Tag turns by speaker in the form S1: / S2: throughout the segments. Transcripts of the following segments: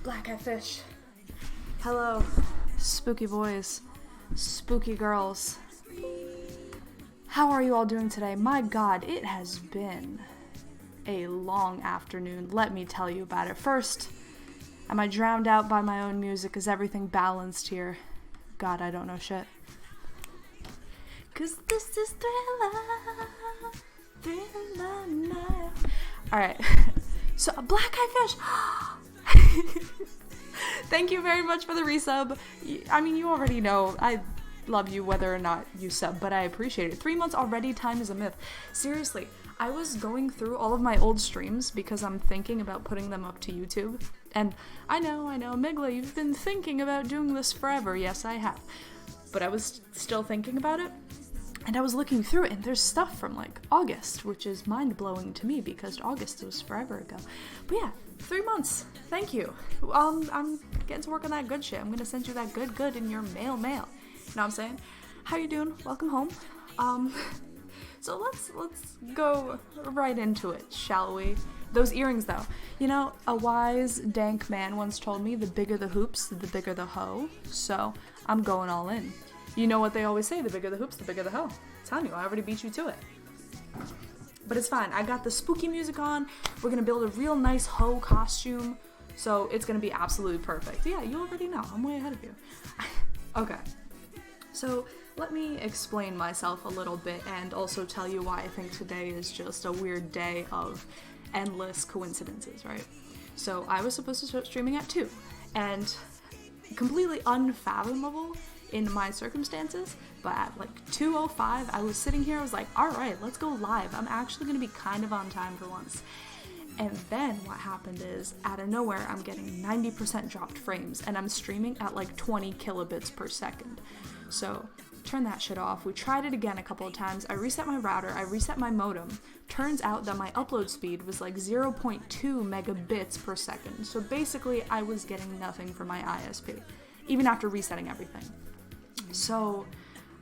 S1: Black eye fish. Hello, spooky boys, spooky girls. How are you all doing today? My God, it has been a long afternoon. Let me tell you about it. First, am I drowned out by my own music? Is everything balanced here? God, I don't know shit. 'Cause this is Thriller night. Alright, so Black eye fish. Thank you very much for the resub. I mean, you already know I love you whether or not you sub, but I appreciate it. 3 months already, time is a myth. Seriously, I was going through all of my old streams because I'm thinking about putting them up to YouTube. And I know, Migla, you've been thinking about doing this forever. Yes, I have. But I was still thinking about it. And I was looking through it, and there's stuff from, like, August, which is mind-blowing to me, because August was forever ago. But yeah, 3 months. Thank you. I'm getting to work on that good shit. I'm gonna send you that good in your mail. You know what I'm saying? How you doing? Welcome home. So let's go right into it, shall we? Those earrings, though. You know, a wise, dank man once told me, the bigger the hoops, the bigger the hoe. So I'm going all in. You know what they always say, the bigger the hoops, the bigger the hoe. I'm telling you, I already beat you to it. But it's fine. I got the spooky music on. We're going to build a real nice hoe costume. So it's going to be absolutely perfect. Yeah, you already know. I'm way ahead of you. Okay. So let me explain myself a little bit and also tell you why I think today is just a weird day of endless coincidences, right? So I was supposed to start streaming at 2. And completely unfathomable in my circumstances, but at like 2:05, I was sitting here, I was like, alright, let's go live. I'm actually gonna be kind of on time for once. And then what happened is, out of nowhere, I'm getting 90% dropped frames, and I'm streaming at like 20 kilobits per second. So, turn that shit off. We tried it again a couple of times. I reset my router, I reset my modem. Turns out that my upload speed was like 0.2 megabits per second. So basically, I was getting nothing from my ISP, even after resetting everything. So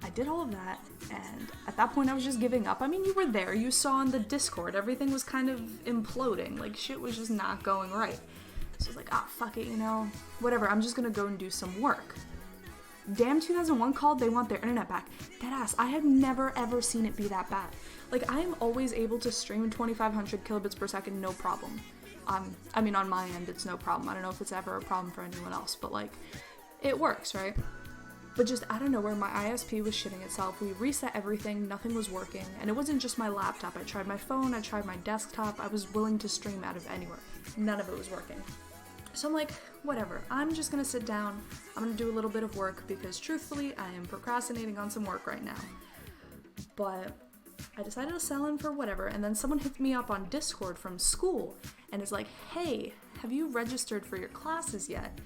S1: I did all of that, and at that point I was just giving up. I mean, you were there, you saw on the Discord, everything was kind of imploding, like shit was just not going right. So I was like, fuck it, whatever, I'm just gonna go and do some work. Damn 2001 called, they want their internet back. Deadass, I have never ever seen it be that bad. Like, I am always able to stream 2500 kilobits per second, no problem. I mean, on my end, it's no problem. I don't know if it's ever a problem for anyone else, but like, it works, right? But just out of nowhere, my ISP was shitting itself. We reset everything, nothing was working. And it wasn't just my laptop. I tried my phone, I tried my desktop. I was willing to stream out of anywhere. None of it was working. So I'm like, whatever. I'm just gonna sit down. I'm gonna do a little bit of work because truthfully, I am procrastinating on some work right now. But I decided to sell in for whatever. And then someone hit me up on Discord from school and is like, hey, have you registered for your classes yet?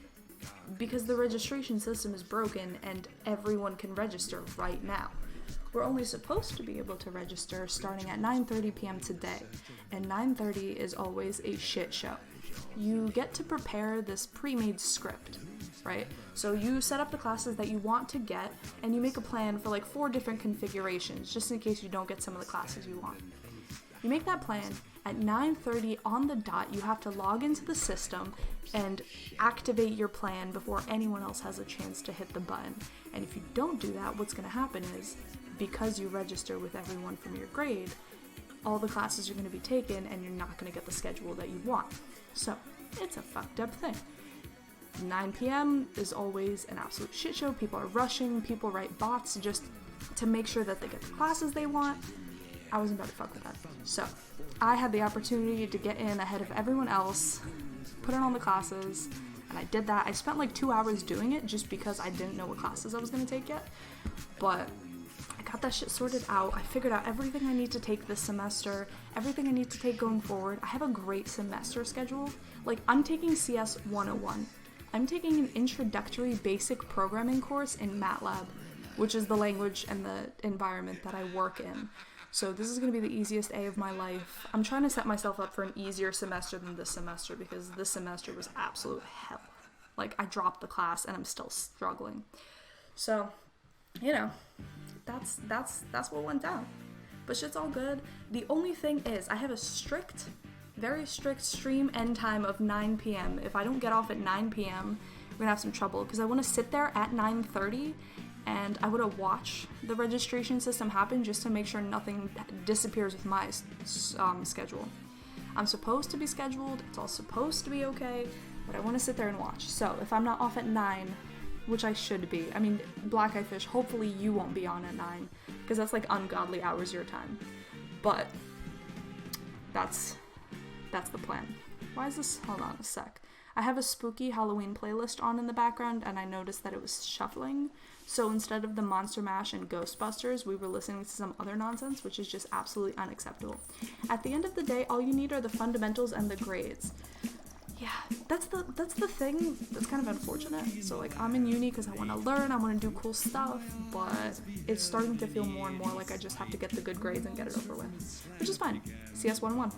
S1: Because the registration system is broken and everyone can register right now. We're only supposed to be able to register starting at 9:30 p.m. today, and 9:30 is always a shit show. You get to prepare this pre-made script, right? So you set up the classes that you want to get, and you make a plan for like 4 different configurations, just in case you don't get some of the classes you want. You make that plan. At 9:30 on the dot, you have to log into the system and activate your plan before anyone else has a chance to hit the button. And if you don't do that, what's going to happen is, because you register with everyone from your grade, all the classes are going to be taken and you're not going to get the schedule that you want. So, it's a fucked up thing. 9 p.m. is always an absolute shit show. People are rushing, people write bots just to make sure that they get the classes they want. I wasn't about to fuck with that. So, I had the opportunity to get in ahead of everyone else, put in all the classes, and I did that. I spent like 2 hours doing it just because I didn't know what classes I was going to take yet. But I got that shit sorted out. I figured out everything I need to take this semester, everything I need to take going forward. I have a great semester schedule. Like, I'm taking CS 101. I'm taking an introductory basic programming course in MATLAB, which is the language and the environment that I work in. So this is going to be the easiest A of my life. I'm trying to set myself up for an easier semester than this semester because this semester was absolute hell. Like, I dropped the class and I'm still struggling. So, that's what went down. But shit's all good. The only thing is, I have a strict very strict stream end time of 9 p.m. If I don't get off at 9 p.m., we're gonna have some trouble because I want to sit there at 9:30 and I want to watch the registration system happen just to make sure nothing disappears with my schedule. I'm supposed to be scheduled, it's all supposed to be okay, but I want to sit there and watch. So if I'm not off at 9, which I should be, I mean, Black Eye Fish, hopefully you won't be on at 9, because that's like ungodly hours your time. But that's the plan. Why is this? Hold on a sec. I have a spooky Halloween playlist on in the background, and I noticed that it was shuffling. So instead of the Monster Mash and Ghostbusters, we were listening to some other nonsense, which is just absolutely unacceptable. At the end of the day, all you need are the fundamentals and the grades. Yeah, that's the thing that's kind of unfortunate. So like, I'm in uni because I want to learn, I want to do cool stuff, but it's starting to feel more and more like I just have to get the good grades and get it over with, which is fine. CS 101.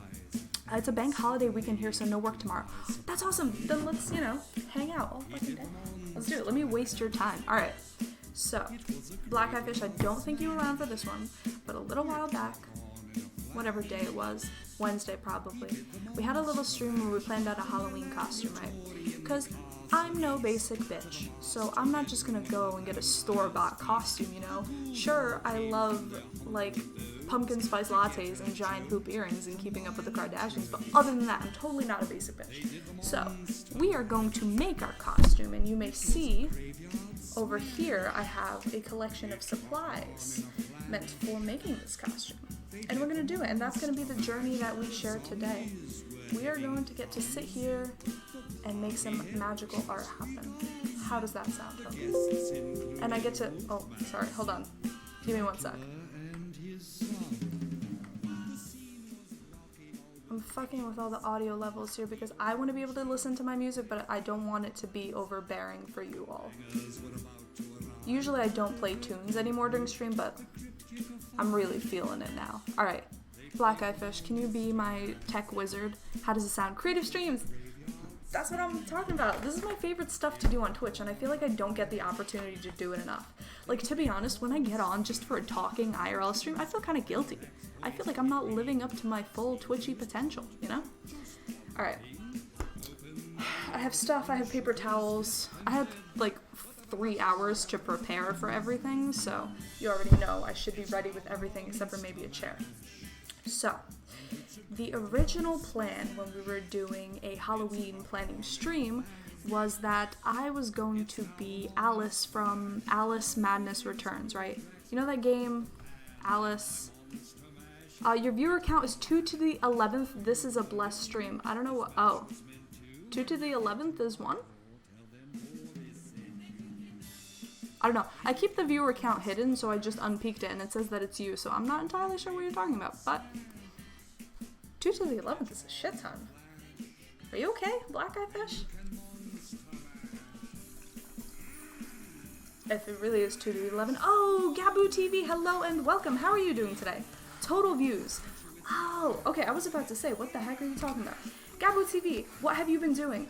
S1: It's a bank holiday weekend here, so no work tomorrow. That's awesome. Then let's, hang out all fucking day. Let's do it. Let me waste your time. All right. So, Black Eye Fish, I don't think you were around for this one, but a little while back, whatever day it was, Wednesday probably, we had a little stream where we planned out a Halloween costume, right? Because I'm no basic bitch, so I'm not just gonna go and get a store-bought costume, Sure, I love, like, pumpkin spice lattes and giant hoop earrings and Keeping Up with the Kardashians, but other than that, I'm totally not a basic bitch. So, we are going to make our costume, and you may see over here I have a collection of supplies meant for making this costume. And we're going to do it, and that's going to be the journey that we share today. We are going to get to sit here and make some magical art happen. How does that sound, Focus? And I get to... Oh, sorry, hold on. Give me one sec. I'm fucking with all the audio levels here because I want to be able to listen to my music, but I don't want it to be overbearing for you all. Usually I don't play tunes anymore during stream, but I'm really feeling it now. Alright, Black Eye Fish, can you be my tech wizard? How does it sound? Creative streams! That's what I'm talking about. This is my favorite stuff to do on Twitch, and I feel like I don't get the opportunity to do it enough. Like, to be honest, when I get on just for a talking IRL stream, I feel kind of guilty. I feel like I'm not living up to my full Twitchy potential, Alright. I have stuff, I have paper towels. I have, like, 3 hours to prepare for everything, so you already know I should be ready with everything except for maybe a chair. So, the original plan when we were doing a Halloween planning stream was that I was going to be Alice from Alice Madness Returns, right? You know that game, Alice? Your viewer count is 2 to the 11th. This is a blessed stream. I don't know what... Oh. 2 to the 11th is 1? I don't know. I keep the viewer count hidden, so I just unpeaked it, and it says that it's you, so I'm not entirely sure what you're talking about, but 2 to the 11th is a shit ton. Are you okay, Black Eye Fish? If it really is 2 to the 11th. Oh, Gaboo TV, hello and welcome. How are you doing today? Total views. Oh, okay, I was about to say, what the heck are you talking about? Gaboo TV, what have you been doing?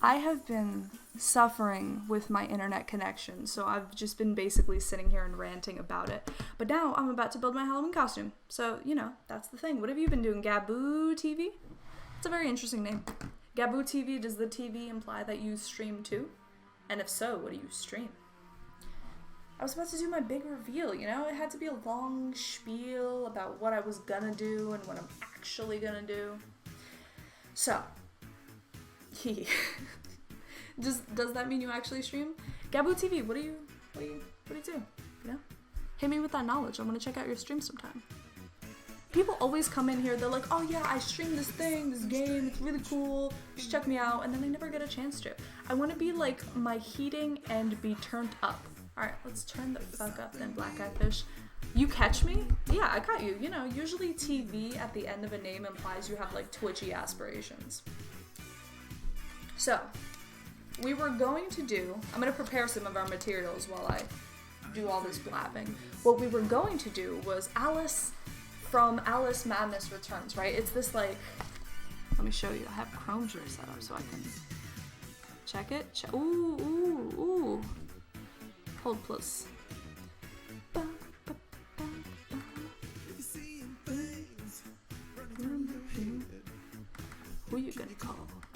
S1: I have been suffering with my internet connection, so I've just been basically sitting here and ranting about it. But now I'm about to build my Halloween costume, so, that's the thing. What have you been doing, Gaboo TV? It's a very interesting name. Gaboo TV, does the TV imply that you stream too? And if so, what do you stream? I was about to do my big reveal, It had to be a long spiel about what I was gonna do and what I'm actually gonna do. So, does that mean you actually stream? Gaboo TV, what do you do? Hit me with that knowledge. I want to check out your stream sometime. People always come in here, they're like, oh yeah, I stream this game, it's really cool, just check me out, and then they never get a chance to. I want to be like my heating and be turned up. Alright, let's turn the fuck up then, Black Eye Fish. You catch me? Yeah, I caught you. Usually TV at the end of a name implies you have like twitchy aspirations. So, we were going to do, I'm going to prepare some of our materials while I do all this blabbing. What we were going to do was Alice from Alice Madness Returns, right? It's this like, let me show you. I have Chrome here set up so I can check it. Ooh. Hold plus.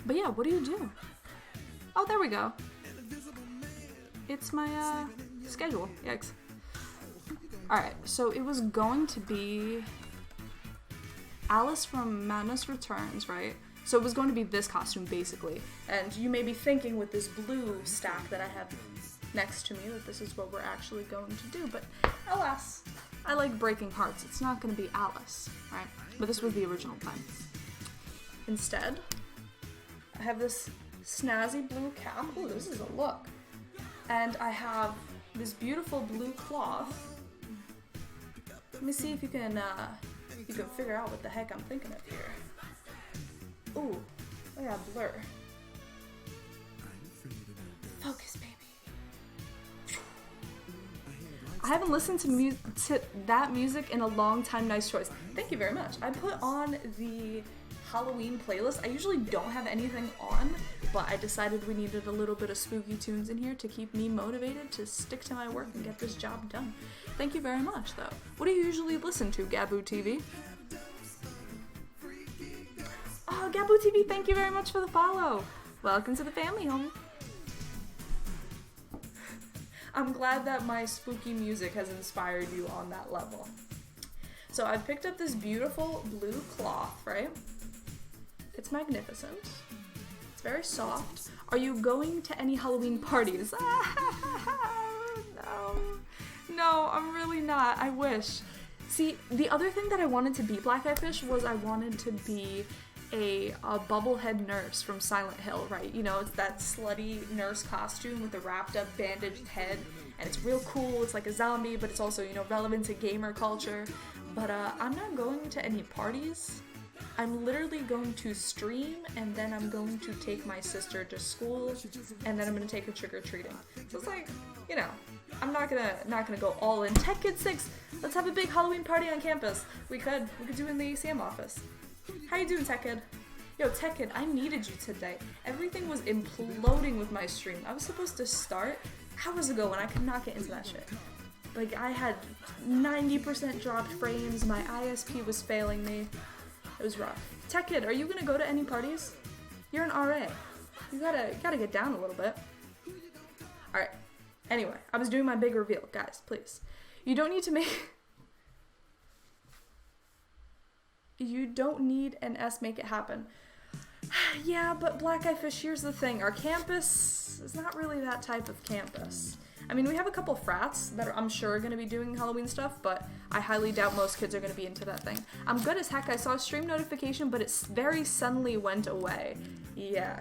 S1: But yeah, what do you do? Oh, there we go. It's my schedule. Yikes. Alright, so it was going to be Alice from Madness Returns, right? So it was going to be this costume, basically. And you may be thinking with this blue stack that I have next to me that this is what we're actually going to do, but alas, I like breaking hearts. It's not going to be Alice, right? But this was the original plan. Instead, I have this snazzy blue cap. Ooh, this is a look. And I have this beautiful blue cloth. Let me see if you can figure out what the heck I'm thinking of here. Ooh, oh yeah, blur. Focus, baby. I haven't listened to that music in a long time. Nice choice. Thank you very much. I put on the Halloween playlist. I usually don't have anything on, but I decided we needed a little bit of spooky tunes in here to keep me motivated to stick to my work and get this job done. Thank you very much, though. What do you usually listen to, Gaboo TV? Oh, Gaboo TV, thank you very much for the follow. Welcome to the family, homie. I'm glad that my spooky music has inspired you on that level. So I picked up this beautiful blue cloth, right? It's magnificent. It's very soft. Are you going to any Halloween parties? No, I'm really not. I wish. See, the other thing that I wanted to be Black Eye Fish was I wanted to be a bubblehead nurse from Silent Hill, right? You know, it's that slutty nurse costume with a wrapped up bandaged head, and it's real cool. It's like a zombie, but it's also, you know, relevant to gamer culture. But I'm not going to any parties. I'm literally going to stream, and then I'm going to take my sister to school, and then I'm gonna take her trick-or-treating. So it's like, you know, I'm not gonna go all in. Tech Kid 6, let's have a big Halloween party on campus. We could do it in the ACM office. How you doing, Tech Kid? Yo, Tech Kid, I needed you today. Everything was imploding with my stream. I was supposed to start hours ago, and I could not get into that shit. Like, I had 90% dropped frames, my ISP was failing me. It was rough. Tech Kid, are you gonna go to any parties? You're an RA. You gotta get down a little bit. Alright. Anyway, I was doing my big reveal. Guys, please. You don't need to make... You don't need an S make it happen. Yeah, but Black Eye Fish, here's the thing. Our campus is not really that type of campus. I mean, we have a couple frats that I'm sure are going to be doing Halloween stuff, but I highly doubt most kids are going to be into that thing. I'm good as heck. I saw a stream notification, but it very suddenly went away. Yeah,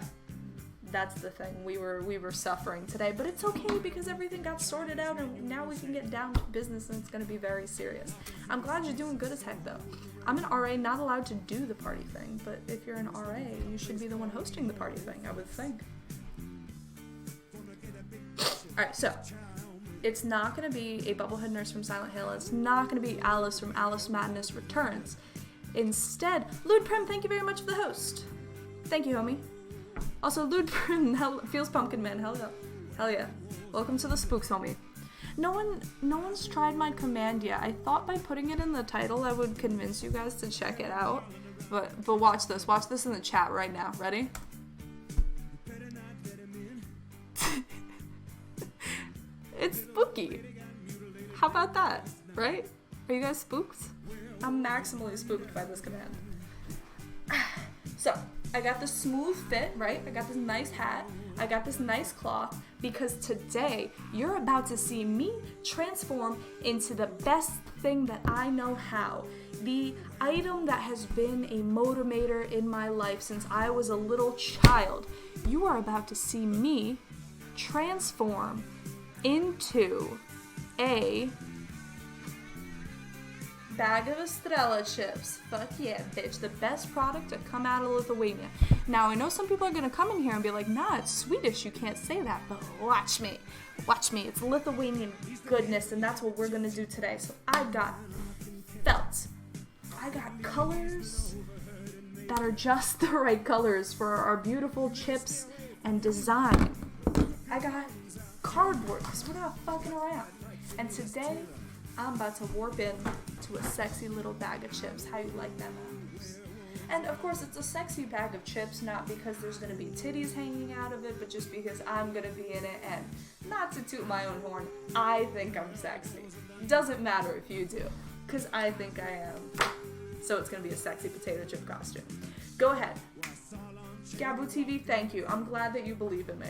S1: that's the thing. We were suffering today, but it's okay because everything got sorted out, and now we can get down to business, and it's going to be very serious. I'm glad you're doing good as heck, though. I'm an RA, not allowed to do the party thing, but if you're an RA, you should be the one hosting the party thing, I would think. Alright, so, it's not going to be a bubblehead nurse from Silent Hill. It's not going to be Alice from Alice Madness Returns. Instead, Ludprim, thank you very much for the host. Thank you, homie. Also, Ludprim feels Pumpkin Man. Hell yeah. Welcome to the spooks, homie. No one's tried my command yet. I thought by putting it in the title I would convince you guys to check it out. But watch this. Watch this in the chat right now. Ready? It's spooky. How about that, right? Are you guys spooked? I'm maximally spooked by this command. So, I got this smooth fit, right? I got this nice hat. I got this nice cloth because today you're about to see me transform into the best thing that I know how. The item that has been a motivator in my life since I was a little child. You are about to see me transform into a bag of Estrella chips. Fuck yeah, bitch. The best product to come out of Lithuania. Now, I know some people are going to come in here and be like, nah, it's Swedish. You can't say that. But watch me. Watch me. It's Lithuanian goodness, and that's what we're going to do today. So I got felt. I got colors that are just the right colors for our beautiful chips and design. I got cardboard because we're not fucking around. And today, I'm about to warp in to a sexy little bag of chips. How you like that, moves? And of course, it's a sexy bag of chips, not because there's gonna be titties hanging out of it, but just because I'm gonna be in it, and not to toot my own horn, I think I'm sexy. Doesn't matter if you do, because I think I am. So it's gonna be a sexy potato chip costume. Go ahead. Gabu TV, thank you. I'm glad that you believe in me.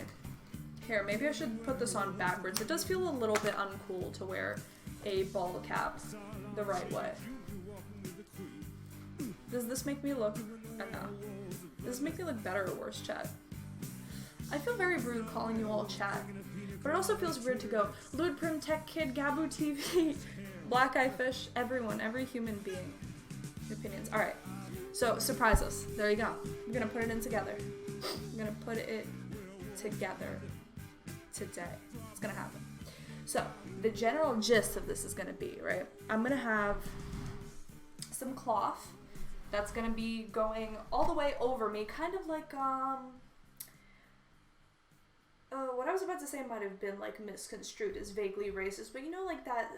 S1: Here, maybe I should put this on backwards. It does feel a little bit uncool to wear a ball cap the right way. Does this make me look... Does this make me look better or worse, chat? I feel very rude calling you all chat. But it also feels weird to go, Lewd Prim Tech Kid, Gabu TV, Black Eye Fish, everyone, every human being. Opinions. Alright. So, surprise us. There you go. I'm gonna put it in together. I'm gonna put it together today. It's gonna happen. So, the general gist of this is gonna be, right? I'm gonna have some cloth that's gonna be going all the way over me, kind of like, what I was about to say might have been, like, misconstrued as vaguely racist, but you know, like that,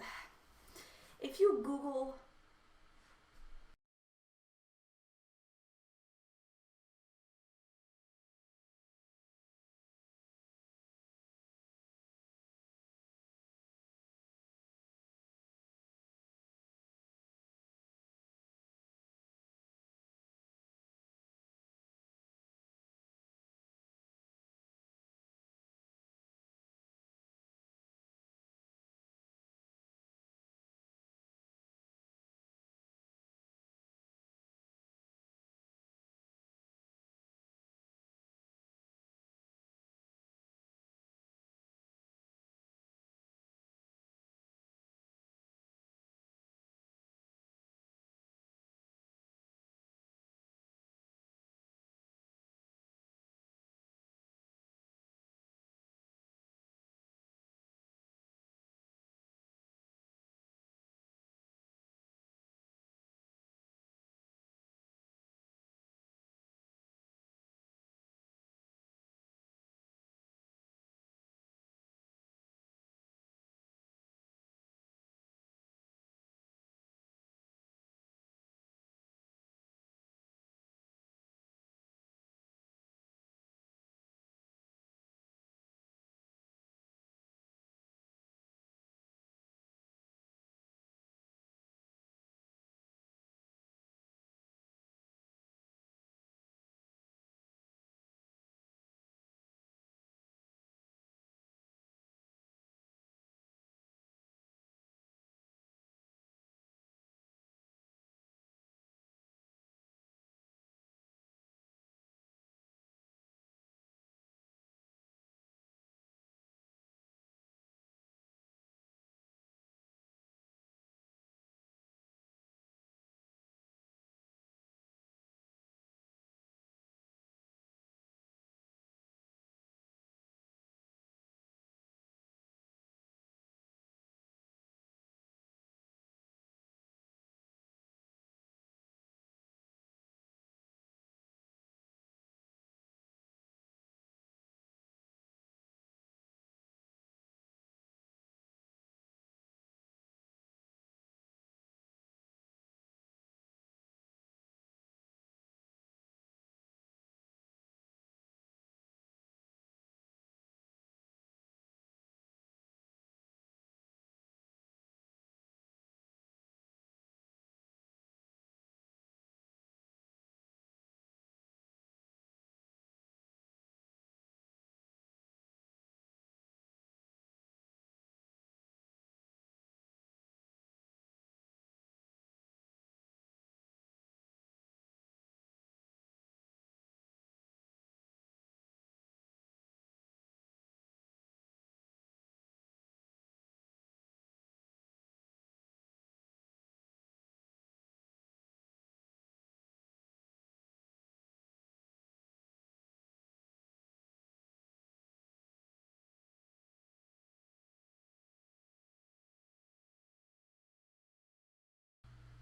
S1: if you Google...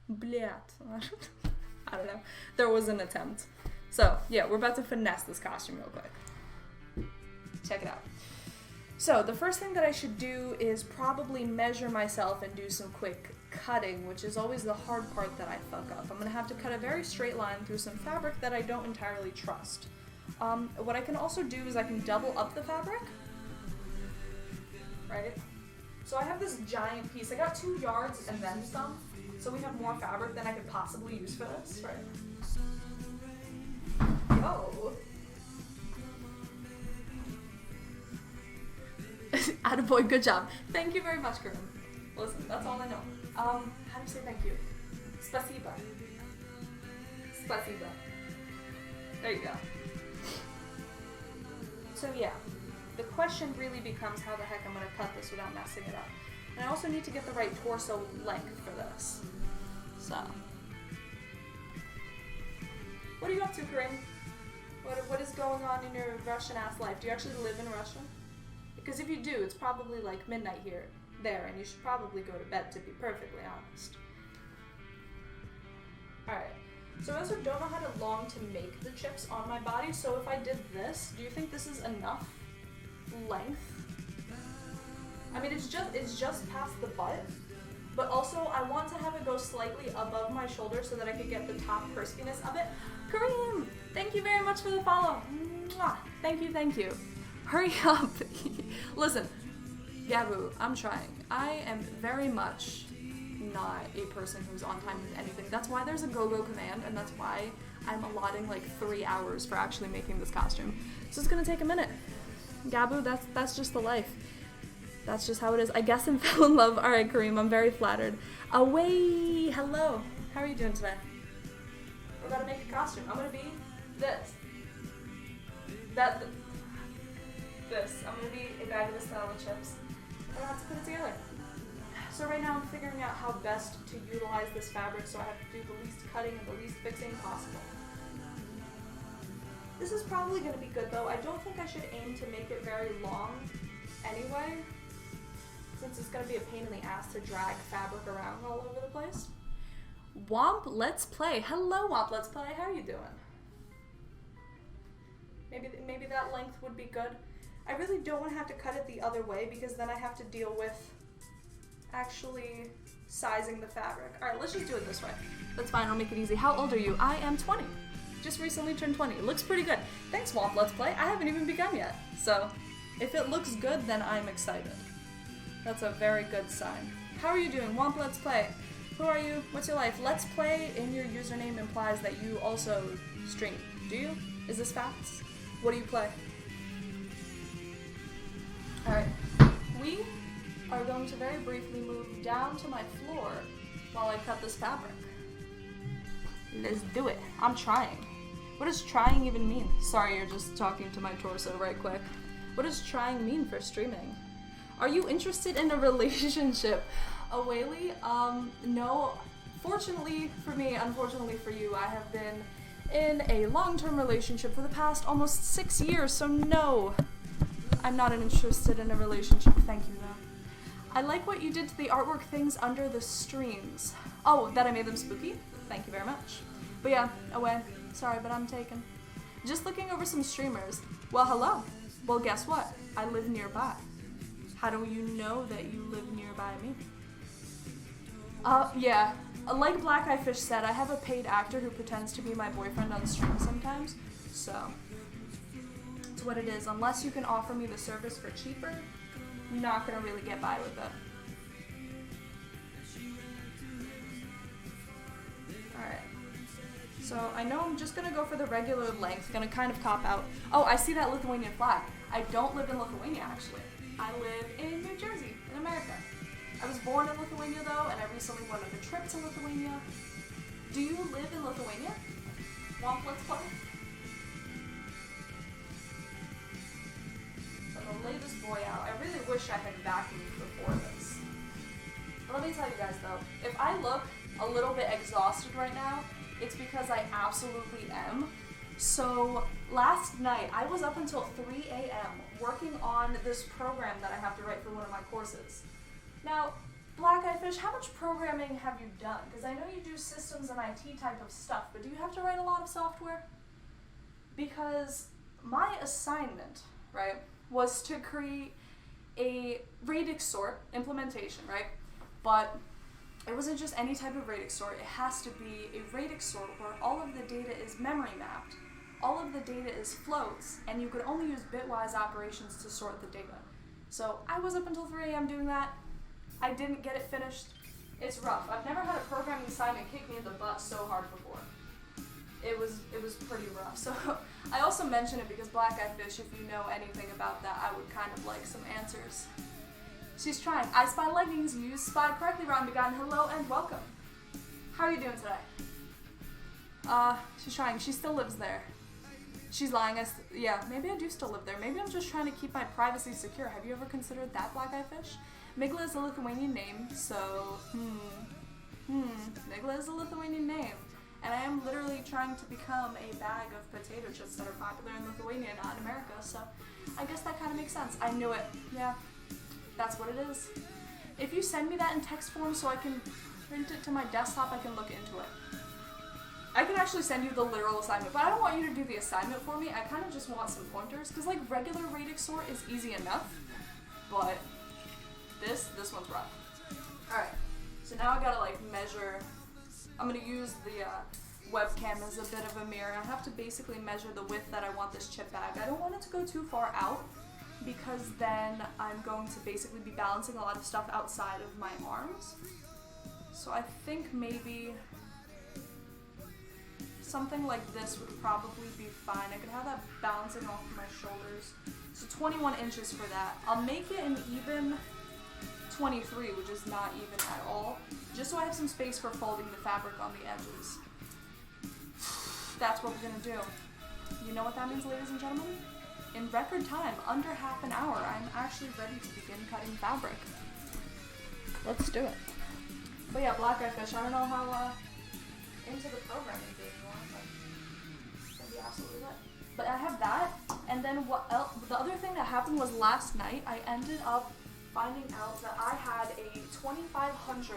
S1: Блядь. I don't know. There was an attempt. So, yeah, we're about to finesse this costume real quick. Check it out. So, the first thing that I should do is probably measure myself and do some quick cutting, which is always the hard part that I fuck up. I'm gonna have to cut a very straight line through some fabric that I don't entirely trust. What I can also do is I can double up the fabric, right? So I have this giant piece. I got 2 yards and then some, so we have more fabric than I could possibly use for this, right? Yo! Attaboy, good job. Thank you very much, Grim. Listen, that's all I know. How do you say thank you? Spasiba. Spasiba. There you go. So yeah, the question really becomes how the heck I'm gonna cut this without messing it up. And I also need to get the right torso length for this. So. What are you up to, Karim? What is going on in your Russian-ass life? Do you actually live in Russia? Because if you do, it's probably like midnight there, and you should probably go to bed, to be perfectly honest. Alright, so I also don't know how long to make the chips on my body, so if I did this, do you think this is enough length? I mean, it's just past the butt, but also I want to have it go slightly above my shoulder so that I could get the top crispiness of it. Kareem, thank you very much for the follow. Mwah. Thank you. Hurry up. Listen, Gabu, I'm trying. I am very much not a person who's on time with anything. That's why there's a go-go command, and that's why I'm allotting like 3 hours for actually making this costume. So it's gonna take a minute. Gabu, that's just the life. That's just how it is. I guess I fell in love. Alright, Kareem, I'm very flattered. Away! Hello. How are you doing today? We're gonna make a costume. I'm gonna be this. This. I'm gonna be a bag of Estrella chips. I'm gonna have to put it together. So right now I'm figuring out how best to utilize this fabric so I have to do the least cutting and the least fixing possible. This is probably gonna be good though. I don't think I should aim to make it very long anyway, since it's gonna be a pain in the ass to drag fabric around all over the place. Womp Let's Play. Hello, Womp Let's Play. How are you doing? Maybe that length would be good. I really don't want to have to cut it the other way because then I have to deal with actually sizing the fabric. Alright, let's just do it this way. That's fine, I'll make it easy. How old are you? I am 20. Just recently turned 20. It looks pretty good. Thanks, Womp Let's Play. I haven't even begun yet. So, if it looks good, then I'm excited. That's a very good sign. How are you doing? Womp Let's Play. Who are you? What's your life? Let's Play in your username implies that you also stream. Do you? Is this facts? What do you play? Alright, we are going to very briefly move down to my floor while I cut this fabric. Let's do it. I'm trying. What does trying even mean? Sorry, you're just talking to my torso right quick. What does trying mean for streaming? Are you interested in a relationship? Awaylee? No. Fortunately for me, unfortunately for you, I have been in a long-term relationship for the past almost 6 years, so no. I'm not interested in a relationship, thank you though. I like what you did to the artwork things under the streams. Oh, that I made them spooky? Thank you very much. But yeah, away. Sorry, but I'm taken. Just looking over some streamers. Well, hello. Well, guess what? I live nearby. How do you know that you live nearby me? Yeah. Like Black Eye Fish said, I have a paid actor who pretends to be my boyfriend on stream sometimes, so it's what it is. Unless you can offer me the service for cheaper, I'm not gonna really get by with it. Alright. So I know I'm just gonna go for the regular length, gonna kind of cop out. Oh, I see that Lithuanian flag. I don't live in Lithuania, actually. I live in New Jersey, in America. I was born in Lithuania though, and I recently went on a trip to Lithuania. Do you live in Lithuania? Womp Let's Play? So I'm gonna lay this boy out. I really wish I had vacuumed before this. But let me tell you guys though, if I look a little bit exhausted right now, it's because I absolutely am. So last night, I was up until 3 a.m. working on this program that I have to write for one of my courses. Now, Black Eye Fish, how much programming have you done? Because I know you do systems and IT type of stuff, but do you have to write a lot of software? Because my assignment, right, was to create a radix sort implementation, right? But it wasn't just any type of radix sort. It has to be a radix sort where all of the data is memory mapped. All of the data is floats, and you could only use bitwise operations to sort the data. So I was up until 3 a.m. doing that. I didn't get it finished. It's rough. I've never had a programming assignment kick me in the butt so hard before. It was pretty rough. So I also mention it because Black Eye Fish, if you know anything about that, I would kind of like some answers. She's trying. I spy leggings. You use spy correctly, Ron Begotten. Hello and welcome. How are you doing today? She's trying. She still lives there. She's lying. Yeah, maybe I do still live there. Maybe I'm just trying to keep my privacy secure. Have you ever considered that, Black Eye Fish? Migla is a Lithuanian name, so, Migla is a Lithuanian name. And I am literally trying to become a bag of potato chips that are popular in Lithuania, not in America, so I guess that kind of makes sense. I knew it. Yeah, that's what it is. If you send me that in text form so I can print it to my desktop, I can look into it. I can actually send you the literal assignment, but I don't want you to do the assignment for me. I kind of just want some pointers, because like regular radix sort is easy enough, but this one's rough. Alright, so now I gotta like measure. I'm gonna use the webcam as a bit of a mirror. I have to basically measure the width that I want this chip bag. I don't want it to go too far out, because then I'm going to basically be balancing a lot of stuff outside of my arms. So I think maybe something like this would probably be fine. I could have that balancing off my shoulders. So 21 inches for that. I'll make it an even 23, which is not even at all, just so I have some space for folding the fabric on the edges. That's what we're gonna do. You know what that means, ladies and gentlemen? In record time, under half an hour, I'm actually ready to begin cutting fabric. Let's do it. But yeah, Black Eye Fish, I don't know how into the programming game you are, but it's gonna be absolutely lit. But I have that, and then what else? The other thing that happened was last night I ended up finding out that I had a 2,500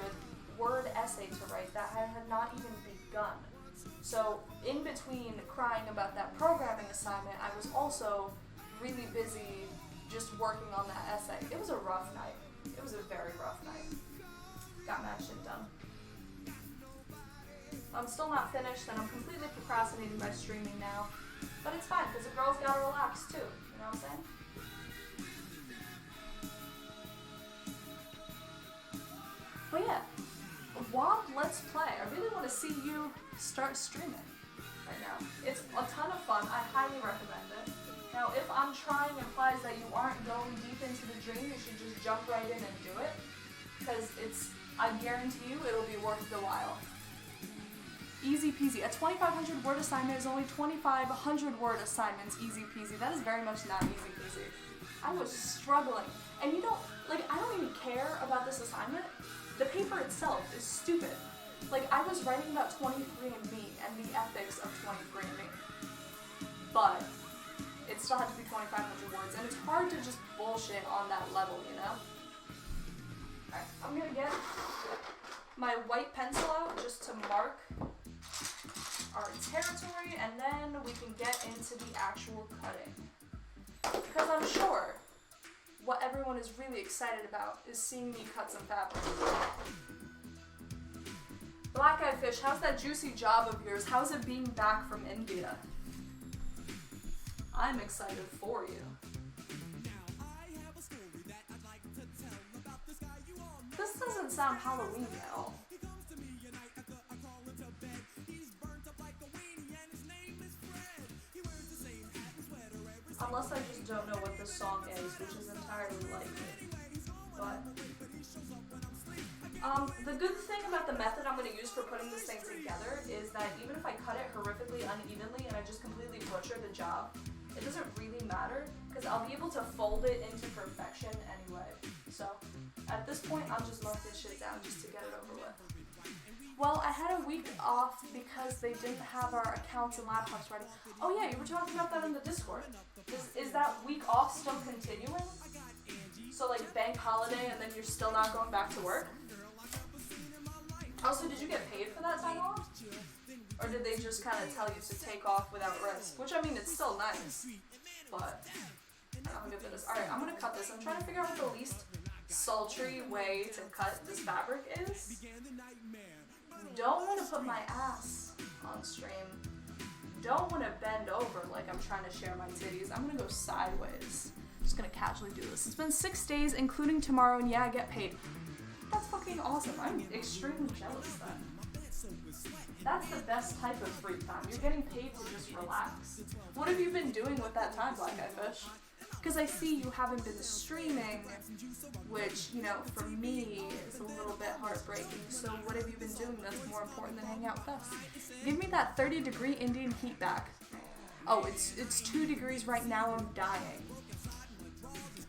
S1: word essay to write that I had not even begun. So in between crying about that programming assignment, I was also really busy just working on that essay. It was a rough night. It was a very rough night. Got mad shit done. I'm still not finished, and I'm completely procrastinating by streaming now. But it's fine, because the girls gotta relax too. You know what I'm saying? But yeah, WoD Let's Play. I really want to see you start streaming right now. It's a ton of fun. I highly recommend it. Now, if I'm trying implies that you aren't going deep into the dream, you should just jump right in and do it. Because I guarantee you, it'll be worth the while. Easy peasy. A 2,500 word assignment is only 2,500 word assignments. Easy peasy. That is very much not easy peasy. I was struggling. And you don't, I don't even care about this assignment. The paper itself is stupid. I was writing about 23andMe and the ethics of 23andMe. But it still had to be 2,500 words, and it's hard to just bullshit on that level, you know? Alright, I'm gonna get my white pencil out just to mark our territory, and then we can get into the actual cutting. Because I'm sure what everyone is really excited about is seeing me cut some fabric. Black Eye Fish, how's that juicy job of yours? How's it being back from India? I'm excited for you. This doesn't sound Halloween at all. Unless I just don't know what this song is, which is entirely likely. But the good thing about the method I'm going to use for putting this thing together is that even if I cut it horrifically unevenly and I just completely butcher the job, it doesn't really matter because I'll be able to fold it into perfection anyway. So at this point, I'll just mark this shit down just to get it over with. Well, I had a week off because they didn't have our accounts and laptops ready. Oh yeah, you were talking about that in the Discord. Is that week off still continuing? So bank holiday and then you're still not going back to work? Also, did you get paid for that time off? Or did they just kind of tell you to take off without risk? Which, I mean, it's still nice. But, I don't know how good that is. Alright, I'm gonna cut this. I'm trying to figure out what the least sultry way to cut this fabric is, don't want to put my ass on stream. Don't want to bend over like I'm trying to share my titties. I'm gonna go sideways. Just gonna casually do this. It's been 6 days, including tomorrow, and yeah, I get paid. That's fucking awesome. I'm extremely jealous then. That's the best type of free time. You're getting paid to just relax. What have you been doing with that time, Black Eye Fish? Because I see you haven't been streaming, which, you know, for me is a little bit heartbreaking. So what have you been doing that's more important than hanging out with us? Give me that 30-degree Indian heat back. Oh, it's 2 degrees right now. I'm dying.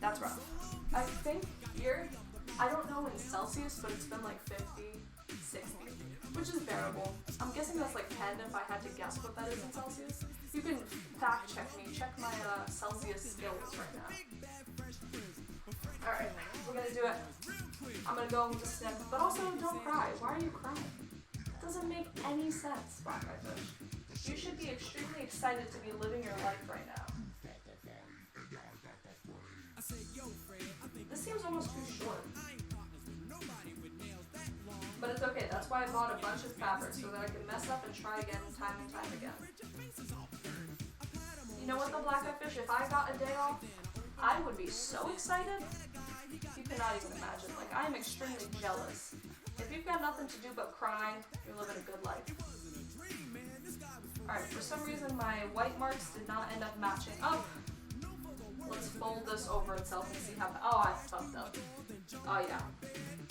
S1: That's rough. I think here, I don't know in Celsius, but it's been like 50, 60, which is bearable. I'm guessing that's like 10 if I had to guess what that is in Celsius. You can fact check me. Check my Celsius skills right now. Alright, we're gonna do it. I'm gonna go with a snip, but also don't cry. Why are you crying? It doesn't make any sense, Black Eye Fish. You should be extremely excited to be living your life right now. This seems almost too short. But it's okay, that's why I bought a bunch of fabric, so that I can mess up and try again time and time again. You know what though, Black Eye Fish, if I got a day off, I would be so excited. You cannot even imagine. Like, I am extremely jealous. If you've got nothing to do but cry, you're living a good life. Alright, for some reason my white marks did not end up matching up. Let's fold this over itself and see how. Oh, I fucked up. Oh yeah,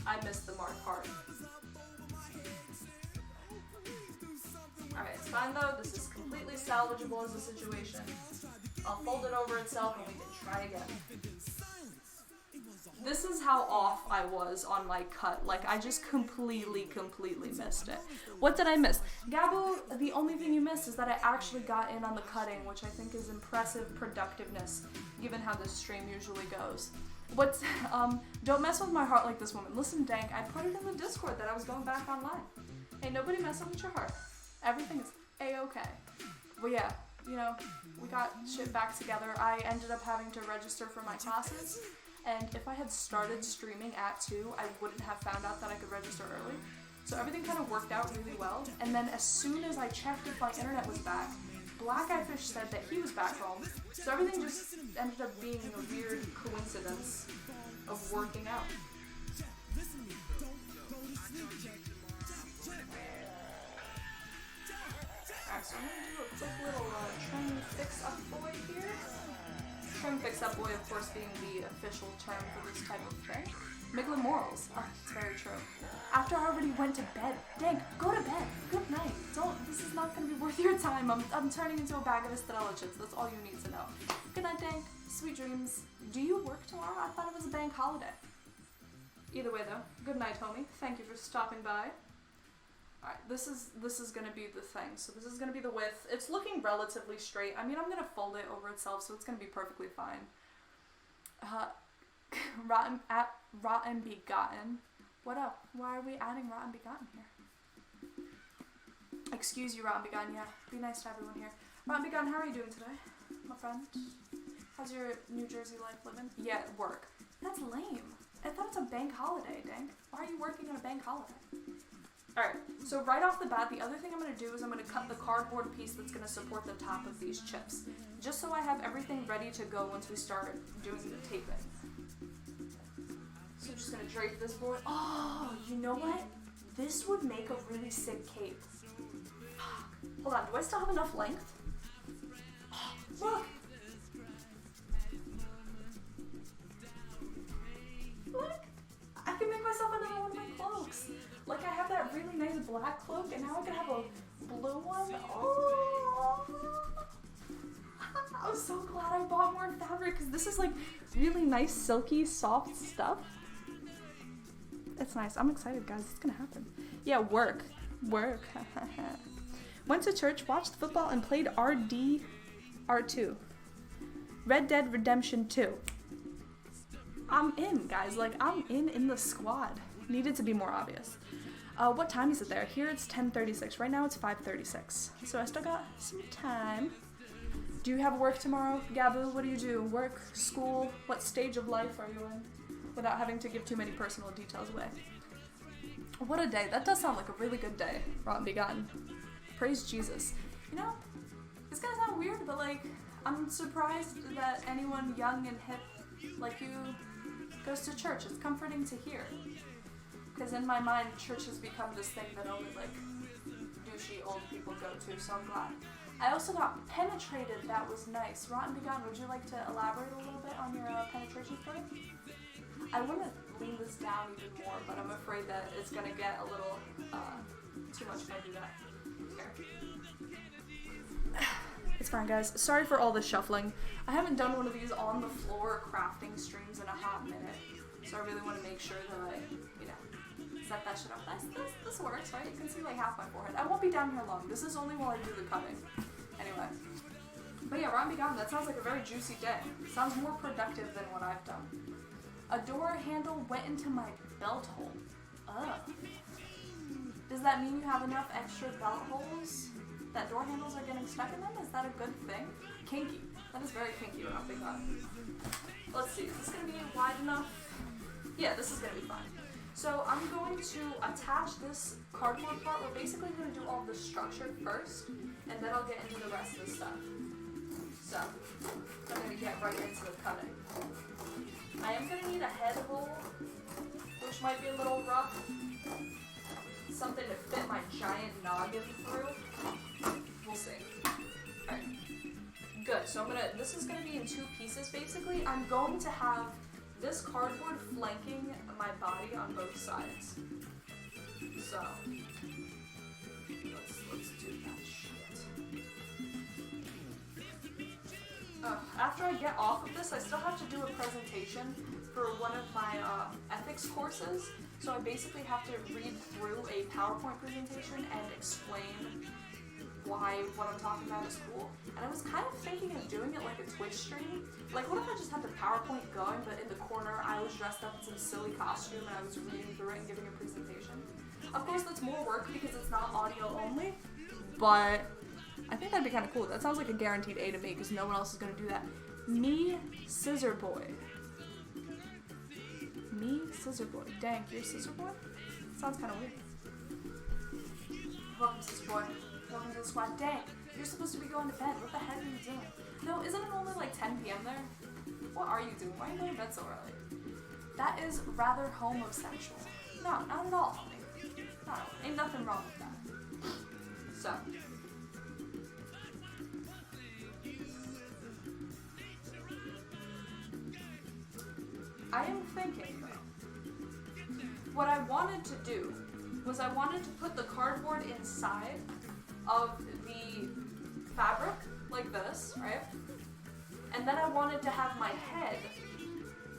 S1: I missed the mark hard. Alright, it's fine though. This is completely salvageable as a situation. I'll fold it over itself and we can try again. This is how off I was on my cut. Like, I just completely missed it. What did I miss? Gabu, the only thing you missed is that I actually got in on the cutting, which I think is impressive productiveness, given how this stream usually goes. What's, don't mess with my heart like this woman. Listen, Dank, I put it in the Discord that I was going back online. Hey, nobody messing with your heart. Everything is A-okay. But yeah, you know, we got shit back together. I ended up having to register for my classes. And if I had started streaming at 2, I wouldn't have found out that I could register early. So everything kind of worked out really well. And then as soon as I checked if my internet was back, Black Eye Fish said that he was back home. So everything just ended up being a weird coincidence of working out. Alright, so I'm going to do a quick little trim fix-up boy here. Trim fix-up boy, of course, being the official term for this type of thing. Miglin morals. Oh, it's very true. After I already went to bed. Dang, go to bed. Good night. This is not going to be worth your time. I'm turning into a bag of Estrella chips. That's all you need to know. Good night, Dank. Sweet dreams. Do you work tomorrow? I thought it was a bank holiday. Either way, though. Good night, homie. Thank you for stopping by. Alright, this is gonna be the thing. So this is gonna be the width. It's looking relatively straight. I mean, I'm gonna fold it over itself, so it's gonna be perfectly fine. Rotten Begotten. What up? Why are we adding Rotten Begotten here? Excuse you, Rotten Begotten. Yeah, be nice to everyone here. Rotten Begotten, how are you doing today, my friend? How's your New Jersey life living? Yeah, work. That's lame. I thought it's a bank holiday, dang. Why are you working on a bank holiday? Alright, so right off the bat, the other thing I'm going to do is I'm going to cut the cardboard piece that's going to support the top of these chips. Just so I have everything ready to go once we start doing the taping. So I'm just going to drape this board. Oh, you know what? This would make a really sick cape. Hold on, do I still have enough length? Oh, look! Look! I can make myself another one of my cloaks. Like, I have that really nice black cloak, and now I can have a blue one. Oh! I'm so glad I bought more fabric, because this is like really nice, silky, soft stuff. It's nice. I'm excited, guys. It's gonna happen. Yeah, work. Work. Went to church, watched football, and played R2. Red Dead Redemption 2. I'm in, guys. Like, I'm in the squad. Needed to be more obvious. What time is it there? Here it's 10:36. Right now it's 5:36. So I still got some time. Do you have work tomorrow, Gabu? What do you do? Work? School? What stage of life are you in? without having to give too many personal details away. What a day. That does sound like a really good day, Rotten Begun. Praise Jesus. You know, it's gonna sound weird, but like, I'm surprised that anyone young and hip like you goes to church. It's comforting to hear. Because in my mind, church has become this thing that only like douchey old people go to, so I'm glad. I also got penetrated. That was nice. Rotten Begun, would you like to elaborate a little bit on your penetration story? I want to lean this down even more, but I'm afraid that it's going to get a little too much if I do that. Here. It's fine, guys. Sorry for all the shuffling. I haven't done one of these on the floor crafting streams in a hot minute, so I really want to make sure that I, you know, set that shit up. This works, right? You can see like half my forehead. I won't be down here long. This is only while I do the cutting. Anyway. But yeah, Rotten Begun, that sounds like a very juicy day. Sounds more productive than what I've done. A door handle went into my belt hole. Ugh. Does that mean you have enough extra belt holes that door handles are getting stuck in them? Is that a good thing? Kinky. That is very kinky, Rotten Begun. Let's see, is this going to be wide enough? Yeah, this is going to be fine. So I'm going to attach this cardboard part. We're basically going to do all the structure first, and then I'll get into the rest of the stuff. So, I'm going to get right into the cutting. I am going to need a head hole, which might be a little rough. Something to fit my giant noggin through. We'll see. Alright. Good. So this is going to be in two pieces basically. I'm going to have this cardboard flanking my body on both sides. So, let's do that shit. After I get off of this, I still have to do a presentation for one of my ethics courses. So I basically have to read through a PowerPoint presentation and explain why what I'm talking about is cool. And I was kind of thinking of doing it like a Twitch stream. Like, what if I just had the PowerPoint going, but in the corner I was dressed up in some silly costume and I was reading through it and giving a presentation? Of course, that's more work because it's not audio only, but I think that'd be kind of cool. That sounds like a guaranteed A to me because no one else is going to do that. Me, Scissor Boy. Me, Scissor Boy. Dang, you're Scissor Boy? Sounds kind of weird. Welcome, Scissor Boy. Welcome to the squad. Dang, you're supposed to be going to bed. What the heck are you doing? No, isn't it only like 10 p.m. there? What are you doing? Why are you going to bed so early? That is rather homosexual. No, not at all, homie. No, ain't nothing wrong with that. So. I am thinking, though, what I wanted to do was I wanted to put the cardboard inside of the fabric, like this, right? And then I wanted to have my head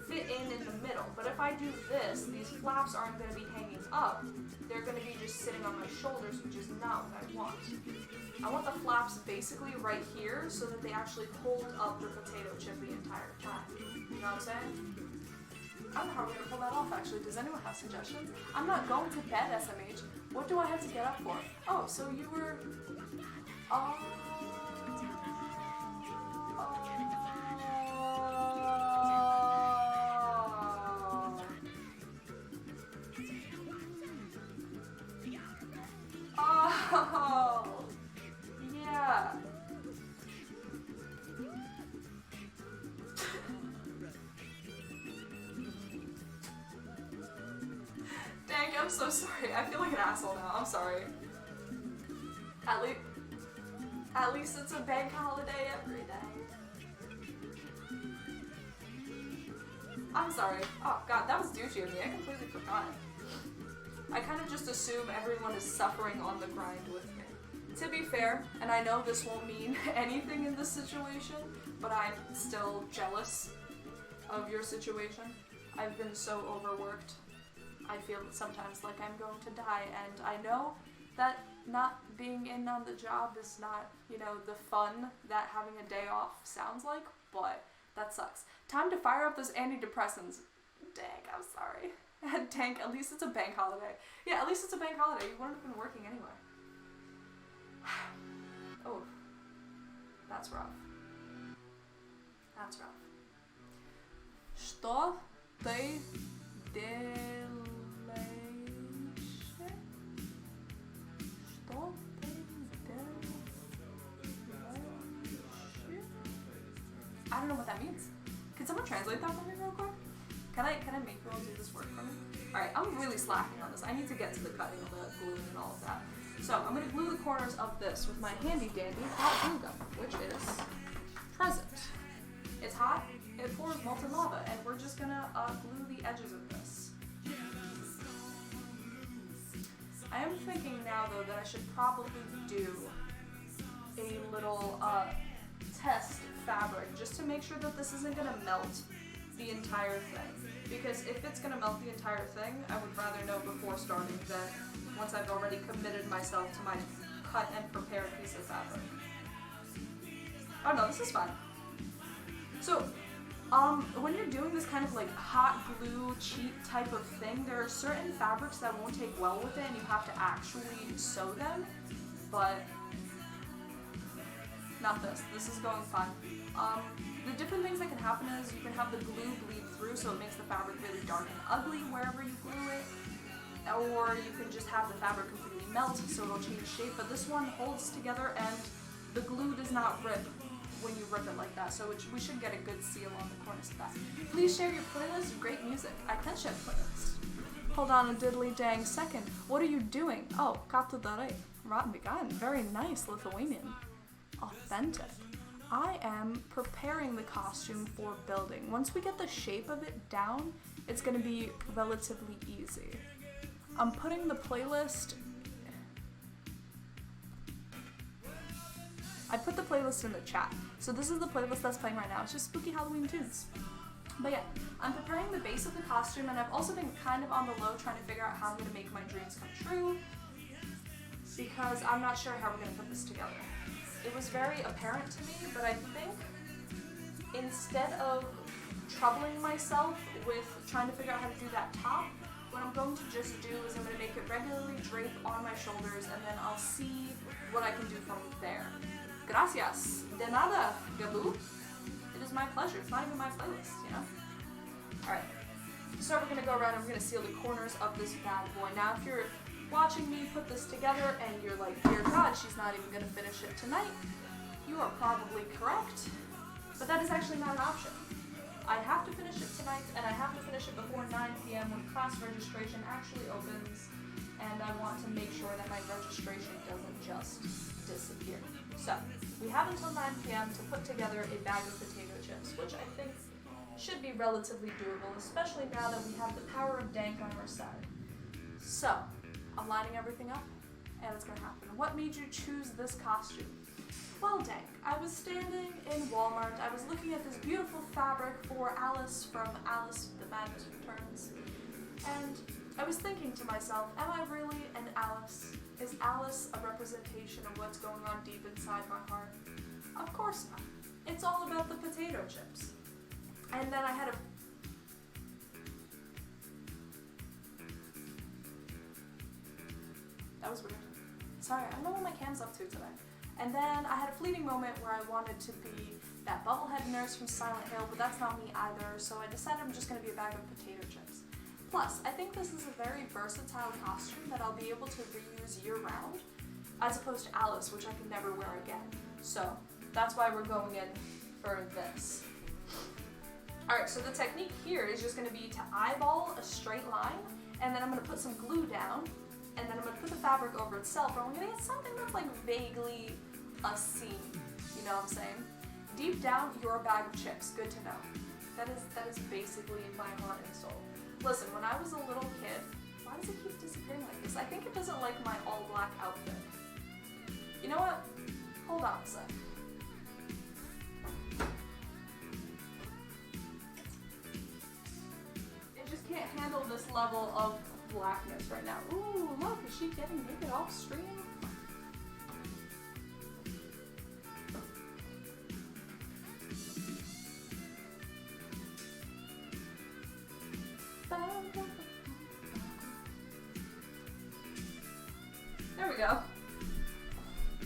S1: fit in the middle. But if I do this, these flaps aren't going to be hanging up. They're going to be just sitting on my shoulders, which is not what I want. I want the flaps basically right here so that they actually hold up the potato chip the entire time. You know what I'm saying? I don't know how we're going to pull that off, actually. Does anyone have suggestions? I'm not going to bed, SMH. What do I have to get up for? Oh, so you were... Oh, yeah. Dang, I'm so sorry. I feel like an asshole now. I'm sorry. At least it's a bank holiday every day. I'm sorry. Oh god, that was douchey of me. I completely forgot. I kind of just assume everyone is suffering on the grind with me. To be fair, and I know this won't mean anything in this situation, but I'm still jealous of your situation. I've been so overworked. I feel sometimes like I'm going to die, and I know that not being in on the job is not, you know, the fun that having a day off sounds like, but that sucks. Time to fire up those antidepressants. Dang, I'm sorry. Dang, at least it's a bank holiday. Yeah, at least it's a bank holiday. You wouldn't have been working anyway. Oh, that's rough. That's rough. Что Stay delation. Stop I don't know what that means. Can someone translate that for me real quick? Can I make you all do this work for me? Alright, I'm really slacking on this. I need to get to the cutting of the gluing and all of that. So I'm going to glue the corners of this with my handy dandy hot glue gun, which is present. It's hot, it pours molten lava, and we're just going to glue the edges of this. I am thinking now though that I should probably do a little test fabric just to make sure that this isn't going to melt the entire thing. Because if it's going to melt the entire thing, I would rather know before starting than once I've already committed myself to my cut and prepared piece of fabric. Oh no, this is fun. So, when you're doing this kind of like hot glue cheat type of thing, there are certain fabrics that won't take well with it and you have to actually sew them, but not this. This is going fine. The different things that can happen is you can have the glue bleed through so it makes the fabric really dark and ugly wherever you glue it, or you can just have the fabric completely melt so it'll change shape, but this one holds together and the glue does not rip when you rip it like that, so we should get a good seal on the corners of that. Please share your playlist of great music. I can share playlists. Hold on a diddly dang second. What are you doing? Oh, katadare. Rotten begun. Very nice, Lithuanian. Authentic. I am preparing the costume for building. Once we get the shape of it down, it's going to be relatively easy. I'm putting the playlist... I put the playlist in the chat. So this is the playlist that's playing right now. It's just spooky Halloween tunes. But yeah, I'm preparing the base of the costume, and I've also been kind of on the low trying to figure out how I'm going to make my dreams come true, because I'm not sure how we're going to put this together. It was very apparent to me, but I think instead of troubling myself with trying to figure out how to do that top, what I'm going to just do is I'm going to make it regularly drape on my shoulders, and then I'll see what I can do from there. Gracias. De nada, Gabu. It is my pleasure. It's not even my playlist, you know? Alright. So we're going to go around and we're going to seal the corners of this bad boy. Now, if you're watching me put this together and you're like, dear God, she's not even going to finish it tonight, you are probably correct. But that is actually not an option. I have to finish it tonight, and I have to finish it before 9 p.m. when class registration actually opens, and I want to make sure that my registration doesn't just disappear. So, we have until 9 p.m. to put together a bag of potato chips, which I think should be relatively doable, especially now that we have the power of dank on our side. So, I'm lining everything up, and it's gonna happen. What made you choose this costume? Well, dank. I was standing in Walmart. I was looking at this beautiful fabric for Alice from Alice the Madness Returns, and I was thinking to myself, am I really an Alice? Is Alice a representation of what's going on deep inside my heart? Of course not. It's all about the potato chips. And then I had a... That was weird. Sorry, I don't know what my cam's up to today. And then I had a fleeting moment where I wanted to be that bubblehead nurse from Silent Hill, but that's not me either, so I decided I'm just going to be a bag of potato chips. Plus, I think this is a very versatile costume that I'll be able to reuse year-round, as opposed to Alice, which I can never wear again. So, that's why we're going in for this. Alright, so the technique here is just going to be to eyeball a straight line, and then I'm going to put some glue down, and then I'm going to put the fabric over itself, and we're going to get something that's like vaguely a seam, you know what I'm saying? Deep down, you're a bag of chips, good to know. That is basically my heart and soul. Listen, when I was a little kid, why does it keep disappearing like this? I think it doesn't like my all-black outfit. You know what? Hold on a sec. It just can't handle this level of blackness right now. Ooh, look, is she getting naked off stream? There we go.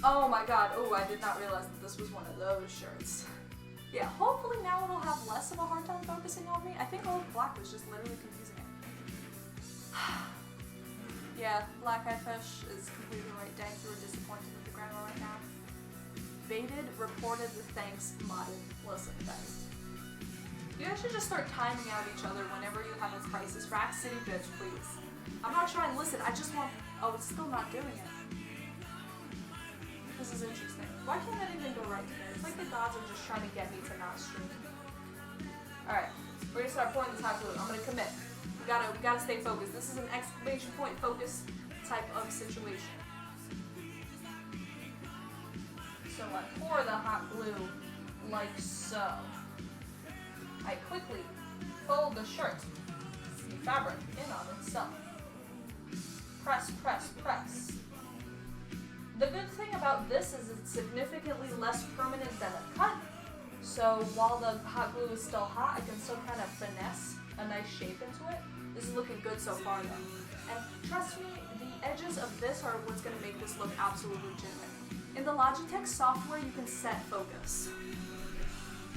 S1: Oh my god, oh, I did not realize that this was one of those shirts. Yeah, hopefully now it'll have less of a hard time focusing. focusing on me? I think all of black was just literally confusing it. Yeah, black eye fish is completely right. Dang, you were disappointed with the grammar right now. Baited, reported, thanks, modded. Listen, guys. You guys should just start timing out each other whenever you have a crisis. Rack City, bitch, please. I'm not trying to listen, I just want... Oh, it's still not doing it. This is interesting. Why can't anything go right today? It's like the gods are just trying to get me to not stream. Alright, we're gonna start pouring this hot glue. I'm gonna commit. We gotta stay focused. This is an exclamation point focus type of situation. So I pour the hot glue like so. I quickly fold the shirt, the fabric in on itself. Press, press, press. The good thing about this is it's significantly less permanent than a cut. So while the hot glue is still hot, I can still kind of finesse a nice shape into it. This is looking good so far though. And trust me, the edges of this are what's going to make this look absolutely legitimate. In the Logitech software, you can set focus.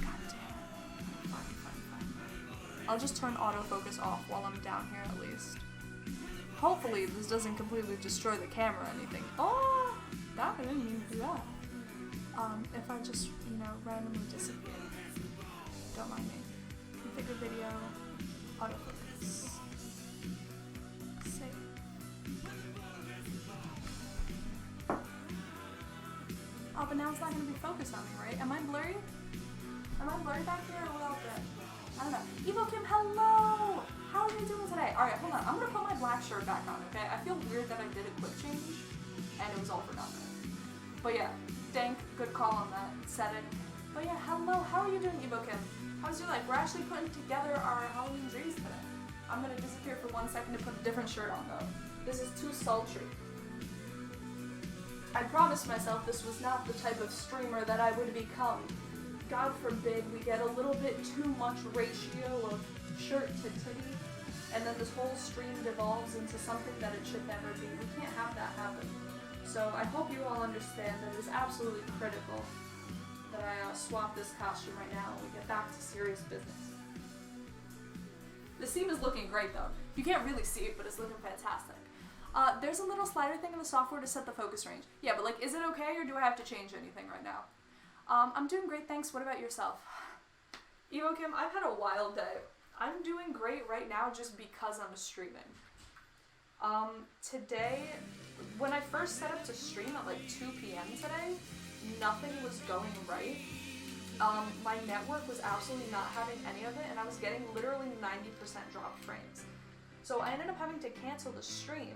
S1: God damn. Fine. I'll just turn autofocus off while I'm down here at least. Hopefully this doesn't completely destroy the camera or anything. Oh, that I didn't mean to do that. If I just, randomly disappear. Don't mind me. Configure video, autofocus. Save. Oh, but now it's not going to be focused on me, right? Am I blurry? Am I blurry back here or what else? I don't know. Evo Kim, hello! How are you doing today? Alright, hold on. I'm going to put my black shirt back on, okay? I feel weird that I did a quick change, and it was all for nothing. But yeah, Dank, good call on that setting. But yeah, hello. How are you doing, Evo Kim? How's your life? We're actually putting together our Halloween dreams today. I'm going to disappear for 1 second to put a different shirt on, though. This is too sultry. I promised myself this was not the type of streamer that I would become. God forbid we get a little bit too much ratio of shirt to titty, and then this whole stream devolves into something that it should never be. We can't have that happen. So I hope you all understand that it is absolutely critical that I swap this costume right now and we get back to serious business. The seam is looking great though. You can't really see it, but it's looking fantastic. There's a little slider thing in the software to set the focus range. Yeah, but is it okay or do I have to change anything right now? I'm doing great, thanks. What about yourself? Evo Kim, I've had a wild day. I'm doing great right now just because I'm streaming. Today, when I first set up to stream at 2 p.m. today, nothing was going right. My network was absolutely not having any of it, and I was getting literally 90% dropped frames. So I ended up having to cancel the stream,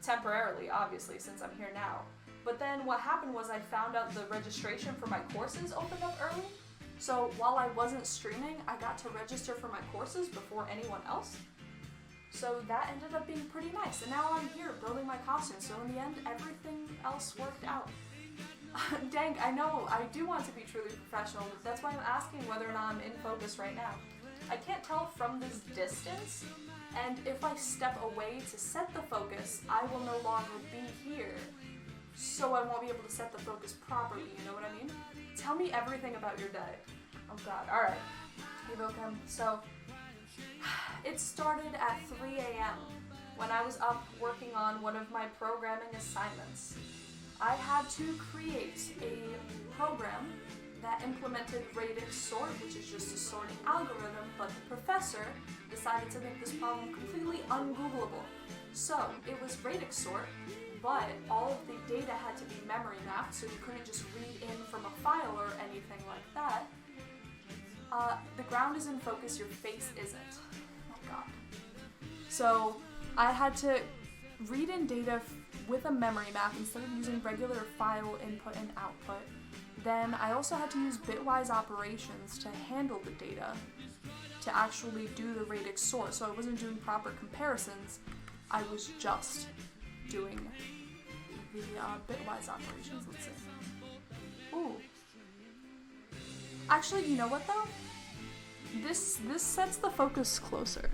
S1: temporarily, obviously, since I'm here now. But then what happened was I found out the registration for my courses opened up early. So while I wasn't streaming, I got to register for my courses before anyone else. So that ended up being pretty nice. And now I'm here building my costume. So in the end, everything else worked out. Dang, I know, I do want to be truly professional. That's why I'm asking whether or not I'm in focus right now. I can't tell from this distance. And if I step away to set the focus, I will no longer be here. So I won't be able to set the focus properly, you know what I mean? Tell me everything about your day. Oh god, alright. Evokem. So, it started at 3 a.m. when I was up working on one of my programming assignments. I had to create a program that implemented radix sort, which is just a sorting algorithm, but the professor decided to make this problem completely ungoogleable. So, it was radix sort, but all of the data had to be memory mapped, so you couldn't just read in from a file or anything like that. The ground is in focus, your face isn't. Oh god. So I had to read in data with a memory map instead of using regular file input and output. Then I also had to use bitwise operations to handle the data to actually do the radix sort. So I wasn't doing proper comparisons, I was just doing the bitwise operations, let's see. Ooh. Actually, you know what though? This sets the focus closer.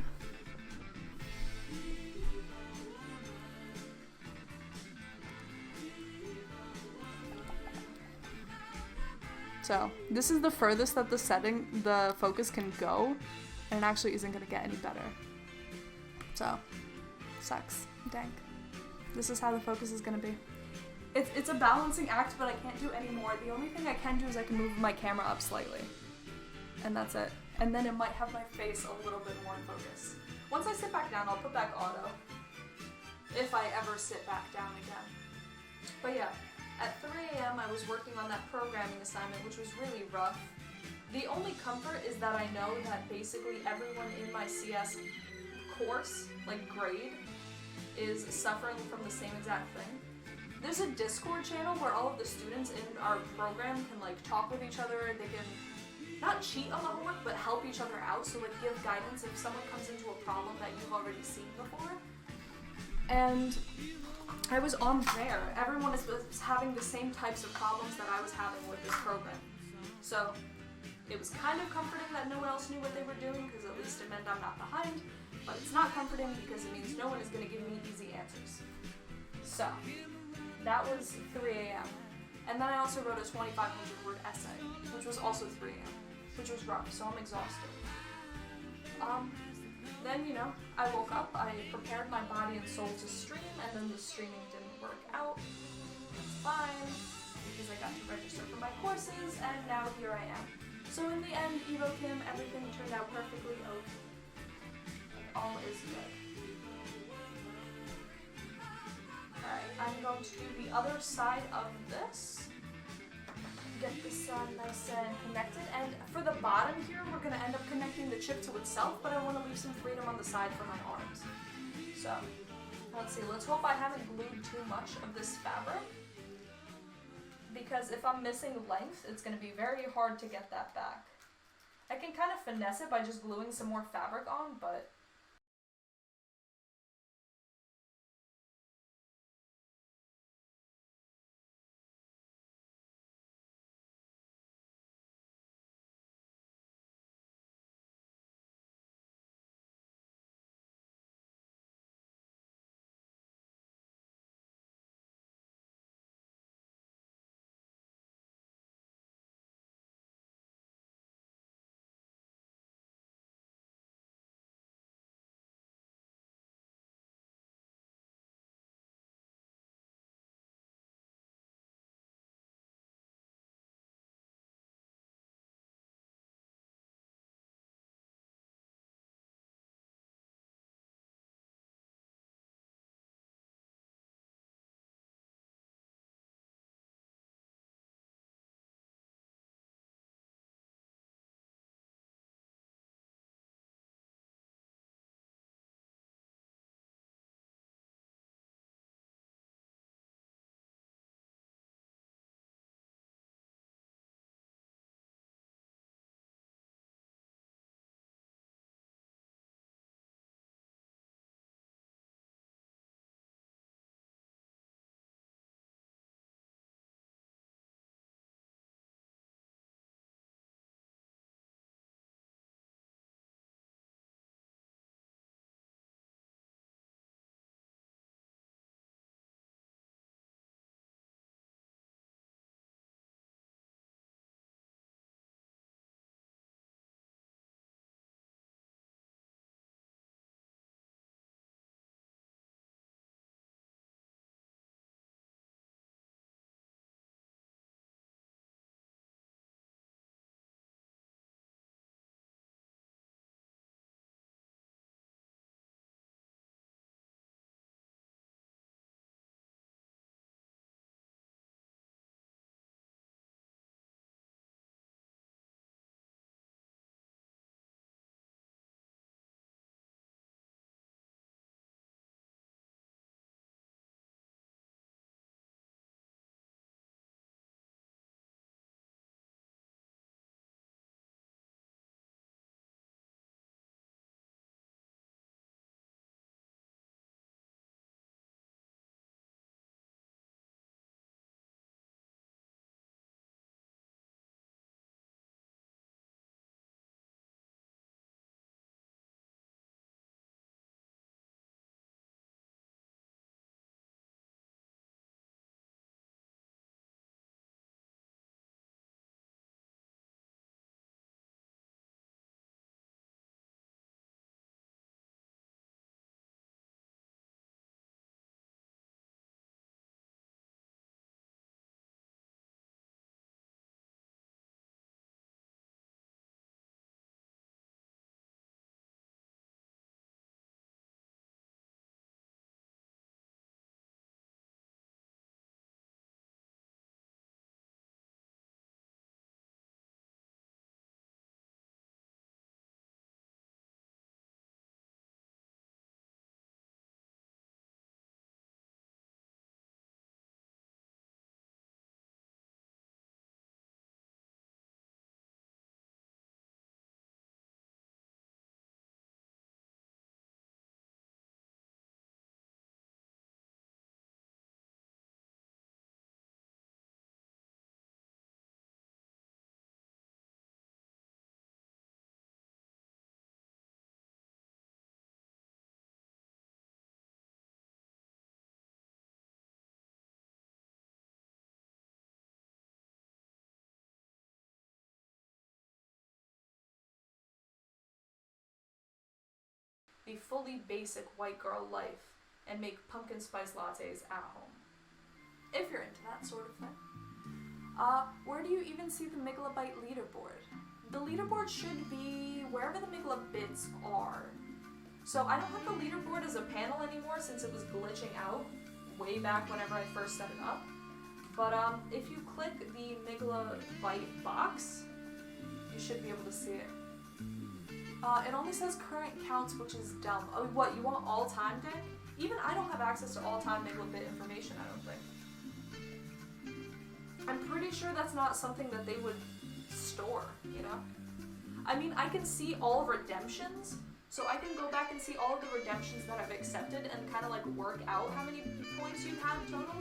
S1: So this is the furthest that the focus can go, and it actually isn't gonna get any better. So, sucks. Dang. This is how the focus is gonna be. It's a balancing act, but I can't do any more. The only thing I can do is I can move my camera up slightly. And that's it. And then it might have my face a little bit more in focus. Once I sit back down, I'll put back auto. If I ever sit back down again. But yeah, at 3 a.m. I was working on that programming assignment, which was really rough. The only comfort is that I know that basically everyone in my CS course, like grade, is suffering from the same exact thing. There's a Discord channel where all of the students in our program can like talk with each other. They can not cheat on the homework, but help each other out. So like give guidance if someone comes into a problem that you've already seen before. And I was on there. Everyone was having the same types of problems that I was having with this program. So it was kind of comforting that no one else knew what they were doing, because at least it meant I'm not behind. But it's not comforting because it means no one is going to give me easy answers. So that was 3 a.m. And then I also wrote a 2,500 word essay, which was also 3 a.m., which was rough, so I'm exhausted. Then, you know, I woke up, I prepared my body and soul to stream, and then the streaming didn't work out. That's fine, because I got to register for my courses, and now here I am. So in the end, Evo Kim, everything turned out perfectly okay. All is good. Alright, I'm going to do the other side of this. Get this nice and connected, and for the bottom here we're going to end up connecting the chip to itself, but I want to leave some freedom on the side for my arms. So, let's see, let's hope I haven't glued too much of this fabric, because if I'm missing length, it's going to be very hard to get that back. I can kind of finesse it by just gluing some more fabric on, but the fully basic white girl life and make pumpkin spice lattes at home. If you're into that sort of thing. Where do you even see the Megalobite leaderboard? The leaderboard should be wherever the Megalobits are. So I don't have the leaderboard as a panel anymore since it was glitching out way back whenever I first set it up. But if you click the Megalobite box, you should be able to see it. It only says current counts, which is dumb. Oh, what, you want all time, Dick? Even I don't have access to all time Megalobit information, I don't think. I'm pretty sure that's not something that they would store, you know? I mean, I can see all redemptions, so I can go back and see all of the redemptions that I've accepted and kind of like work out how many points you've had total.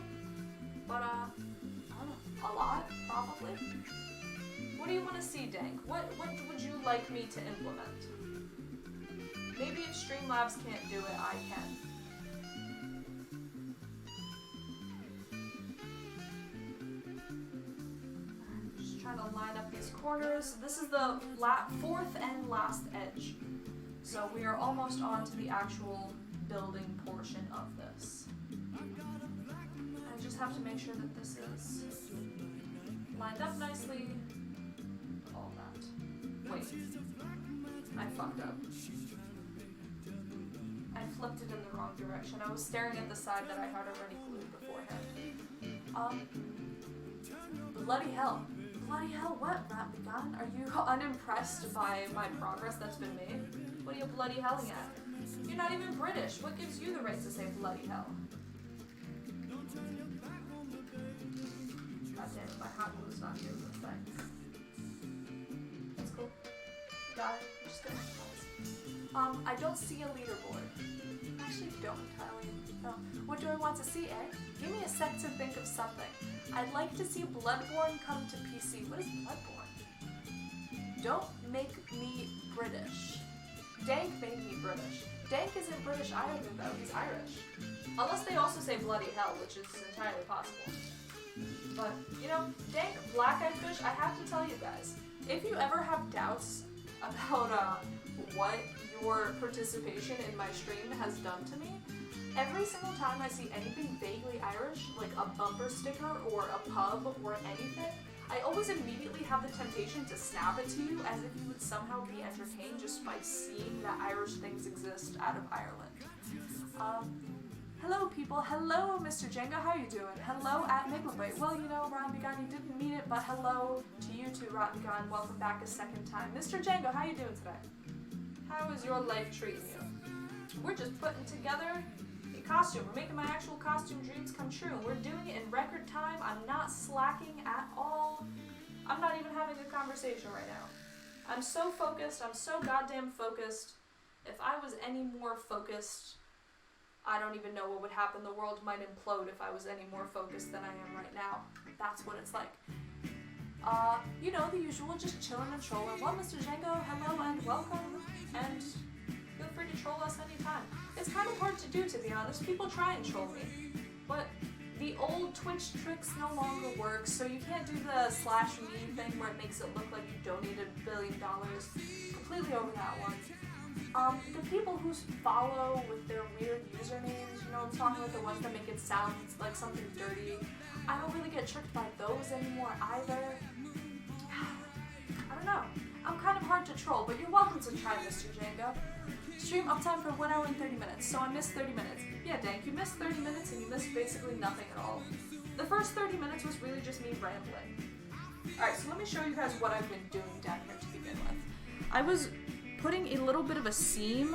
S1: But, I don't know, a lot, probably. What do you want to see, Dank? What would you like me to implement? Maybe if Streamlabs can't do it, I can. Just trying to line up these corners. This is the fourth and last edge. So we are almost on to the actual building portion of this. I just have to make sure that this is lined up nicely. All that. Wait. I fucked up. I flipped it in the wrong direction. I was staring at the side that I had already glued beforehand. Bloody hell. Bloody hell, what, Rat Begun? Are you unimpressed by my progress that's been made? What are you bloody helling at? You're not even British. What gives you the right to say bloody hell? God damn it, my hot glue's not here for the thing. That's cool. Got it. I'm just gonna I don't see a leaderboard. I actually don't entirely. No. What do I want to see, eh? Give me a sec to think of something. I'd like to see Bloodborne come to PC. What is Bloodborne? Don't make me British. Dank made me British. Dank isn't British either, though. He's Irish. Unless they also say bloody hell, which is entirely possible. But, you know, Dank, Black-Eyed Fish, I have to tell you guys, if you ever have doubts about what your participation in my stream has done to me, every single time I see anything vaguely Irish, like a bumper sticker or a pub or anything, I always immediately have the temptation to snap it to you as if you would somehow be entertained just by seeing that Irish things exist out of Ireland. Hello people, hello Mr. Jenga, how you doing? Hello at Megalobite. Well, you know, Ron Begun, you didn't mean it, but hello to you too, Ron Begun. Welcome back a second time. Mr. Jenga, how you doing today? How is your life treating you? We're just putting together a costume. We're making my actual costume dreams come true. We're doing it in record time. I'm not slacking at all. I'm not even having a conversation right now. I'm so focused. I'm so goddamn focused. If I was any more focused, I don't even know what would happen. The world might implode if I was any more focused than I am right now. That's what it's like. You know, the usual, just chilling and trolling. Well, Mr. Django, hello and welcome. And feel free to troll us anytime. It's kind of hard to do, to be honest. People try and troll me, but the old Twitch tricks no longer work, so you can't do the /me thing where it makes it look like you donated $1 billion. Completely over that one. The people who follow with their weird usernames, you know, I'm talking about the ones that make it sound like something dirty. I don't really get tricked by those anymore either. I don't know. I'm kind of hard to troll, but you're welcome to try, Mr. Django. Stream uptime for 1 hour and 30 minutes, so I missed 30 minutes. Yeah, Dank, you missed 30 minutes and you missed basically nothing at all. The first 30 minutes was really just me rambling. Alright, so let me show you guys what I've been doing down here to begin with. I was putting a little bit of a seam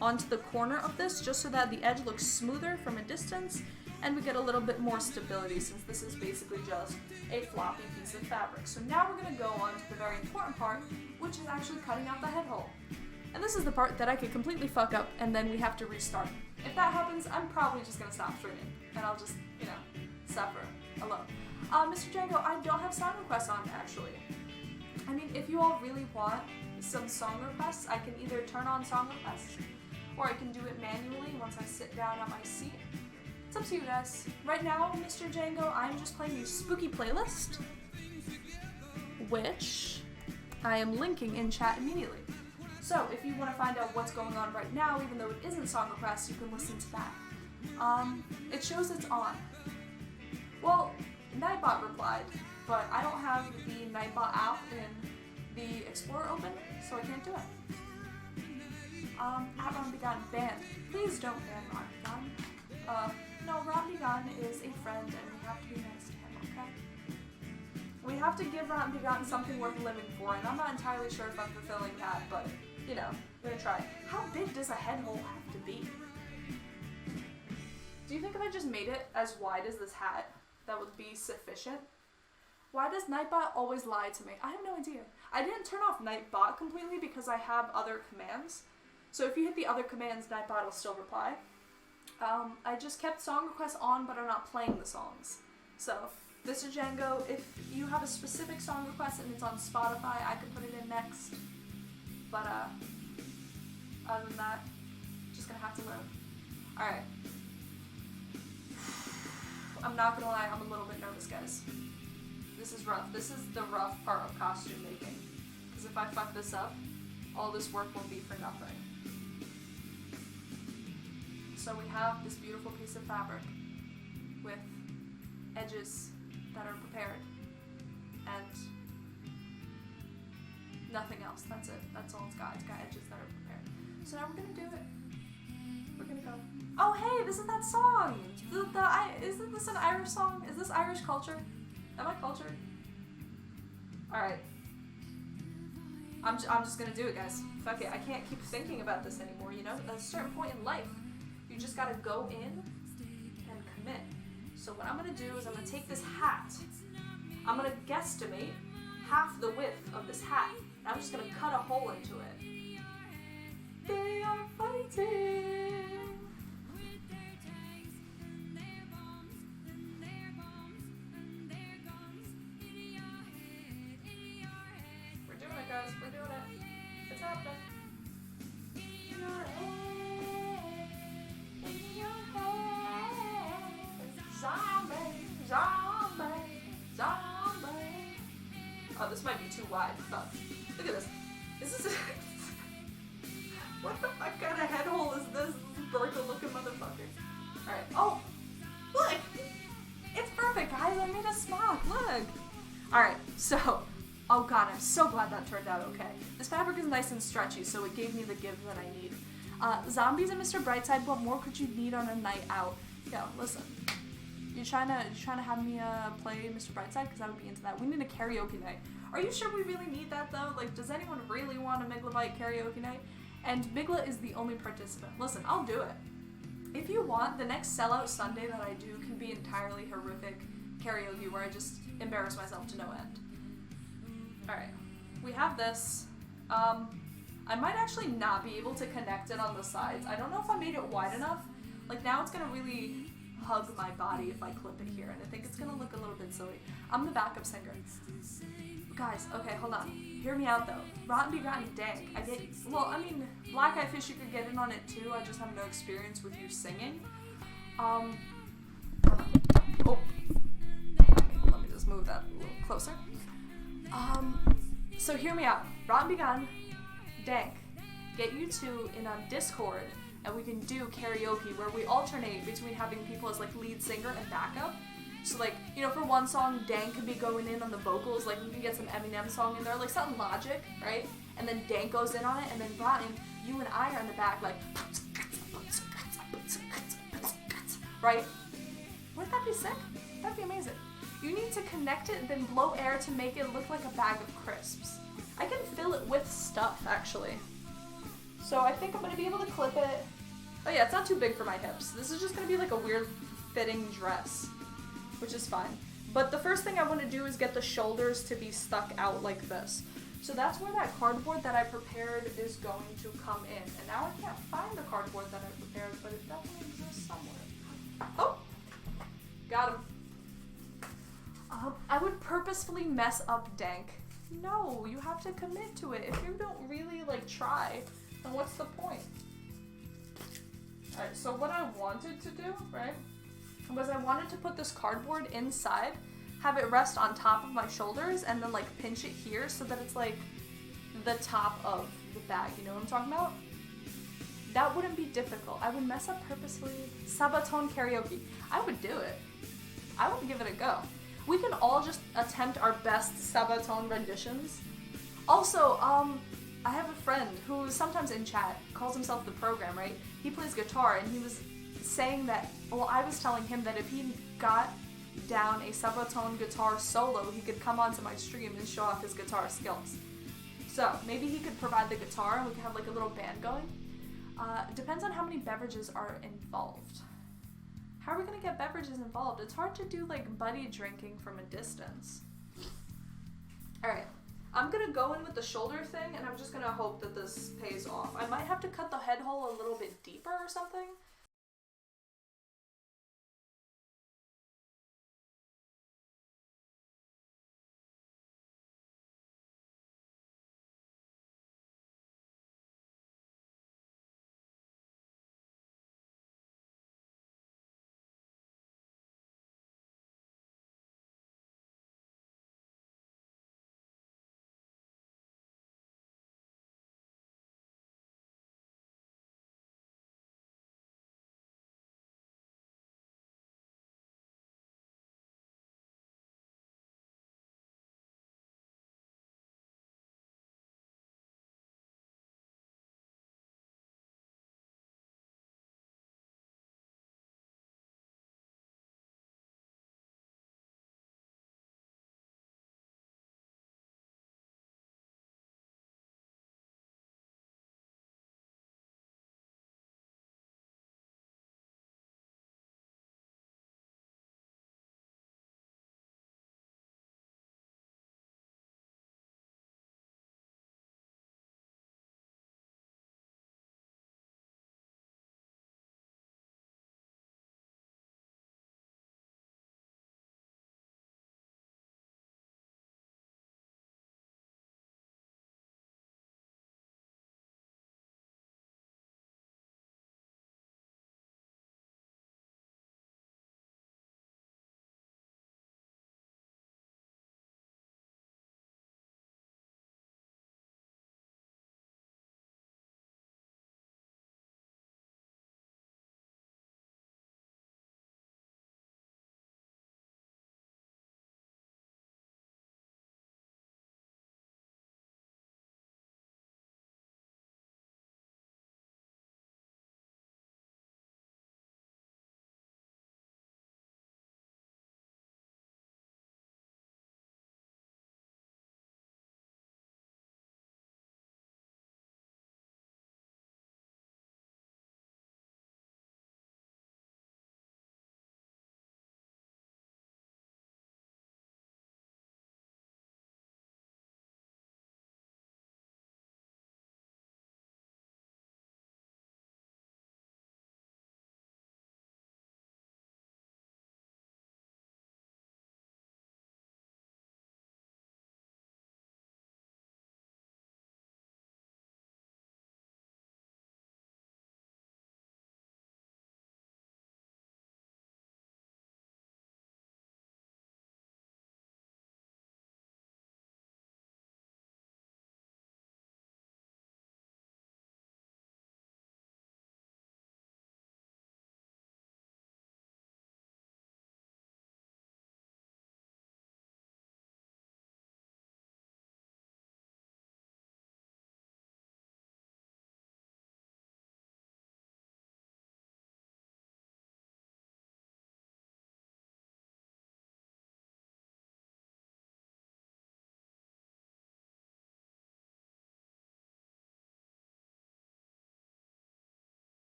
S1: onto the corner of this just so that the edge looks smoother from a distance and we get a little bit more stability since this is basically just a floppy piece of fabric. So now we're going to go on to the very important part, which is actually cutting out the head hole. And this is the part that I could completely fuck up and then we have to restart. If that happens, I'm probably just going to stop streaming and I'll just, you know, suffer alone. Mr. Django, I don't have sound requests on actually. I mean, if you all really want some song requests, I can either turn on song requests or I can do it manually once I sit down on my seat. It's up to you guys. Right now, Mr. Django, I'm just playing the spooky playlist, which I am linking in chat immediately. So So if you want to find out what's going on right now, even though it isn't song requests, you can listen to that. It shows it's on. Well, Nightbot replied, but I don't have the Nightbot app in the Explorer open, so I can't do it. At Ron Begun, banned. Please don't ban Ron Begun. No, Ron Begun is a friend and we have to be nice to him, okay? We have to give Ron Begun something worth living for, and I'm not entirely sure if I'm fulfilling that, but, you know, I'm gonna try. How big does a head hole have to be? Do you think if I just made it as wide as this hat, that would be sufficient? Why does Nightbot always lie to me? I have no idea. I didn't turn off Nightbot completely because I have other commands. So if you hit the other commands, Nightbot will still reply. I just kept song requests on, but I'm not playing the songs. So, Mr. Django, if you have a specific song request and it's on Spotify, I can put it in next. But, other than that, just gonna have to live. Alright. I'm not gonna lie, I'm a little bit nervous, guys. This is rough. This is the rough part of costume making. Because if I fuck this up, all this work will be for nothing. So we have this beautiful piece of fabric with edges that are prepared and nothing else. That's it. That's all it's got. It's got edges that are prepared. So now we're gonna do it. We're gonna go. Oh hey, this is that song! Isn't this an Irish song? Is this Irish culture? Am I cultured? Alright. I'm just gonna do it, guys. Fuck it. I can't keep thinking about this anymore, you know? At a certain point in life, you just gotta go in and commit. So what I'm gonna do is I'm gonna take this hat. I'm gonna guesstimate half the width of this hat. And I'm just gonna cut a hole into it. They are fighting! We're doing it, guys. We're doing it. It's happening. Zombie, zombie, zombie. Oh, this might be too wide. Fuck. Look at this. This is what the fuck kind of head hole is this? Burger looking motherfucker. Alright. Oh! Look! It's perfect, guys. I made a smock. Look! Alright, so. Oh god, I'm so glad that turned out okay. This fabric is nice and stretchy, so it gave me the give that I need. Zombies and Mr. Brightside, what more could you need on a night out? Yo, listen. You trying to have me play Mr. Brightside? Because I would be into that. We need a karaoke night. Are you sure we really need that though? Like, does anyone really want a Miglabite karaoke night? And Migla is the only participant. Listen, I'll do it. If you want, the next sellout Sunday that I do can be entirely horrific karaoke where I just embarrass myself to no end. Alright, we have this. I might actually not be able to connect it on the sides. I don't know if I made it wide enough. Like, now it's gonna really hug my body if I clip it here, and I think it's gonna look a little bit silly. I'm the backup singer. Guys, okay, hold on. Hear me out, though. Rotten Begotten Dank. Black Eye Fish, you could get in on it, too. I just have no experience with you singing. Oh. Let me just move that a little closer. So hear me out. Rotten Begun, Dank. Get you two in on Discord, and we can do karaoke where we alternate between having people as like lead singer and backup. So like, you know, for one song, Dank could be going in on the vocals, like we can get some Eminem song in there, like something Logic, right? And then Dank goes in on it, and then Rotten, you and I are in the back like, right? Wouldn't that be sick? That'd be amazing. You need to connect it and then blow air to make it look like a bag of crisps. I can fill it with stuff, actually. So I think I'm going to be able to clip it. Oh yeah, it's not too big for my hips. This is just going to be like a weird fitting dress, which is fine. But the first thing I want to do is get the shoulders to be stuck out like this. So that's where that cardboard that I prepared is going to come in. And now I can't find the cardboard that I prepared, but it definitely exists somewhere. Oh! Got him. I would purposefully mess up Dank. No, you have to commit to it. If you don't really, like, try, then what's the point? Alright, so what I wanted to do, right, was I wanted to put this cardboard inside, have it rest on top of my shoulders, and then, like, pinch it here so that it's, like, the top of the bag. You know what I'm talking about? That wouldn't be difficult. I would mess up purposefully. Sabaton karaoke. I would do it. I would give it a go. We can all just attempt our best Sabaton renditions. Also, I have a friend who sometimes in chat calls himself the program, right? He plays guitar, and he was saying that, well, I was telling him that if he got down a Sabaton guitar solo, he could come onto my stream and show off his guitar skills. So, maybe he could provide the guitar and we could have like a little band going. Depends on how many beverages are involved. How are we gonna get beverages involved? It's hard to do like buddy drinking from a distance. Alright, I'm gonna go in with the shoulder thing and I'm just gonna hope that this pays off. I might have to cut the head hole a little bit deeper or something.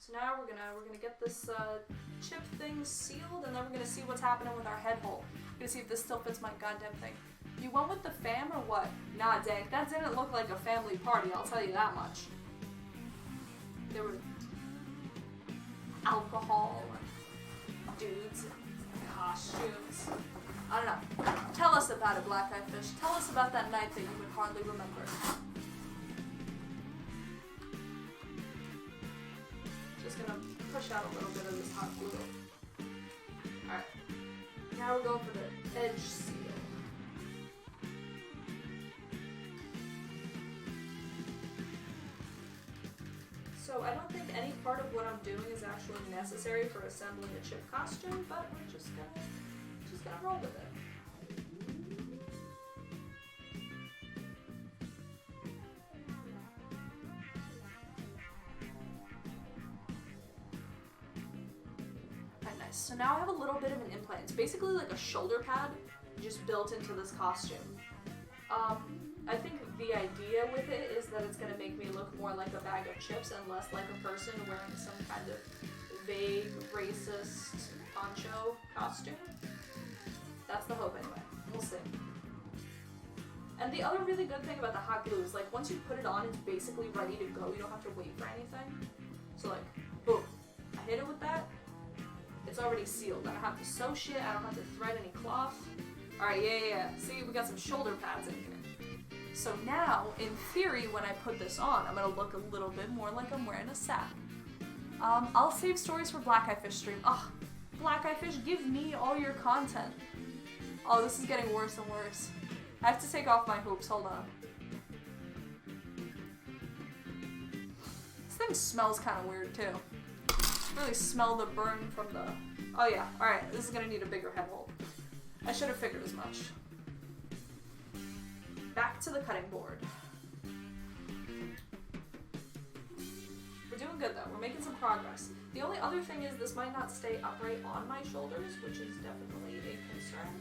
S1: So now we're gonna get this chip thing sealed, and then we're gonna see what's happening with our head hole. We're gonna see if this still fits my goddamn thing. You went with the fam or what? Nah, Dank, that didn't look like a family party, I'll tell you that much. There were alcohol, dudes, costumes. I don't know. Tell us about it, Black Eye Fish. Tell us about that night that you would hardly remember. Just gonna push out a little bit of this hot glue. Alright. Now we're going for the edge seal. So I don't think any part of what I'm doing is actually necessary for assembling a chip costume, but we're just gonna roll with it. Alright, nice. So now I have a little bit of an implant. It's basically like a shoulder pad just built into this costume. I think the idea with it is that it's going to make me look more like a bag of chips and less like a person wearing some kind of vague, racist poncho costume. That's the hope anyway. We'll see. And the other really good thing about the hot glue is like once you put it on, it's basically ready to go. You don't have to wait for anything. So like, boom. I hit it with that. It's already sealed. I don't have to sew shit. I don't have to thread any cloth. Alright, yeah. See, we got some shoulder pads in here. So now, in theory, when I put this on, I'm gonna look a little bit more like I'm wearing a sack. I'll save stories for Black Eye Fish stream. Ugh, Black Eye Fish, give me all your content. Oh, this is getting worse and worse. I have to take off my hoops, hold on. This thing smells kind of weird too. Really smell the burn from the... Oh yeah, alright, this is gonna need a bigger head hold. I should have figured as much. Back to the cutting board. We're doing good though, we're making some progress. The only other thing is this might not stay upright on my shoulders, which is definitely a concern.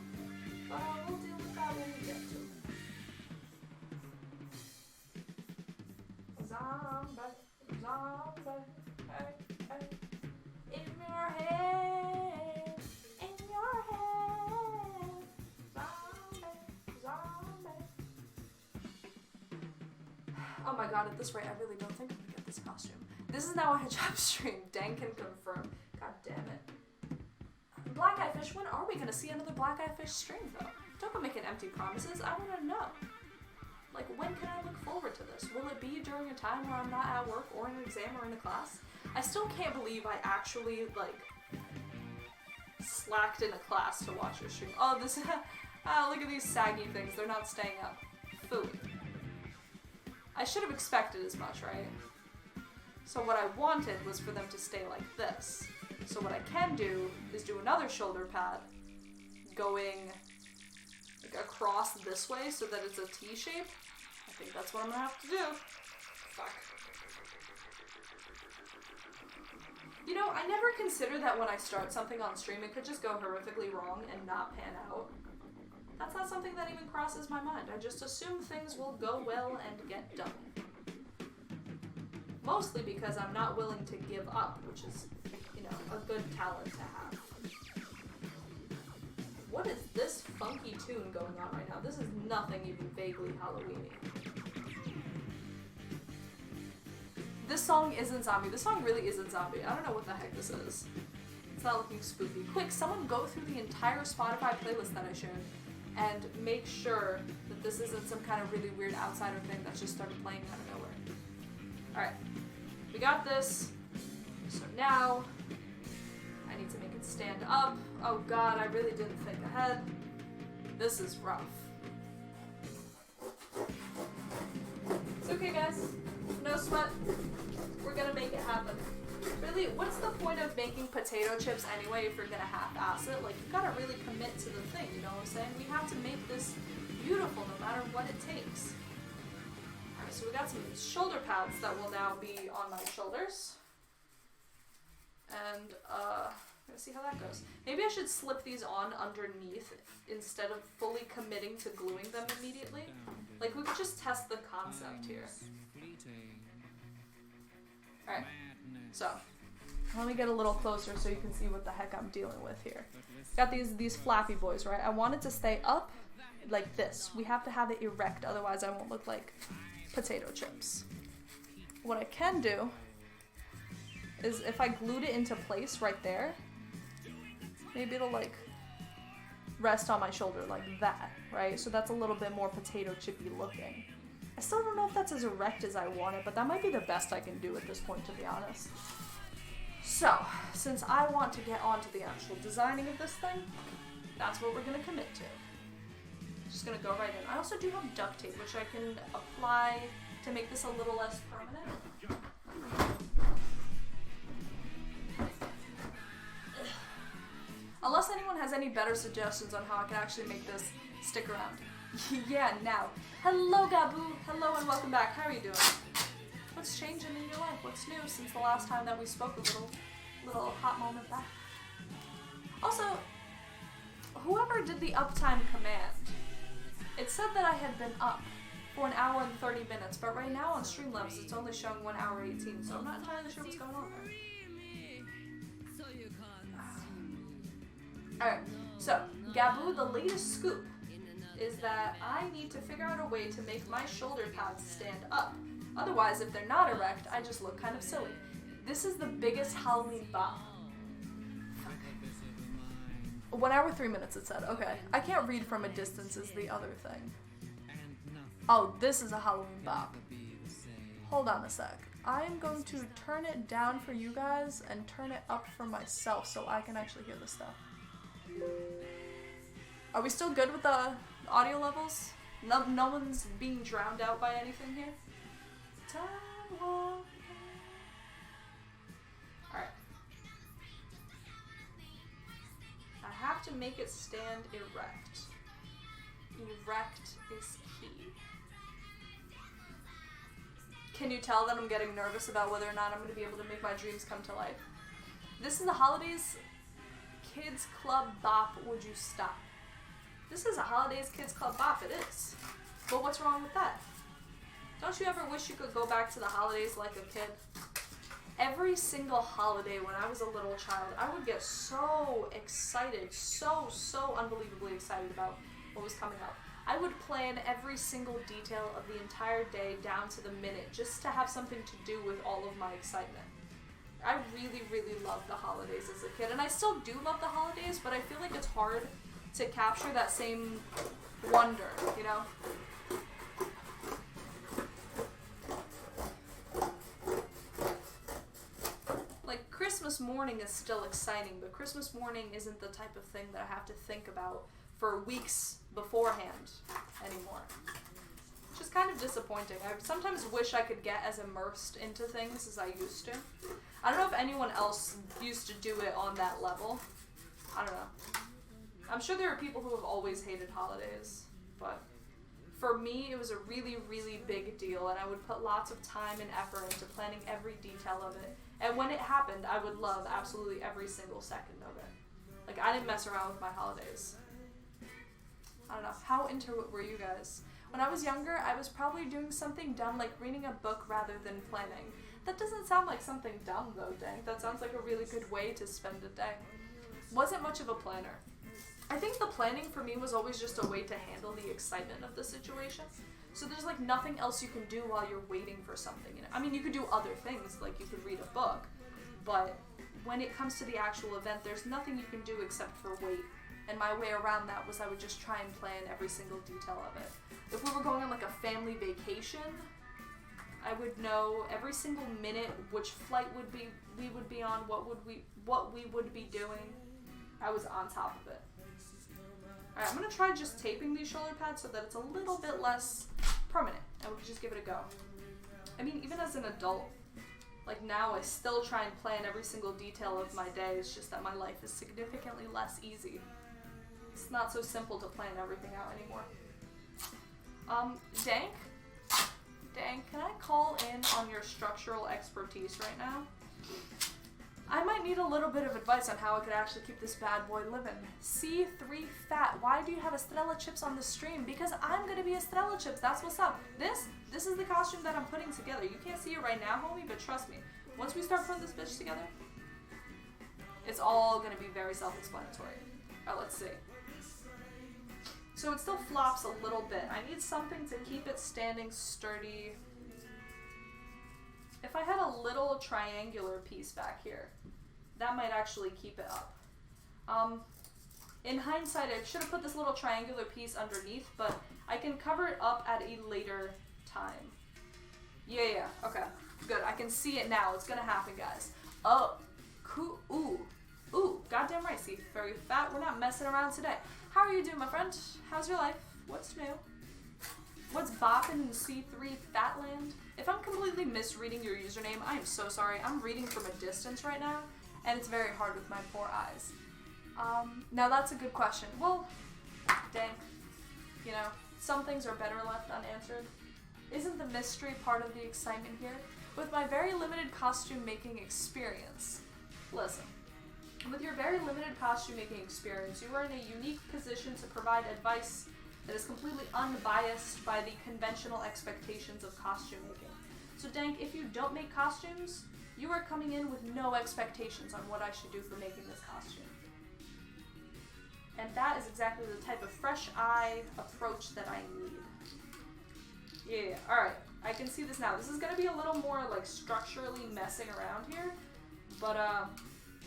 S1: But we'll deal with that when we get to it. Zombie, zombie, hey, hey. In your head, in your head. Zombie, zombie. Oh my god, at this rate, I really don't think I'm gonna get this costume. This is now a hijab stream. Dan can confirm. God damn it. Black Eye Fish, when are we gonna see another Black Eye Fish stream, though? Don't go making empty promises. I wanna know. Like, when can I look forward to this? Will it be during a time where I'm not at work or in an exam or in a class? I still can't believe I actually, like, slacked in a class to watch your stream. Oh, this, look at these saggy things. They're not staying up. Food. I should have expected as much, right? So what I wanted was for them to stay like this. So what I can do is do another shoulder pad going like across this way so that it's a T shape. I think that's what I'm gonna have to do. Fuck. You know, I never consider that when I start something on stream, it could just go horrifically wrong and not pan out. That's not something that even crosses my mind. I just assume things will go well and get done. Mostly because I'm not willing to give up, which is, you know, a good talent to have. What is this funky tune going on right now? This is nothing even vaguely Halloween-y. This song isn't zombie. This song really isn't zombie. I don't know what the heck this is. It's not looking spooky. Quick, someone go through the entire Spotify playlist that I shared and make sure that this isn't some kind of really weird outsider thing that just started playing out of nowhere. Alright, we got this. So now, I need to make it stand up. Oh god, I really didn't think ahead. This is rough. It's okay, guys. No sweat. We're gonna make it happen. Really, what's the point of making potato chips anyway if you're gonna half-ass it? Like, you gotta really commit to the thing, you know what I'm saying? We have to make this beautiful no matter what it takes. Alright, so we got some shoulder pads that will now be on my shoulders. And, let's see how that goes. Maybe I should slip these on underneath instead of fully committing to gluing them immediately. Like, we could just test the concept here. Alright, so, Let me get a little closer so you can see what the heck I'm dealing with here. Got these flappy boys, right? I want it to stay up like this. We have to have it erect, otherwise I won't look like potato chips. What I can do is if I glued it into place right there, maybe it'll like rest on my shoulder like that, right? So that's a little bit more potato chippy looking. I still don't know if that's as erect as I want it, but that might be the best I can do at this point, to be honest. So, since I want to get onto the actual designing of this thing, that's what we're going to commit to. Just going to go right in. I also do have duct tape, which I can apply to make this a little less permanent. Unless anyone has any better suggestions on how I can actually make this stick around. Yeah, now. Hello, Gaboo. Hello and welcome back. How are you doing? What's changing in your life? What's new since the last time that we spoke a little hot moment back? Also, whoever did the uptime command, it said that I had been up for an hour and 30 minutes, but right now on Streamlabs it's only showing 1 hour 18, so I'm not entirely sure what's going on there. Alright, so, Gaboo, the latest scoop is that I need to figure out a way to make my shoulder pads stand up. Otherwise, if they're not erect, I just look kind of silly. This is the biggest Halloween bop. 1 hour 3 minutes it said. Okay, I can't read from a distance is the other thing. Oh, this is a Halloween bop. Hold on a sec. I am going to turn it down for you guys and turn it up for myself so I can actually hear this stuff. Are we still good with the audio levels? No one's being drowned out by anything here? Alright. I have to make it stand erect. Erect is key. Can you tell that I'm getting nervous about whether or not I'm going to be able to make my dreams come to life? This is the holidays Kids Club bop, would you stop? This is a holidays Kids Club bop, it is. But what's wrong with that? Don't you ever wish you could go back to the holidays like a kid? Every single holiday when I was a little child, I would get so excited, so unbelievably excited about what was coming up. I would plan every single detail of the entire day down to the minute just to have something to do with all of my excitement. I really loved the holidays as a kid, and I still do love the holidays, but I feel like it's hard to capture that same wonder, you know? Like, Christmas morning is still exciting, but Christmas morning isn't the type of thing that I have to think about for weeks beforehand anymore. Which is kind of disappointing. I sometimes wish I could get as immersed into things as I used to. I don't know if anyone else used to do it on that level. I don't know. I'm sure there are people who have always hated holidays, but for me it was a really big deal, and I would put lots of time and effort into planning every detail of it. And when it happened, I would love absolutely every single second of it. Like, I didn't mess around with my holidays. I don't know. How into it were you guys? When I was younger, I was probably doing something dumb like reading a book rather than planning. That doesn't sound like something dumb though, Dank. That sounds like a really good way to spend a day. Wasn't much of a planner. I think the planning for me was always just a way to handle the excitement of the situation. So there's like nothing else you can do while you're waiting for something. You know? I mean, you could do other things, like you could read a book, but when it comes to the actual event, there's nothing you can do except for wait. And my way around that was I would just try and plan every single detail of it. If we were going on like a family vacation, I would know every single minute which flight we would be on, what we would be doing. I was on top of it. Alright, I'm gonna try just taping these shoulder pads so that it's a little bit less permanent, and we can just give it a go. I mean, even as an adult, like now I still try and plan every single detail of my day, it's just that my life is significantly less easy. It's not so simple to plan everything out anymore. Dank, can I call in on your structural expertise right now? I might need a little bit of advice on how I could actually keep this bad boy living. C3 Fat, why do you have Estrella chips on the stream? Because I'm gonna be Estrella chips, that's what's up. This is the costume that I'm putting together. You can't see it right now, homie, but trust me. Once we start putting this bitch together, all going to be very self-explanatory. Alright, let's see. So it still flops a little bit. I need something to keep it standing sturdy. If I had a little triangular piece back here, that might actually keep it up. In hindsight, I should have put this little triangular piece underneath, but I can cover it up at a later time. Yeah, okay, good. I can see it now. It's gonna happen, guys. Oh, cool. Ooh, goddamn right. See, very fat. We're not messing around today. How are you doing, my friend? How's your life? What's new? What's bopping in C3 Fatland? If I'm completely misreading your username, I am so sorry. I'm reading from a distance right now, and it's very hard with my poor eyes. Now that's a good question. Well, dang. You know, some things are better left unanswered. Isn't the mystery part of the excitement here? With my very limited costume making experience. Listen, with your very limited costume making experience, you are in a unique position to provide advice that is completely unbiased by the conventional expectations of costume making. So Dank, if you don't make costumes, you are coming in with no expectations on what I should do for making this costume. And that is exactly the type of fresh eye approach that I need. Yeah, alright. I can see this now. This is going to be a little more like structurally messing around here. But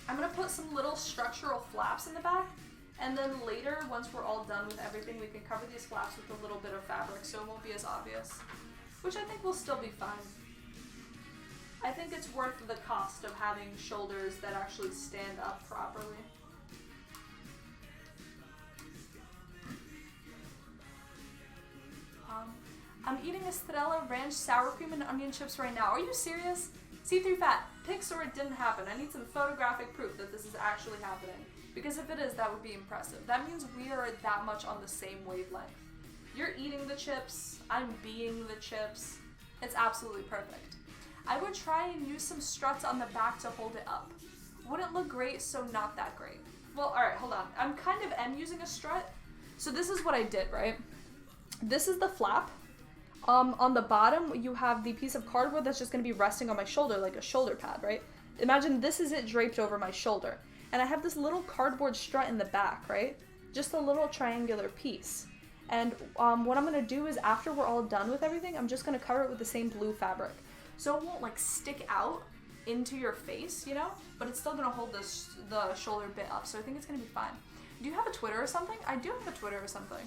S1: I'm going to put some little structural flaps in the back. And then later, once we're all done with everything, we can cover these flaps with a little bit of fabric so it won't be as obvious. Which I think will still be fine. I think it's worth the cost of having shoulders that actually stand up properly. I'm eating Estrella ranch sour cream and onion chips right now. Are you serious? C3 Fat, pics or it didn't happen. I need some photographic proof that this is actually happening. Because if it is, that would be impressive. That means we are that much on the same wavelength. You're eating the chips, I'm being the chips. It's absolutely perfect. I would try and use some struts on the back to hold it up. Wouldn't look great, so not that great. Well, alright, hold on. I'm kind of using a strut. So this is what I did, right? This is the flap. On the bottom, you have the piece of cardboard that's just going to be resting on my shoulder like a shoulder pad, right? Imagine this is it draped over my shoulder. And I have this little cardboard strut in the back, right? Just a little triangular piece. And what I'm going to do is after we're all done with everything, I'm just going to cover it with the same blue fabric. So it won't like stick out into your face, you know? But it's still going to hold the shoulder bit up, so I think it's going to be fine. Do you have a Twitter or something? I do have a Twitter or something.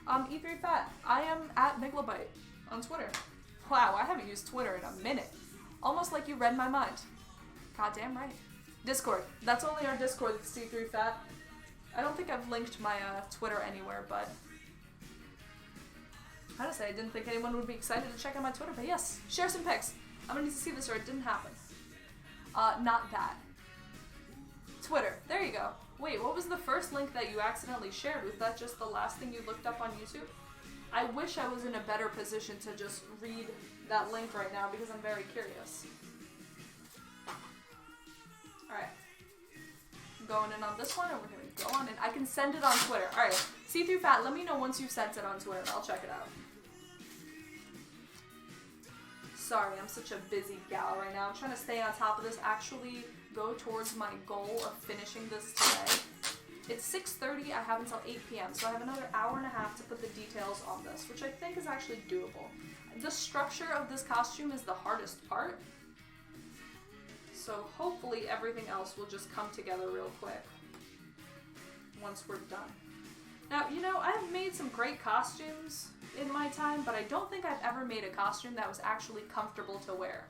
S1: E3 Fat. I am at Megalobite on Twitter. Wow, I haven't used Twitter in a minute. Almost like you read my mind. Goddamn right. Discord. That's only our Discord that's C3 Fat. I don't think I've linked my Twitter anywhere, but honestly, I didn't think anyone would be excited to check out my Twitter, but yes, share some pics. I'm gonna need to see this or it didn't happen. Not that. Twitter. There you go. Wait, what was the first link that you accidentally shared? Was that just the last thing you looked up on YouTube? I wish I was in a better position to just read that link right now because I'm very curious. Alright. I'm going in on this one and we're going to go on in. I can send it on Twitter. Alright. C3 Fat, let me know once you've sent it on Twitter and I'll check it out. Sorry, I'm such a busy gal right now. I'm trying to stay on top of this, actually go towards my goal of finishing this today. It's 6:30, I have until 8 p.m., so I have another hour and a half to put the details on this, which I think is actually doable. The structure of this costume is the hardest part, so hopefully everything else will just come together real quick once we're done. Now, you know, I've made some great costumes in my time, but I don't think I've ever made a costume that was actually comfortable to wear.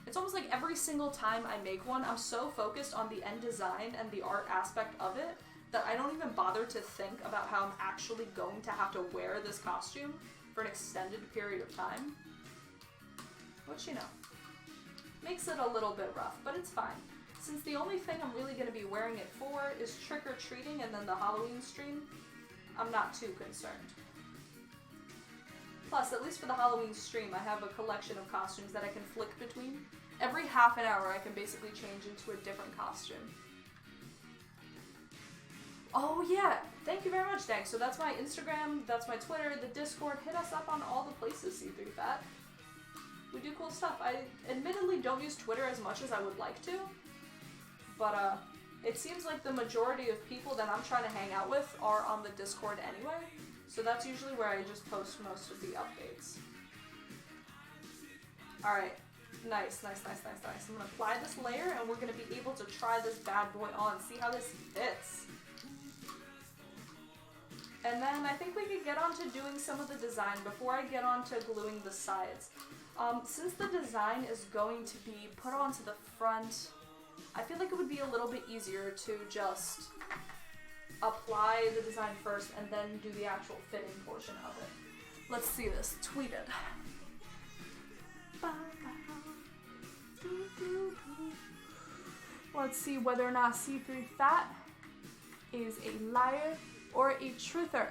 S1: It's almost like every single time I make one, I'm so focused on the end design and the art aspect of it that I don't even bother to think about how I'm actually going to have to wear this costume for an extended period of time. Which, you know, makes it a little bit rough, but it's fine. Since the only thing I'm really going to be wearing it for is trick-or-treating and then the Halloween stream, I'm not too concerned. Plus, at least for the Halloween stream, I have a collection of costumes that I can flick between. Every half an hour, I can basically change into a different costume. Oh yeah, thank you very much, Dank. So that's my Instagram, that's my Twitter, the Discord. Hit us up on all the places, C3 Fat. We do cool stuff. I admittedly don't use Twitter as much as I would like to, but It seems like the majority of people that I'm trying to hang out with are on the Discord anyway, so that's usually where I just post most of the updates. Alright, nice. I'm gonna apply this layer and we're gonna be able to try this bad boy on, see how this fits. And then I think we could get on to doing some of the design before I get on to gluing the sides. Since the design is going to be put onto the front, I feel like it would be a little bit easier to just apply the design first and then do the actual fitting portion of it. Let's see this tweeted. Let's see whether or not see-through fat is a liar or a truther.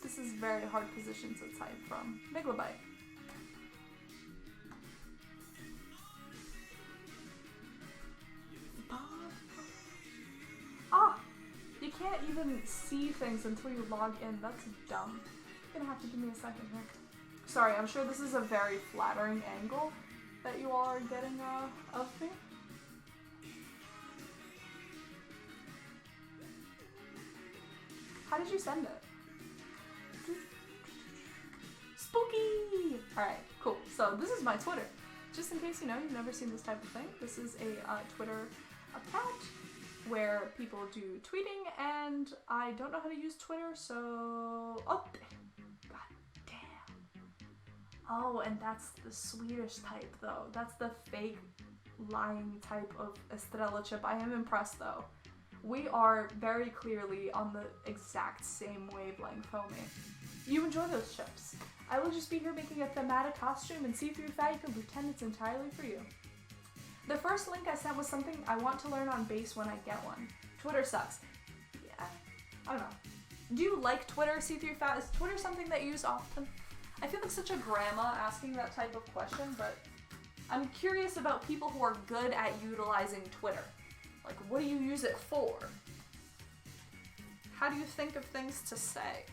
S1: This is a very hard position to type from. Megalobite. Ah! You can't even see things until you log in. That's dumb. You're gonna have to give me a second here. Sorry, I'm sure this is a very flattering angle that you all are getting of me. How did you send it? Spooky! Alright, cool. So this is my Twitter. Just in case you've never seen this type of thing, this is a Twitter account where people do tweeting, and I don't know how to use Twitter, so... Oh, god damn. Oh, and that's the Swedish type, though. That's the fake lying type of Estrella chip. I am impressed, though. We are very clearly on the exact same wavelength, homie. You enjoy those chips. I will just be here making a thematic costume, and see-through fat, you can pretend it's entirely for you. The first link I sent was something I want to learn on base when I get one. Twitter sucks. Yeah, I don't know. Do you like Twitter, see-through fat? Is Twitter something that you use often? I feel like such a grandma asking that type of question, but I'm curious about people who are good at utilizing Twitter. Like, what do you use it for? How do you think of things to say?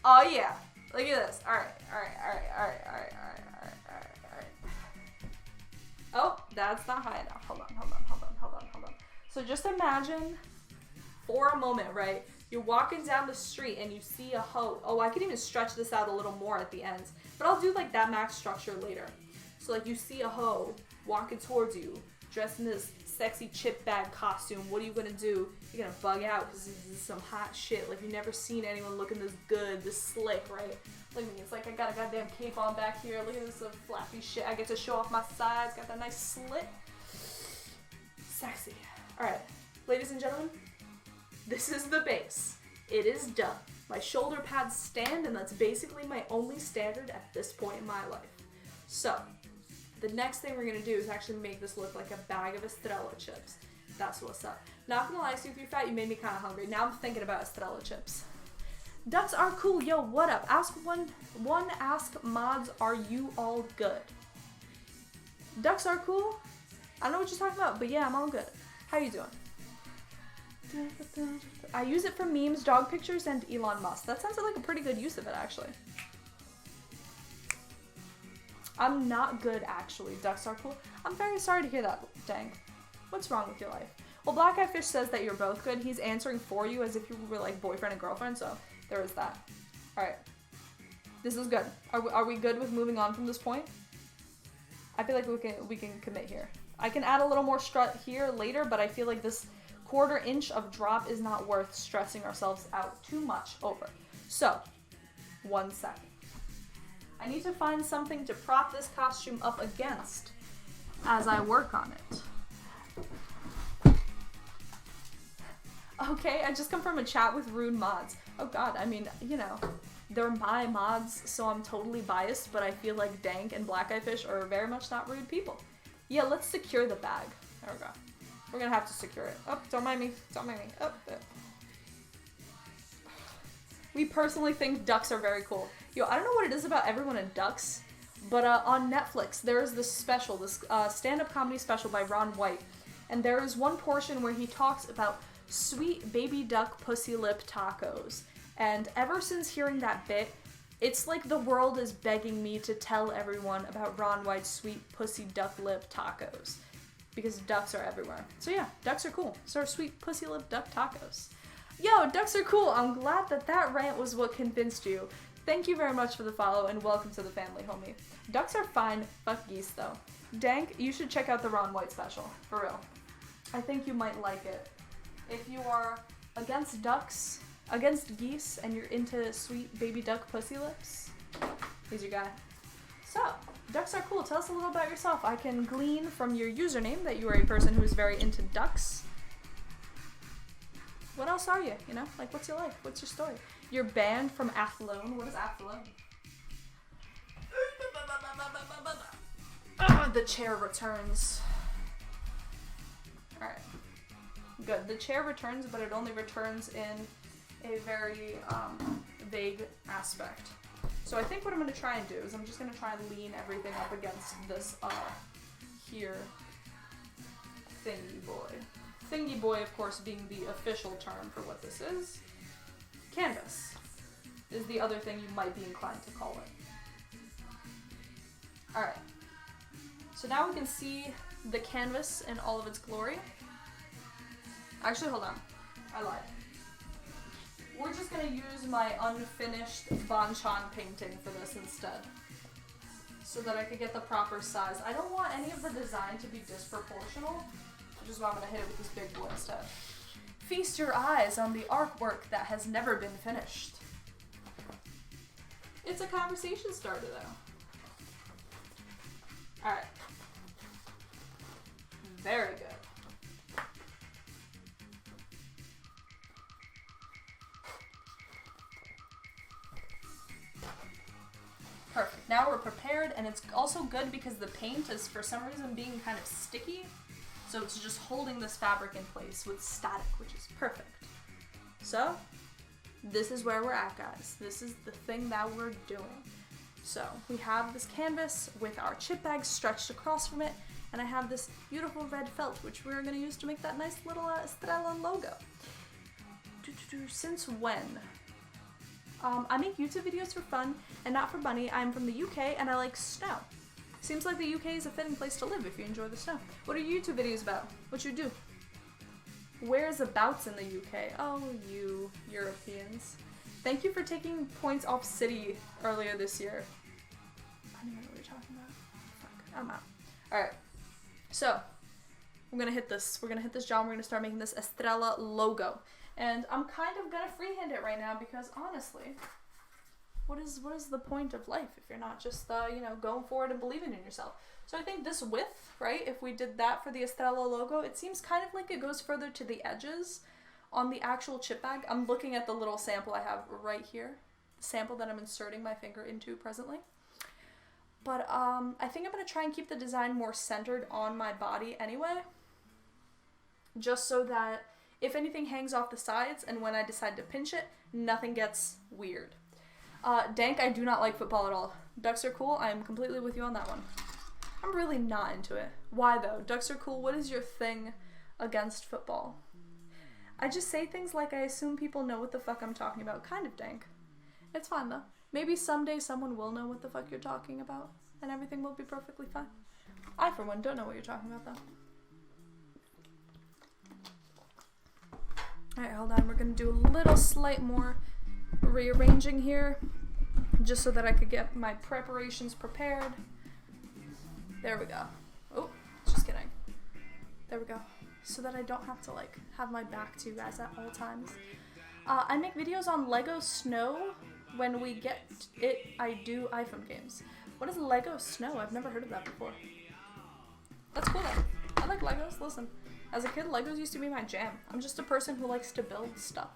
S1: Oh yeah, look at this. Alright. Oh, that's not high enough. Hold on. So just imagine for a moment, right? You're walking down the street and you see a hoe. Oh, I could even stretch this out a little more at the ends, but I'll do like that max structure later. So like you see a hoe walking towards you, dressed in this sexy chip bag costume. What are you gonna do? You're gonna bug out because this is some hot shit. Like you've never seen anyone looking this good, this slick, right? Look at me, it's like I got a goddamn cape on back here. Look at this flappy shit. I get to show off my sides. Got that nice slit. Sexy. Alright, ladies and gentlemen, this is the base. It is done. My shoulder pads stand, and that's basically my only standard at this point in my life. So, the next thing we're gonna do is actually make this look like a bag of Estrella chips. That's what's up. Not gonna lie, see-through fat, you made me kind of hungry. Now I'm thinking about Estrella chips. Ducks are cool. Yo, what up? Ask mods, are you all good? Ducks are cool? I don't know what you're talking about, but yeah, I'm all good. How you doing? I use it for memes, dog pictures, and Elon Musk. That sounds like a pretty good use of it, actually. I'm not good, actually. Ducks are cool. I'm very sorry to hear that, dang. What's wrong with your life? Well, Black Eye Fish says that you're both good. He's answering for you as if you were like boyfriend and girlfriend, so there is that. Alright. This is good. Are we good with moving on from this point? I feel like we can commit here. I can add a little more strut here later, but I feel like this 1/4 inch of drop is not worth stressing ourselves out too much over. So, 1 second. I need to find something to prop this costume up against as I work on it. Okay, I just come from a chat with rude mods. Oh god, I mean, you know, they're my mods, so I'm totally biased, but I feel like Dank and Black Eye Fish are very much not rude people. Yeah, let's secure the bag. There we go. We're gonna have to secure it. Oh, don't mind me. Don't mind me. Oh. We personally think ducks are very cool. Yo, I don't know what it is about everyone and ducks, but on Netflix, there is this special, this stand-up comedy special by Ron White, and there is one portion where he talks about sweet baby duck pussy lip tacos, and ever since hearing that bit, It's like the world is begging me to tell everyone about Ron White's sweet pussy duck lip tacos. Because ducks are everywhere. So yeah, ducks are cool. So are sweet pussy lip duck tacos. Yo, ducks are cool. I'm glad that rant was what convinced you. Thank you very much for the follow and welcome to the family, homie. Ducks are fine. Fuck geese though. Dank, you should check out the Ron White special. For real. I think you might like it. If you are against ducks, against geese, and you're into sweet baby duck pussy lips, he's your guy. So, ducks are cool. Tell us a little about yourself. I can glean from your username that you are a person who is very into ducks. What else are you? You know? Like, what's your life? What's your story? You're banned from Athlone. What is Athlone? The chair returns. Alright. Good. The chair returns, but it only returns in a very vague aspect. So I think what I'm going to try and do is I'm just going to try and lean everything up against this here thingy boy. Thingy boy, of course, being the official term for what this is. Canvas is the other thing you might be inclined to call it. Alright. So now we can see the canvas in all of its glory. Actually, hold on. I lied. We're just going to use my unfinished Banchan painting for this instead. So that I could get the proper size. I don't want any of the design to be disproportional, which is why I'm going to hit it with this big boy instead. Feast your eyes on the artwork that has never been finished. It's a conversation starter though. Alright. Very good. Perfect. Now we're prepared, and it's also good because the paint is for some reason being kind of sticky. So it's just holding this fabric in place with static, which is perfect. So, this is where we're at, guys. This is the thing that we're doing. So, we have this canvas with our chip bags stretched across from it, and I have this beautiful red felt, which we're going to use to make that nice little Estrella logo. Since when? I make YouTube videos for fun and not for money. I'm from the UK, and I like snow. Seems like the UK is a fitting place to live if you enjoy the snow. What are your YouTube videos about? What you do? Whereabouts in the UK? Oh, you Europeans. Thank you for taking points off City earlier this year. I don't know what you're talking about. Fuck, I'm out. Alright. So, we're gonna hit this. We're gonna hit this job. We're gonna start making this Estrella logo. And I'm kind of gonna freehand it right now because honestly, what is the point of life if you're not just, going forward and believing in yourself? So I think this width, right, if we did that for the Estrella logo, it seems kind of like it goes further to the edges on the actual chip bag. I'm looking at the little sample I have right here, the sample that I'm inserting my finger into presently. But I think I'm going to try and keep the design more centered on my body anyway, just so that if anything hangs off the sides and when I decide to pinch it, nothing gets weird. Dank, I do not like football at all. Ducks are cool. I am completely with you on that one. I'm really not into it. Why though? Ducks are cool. What is your thing against football? I just say things like I assume people know what the fuck I'm talking about. Kind of, Dank. It's fine though. Maybe someday someone will know what the fuck you're talking about and everything will be perfectly fine. I, for one, don't know what you're talking about though. Alright, hold on. We're gonna do a little slight more rearranging here just so that I could get my preparations prepared. There we go. Oh, just kidding. There we go. So that I don't have to have my back to you guys at all times. I make videos on Lego Snow. When we get it, I do iPhone games. What is Lego Snow? I've never heard of that before. That's cool though. I like Legos. Listen, as a kid, Legos used to be my jam. I'm just a person who likes to build stuff.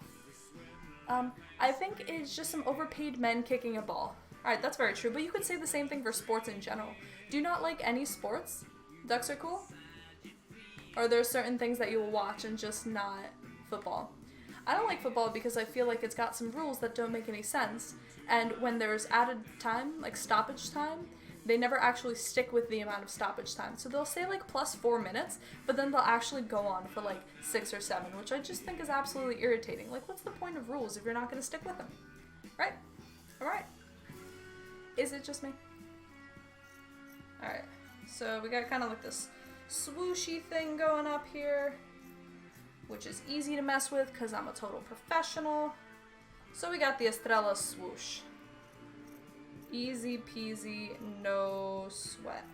S1: I think it's just some overpaid men kicking a ball. Alright, that's very true, but you could say the same thing for sports in general. Do you not like any sports? Ducks are cool? Or are there certain things that you will watch and just not football? I don't like football because I feel like it's got some rules that don't make any sense. And when there's added time, like stoppage time, they never actually stick with the amount of stoppage time. So they'll say plus 4 minutes, but then they'll actually go on for 6 or 7, which I just think is absolutely irritating. What's the point of rules if you're not going to stick with them? Right? Alright. Is it just me? Alright, so we got kind of like this swooshy thing going up here, which is easy to mess with because I'm a total professional. So we got the Estrella swoosh. Easy peasy, no sweat.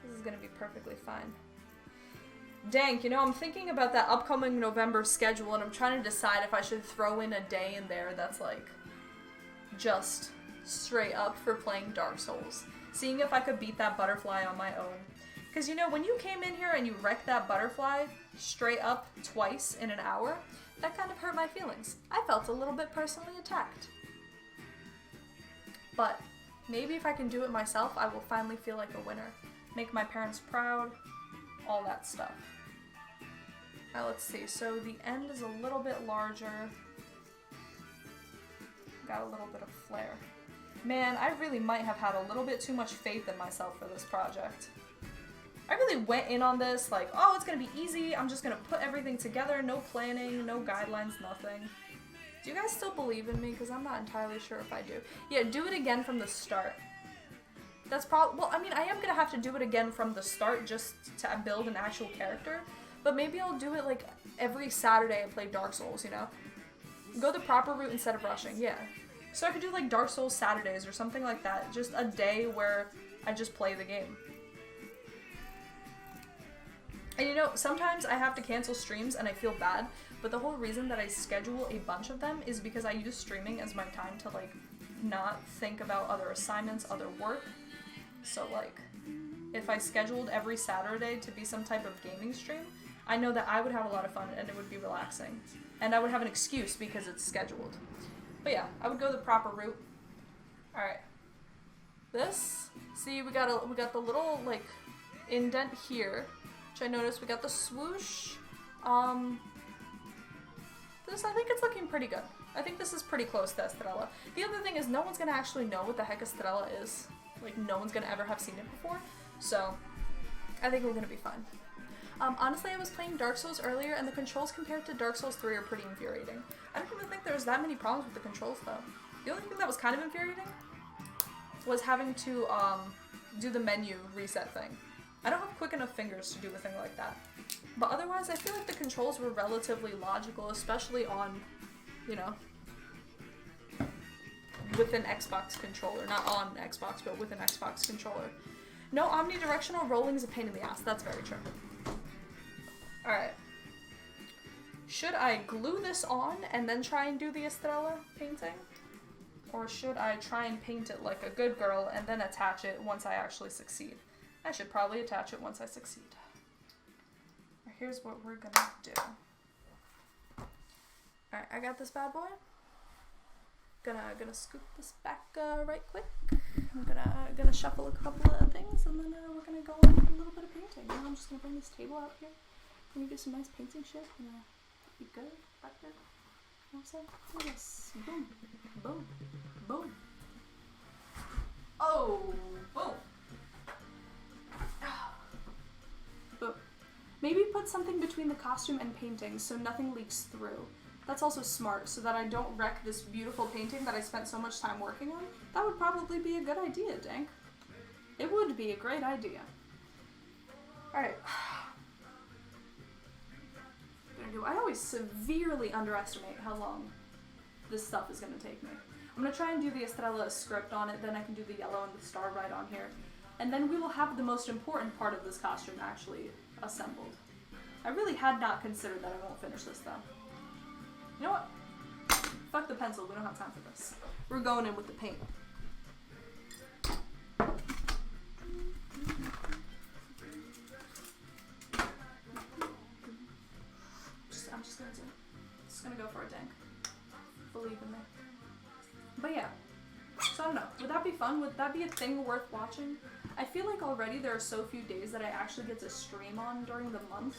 S1: This is gonna be perfectly fine. Dang, you know, I'm thinking about that upcoming November schedule and I'm trying to decide if I should throw in a day in there that's like just straight up for playing Dark Souls. Seeing if I could beat that butterfly on my own. Because, you know, when you came in here and you wrecked that butterfly straight up twice in an hour, that kind of hurt my feelings. I felt a little bit personally attacked. But maybe if I can do it myself, I will finally feel like a winner. Make my parents proud, all that stuff. Now let's see, so the end is a little bit larger. Got a little bit of flair. Man, I really might have had a little bit too much faith in myself for this project. I really went in on this like, oh, it's gonna be easy, I'm just gonna put everything together, no planning, no guidelines, nothing. Do you guys still believe in me? Because I'm not entirely sure if I do. Yeah, do it again from the start. That's probably, well, I mean, I am gonna have to do it again from the start just to build an actual character, but maybe I'll do it like every Saturday and play Dark Souls, you know? Go the proper route instead of rushing, yeah. So I could do like Dark Souls Saturdays or something like that, just a day where I just play the game. And you know, sometimes I have to cancel streams and I feel bad, but the whole reason that I schedule a bunch of them is because I use streaming as my time to like not think about other assignments, other work. So like, if I scheduled every Saturday to be some type of gaming stream, I know that I would have a lot of fun and it would be relaxing. And I would have an excuse because it's scheduled. But yeah, I would go the proper route. Alright. This, see we got the little like indent here, which I noticed we got the swoosh. This, I think it's looking pretty good. I think this is pretty close to Estrella. The other thing is no one's gonna actually know what the heck Estrella is. Like, no one's gonna ever have seen it before. So, I think we're gonna be fine. Honestly, I was playing Dark Souls earlier, and the controls compared to Dark Souls 3 are pretty infuriating. I don't even think there was that many problems with the controls, though. The only thing that was kind of infuriating was having to, do the menu reset thing. I don't have quick enough fingers to do a thing like that. But otherwise, I feel like the controls were relatively logical, especially on, you know, with an Xbox controller. Not on Xbox, but with an Xbox controller. No omnidirectional rolling is a pain in the ass. That's very true. Alright. Should I glue this on and then try and do the Estrella painting? Or should I try and paint it like a good girl and then attach it once I actually succeed? I should probably attach it once I succeed. Here's what we're gonna do. Alright, I got this bad boy. Gonna scoop this back right quick. I'm gonna shuffle a couple of things and then we're gonna go on with a little bit of painting. You know, I'm just gonna bring this table out here. Let me do some nice painting shit. Be good back there. You know what I'm saying? Look at this. Boom. Boom. Boom. Oh, boom. Boom. Maybe put something between the costume and painting so nothing leaks through. That's also smart, so that I don't wreck this beautiful painting that I spent so much time working on. That would probably be a good idea, Dank. It would be a great idea. Alright. I always severely underestimate how long this stuff is going to take me. I'm going to try and do the Estrella script on it, then I can do the yellow and the star right on here. And then we will have the most important part of this costume actually assembled. I really had not considered that I won't finish this though. You know what? Fuck the pencil, we don't have time for this. We're going in with the paint. I'm just gonna do it. Just gonna go for it, Dank. Believe in me. But yeah. So I don't know. Would that be fun? Would that be a thing worth watching? I feel like already there are so few days that I actually get to stream on during the month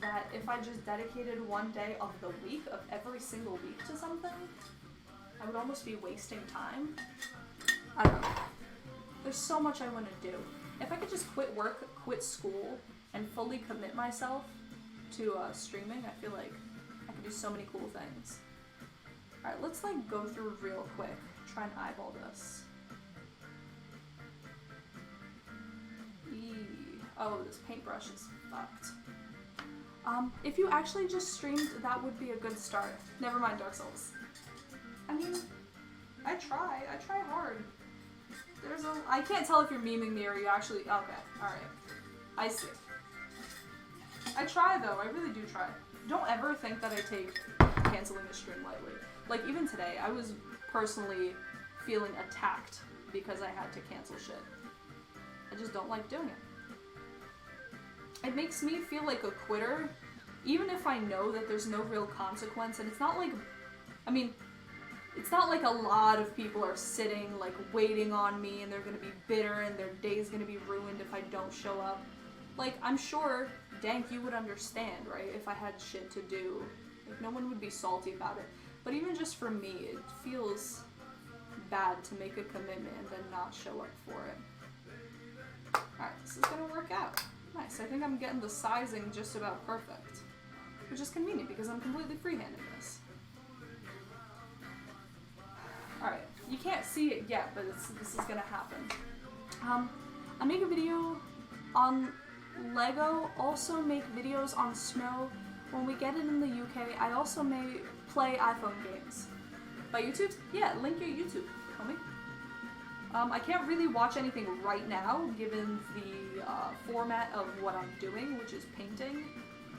S1: that if I just dedicated one day of the week, of every single week to something, I would almost be wasting time. I don't know. There's so much I want to do. If I could just quit work, quit school, and fully commit myself to streaming, I feel like I could do so many cool things. Alright, let's like go through real quick. try and eyeball this. Oh, this paintbrush is fucked. If you actually just streamed, that would be a good start. Never mind Dark Souls. I mean, I try hard. I can't tell if you're memeing me or you actually, okay, alright. I see. I try though, I really do try. Don't ever think that I take canceling a stream lightly. Like even today, I was personally feeling attacked because I had to cancel shit. I just don't like doing it. It makes me feel like a quitter, even if I know that there's no real consequence, and it's not like, I mean, it's not like a lot of people are sitting, like, waiting on me, and they're gonna be bitter, and their day's gonna be ruined if I don't show up. Like, I'm sure, Dank, you would understand, right, if I had shit to do. Like, no one would be salty about it. But even just for me, it feels bad to make a commitment and then not show up for it. Alright, this is gonna work out. Nice, I think I'm getting the sizing just about perfect. Which is convenient because I'm completely freehanding this. Alright, you can't see it yet, but this is gonna happen. I make a video on Lego, also make videos on snow. When we get it in the UK, I also may play iPhone games. By YouTube? Yeah, link your YouTube, homie. I can't really watch anything right now, given the format of what I'm doing, which is painting.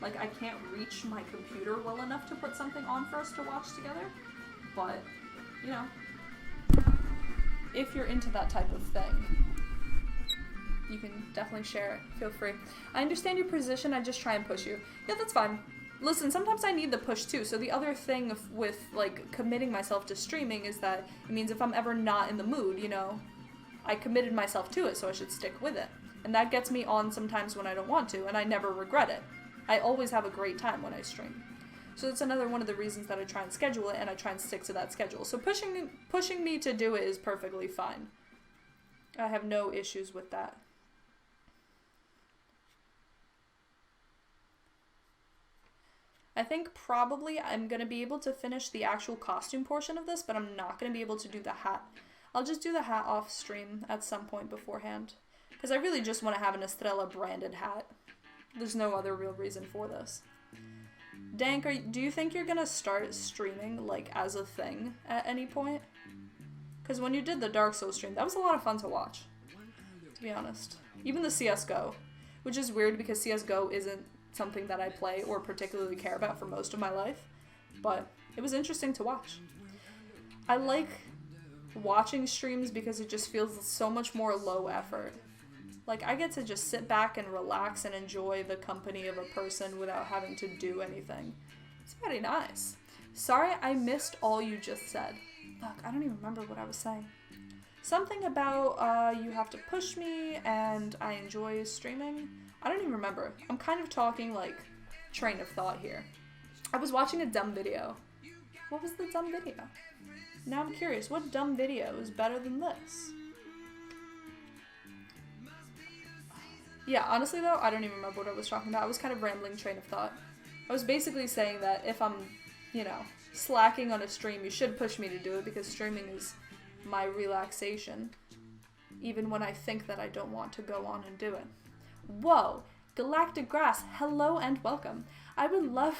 S1: Like, I can't reach my computer well enough to put something on for us to watch together. But, you know, if you're into that type of thing, you can definitely share it. Feel free. I understand your position, I just try and push you. Yeah, that's fine. Listen, sometimes I need the push too, so the other thing with, like, committing myself to streaming is that it means if I'm ever not in the mood, you know, I committed myself to it, so I should stick with it. And that gets me on sometimes when I don't want to, and I never regret it. I always have a great time when I stream. So that's another one of the reasons that I try and schedule it, and I try and stick to that schedule. So pushing me to do it is perfectly fine. I have no issues with that. I think probably I'm going to be able to finish the actual costume portion of this, but I'm not going to be able to do the hat. I'll just do the hat off stream at some point beforehand. Because I really just want to have an Estrella branded hat. There's no other real reason for this. Dank, do you think you're going to start streaming, like, as a thing at any point? Because when you did the Dark Souls stream, that was a lot of fun to watch. To be honest. Even the CSGO. Which is weird because CSGO isn't something that I play or particularly care about for most of my life, but it was interesting to watch. I like watching streams because it just feels so much more low effort. Like, I get to just sit back and relax and enjoy the company of a person without having to do anything. It's very nice. Sorry, I missed all you just said. Fuck, I don't even remember what I was saying. Something about, you have to push me and I enjoy streaming. I don't even remember. I'm kind of talking, like, train of thought here. I was watching a dumb video. What was the dumb video? Now I'm curious. What dumb video is better than this? Yeah, honestly, though, I don't even remember what I was talking about. I was kind of rambling train of thought. I was basically saying that if I'm, you know, slacking on a stream, you should push me to do it because streaming is my relaxation. Even when I think that I don't want to go on and do it. Whoa, Galactic Grass, hello and welcome. I would love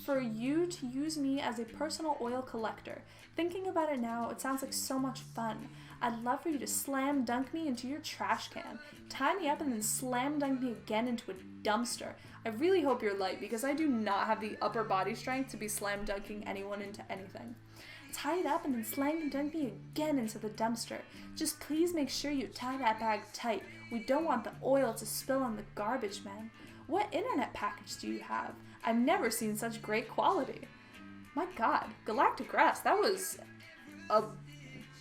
S1: for you to use me as a personal oil collector. Thinking about it now, it sounds like so much fun. I'd love for you to slam dunk me into your trash can, tie me up and then slam dunk me again into a dumpster. I really hope you're light because I do not have the upper body strength to be slam dunking anyone into anything. Tie it up and then slam dunk me again into the dumpster. Just please make sure you tie that bag tight. We don't want the oil to spill on the garbage, man. What internet package do you have? I've never seen such great quality. My god, Galactic Grass, that was a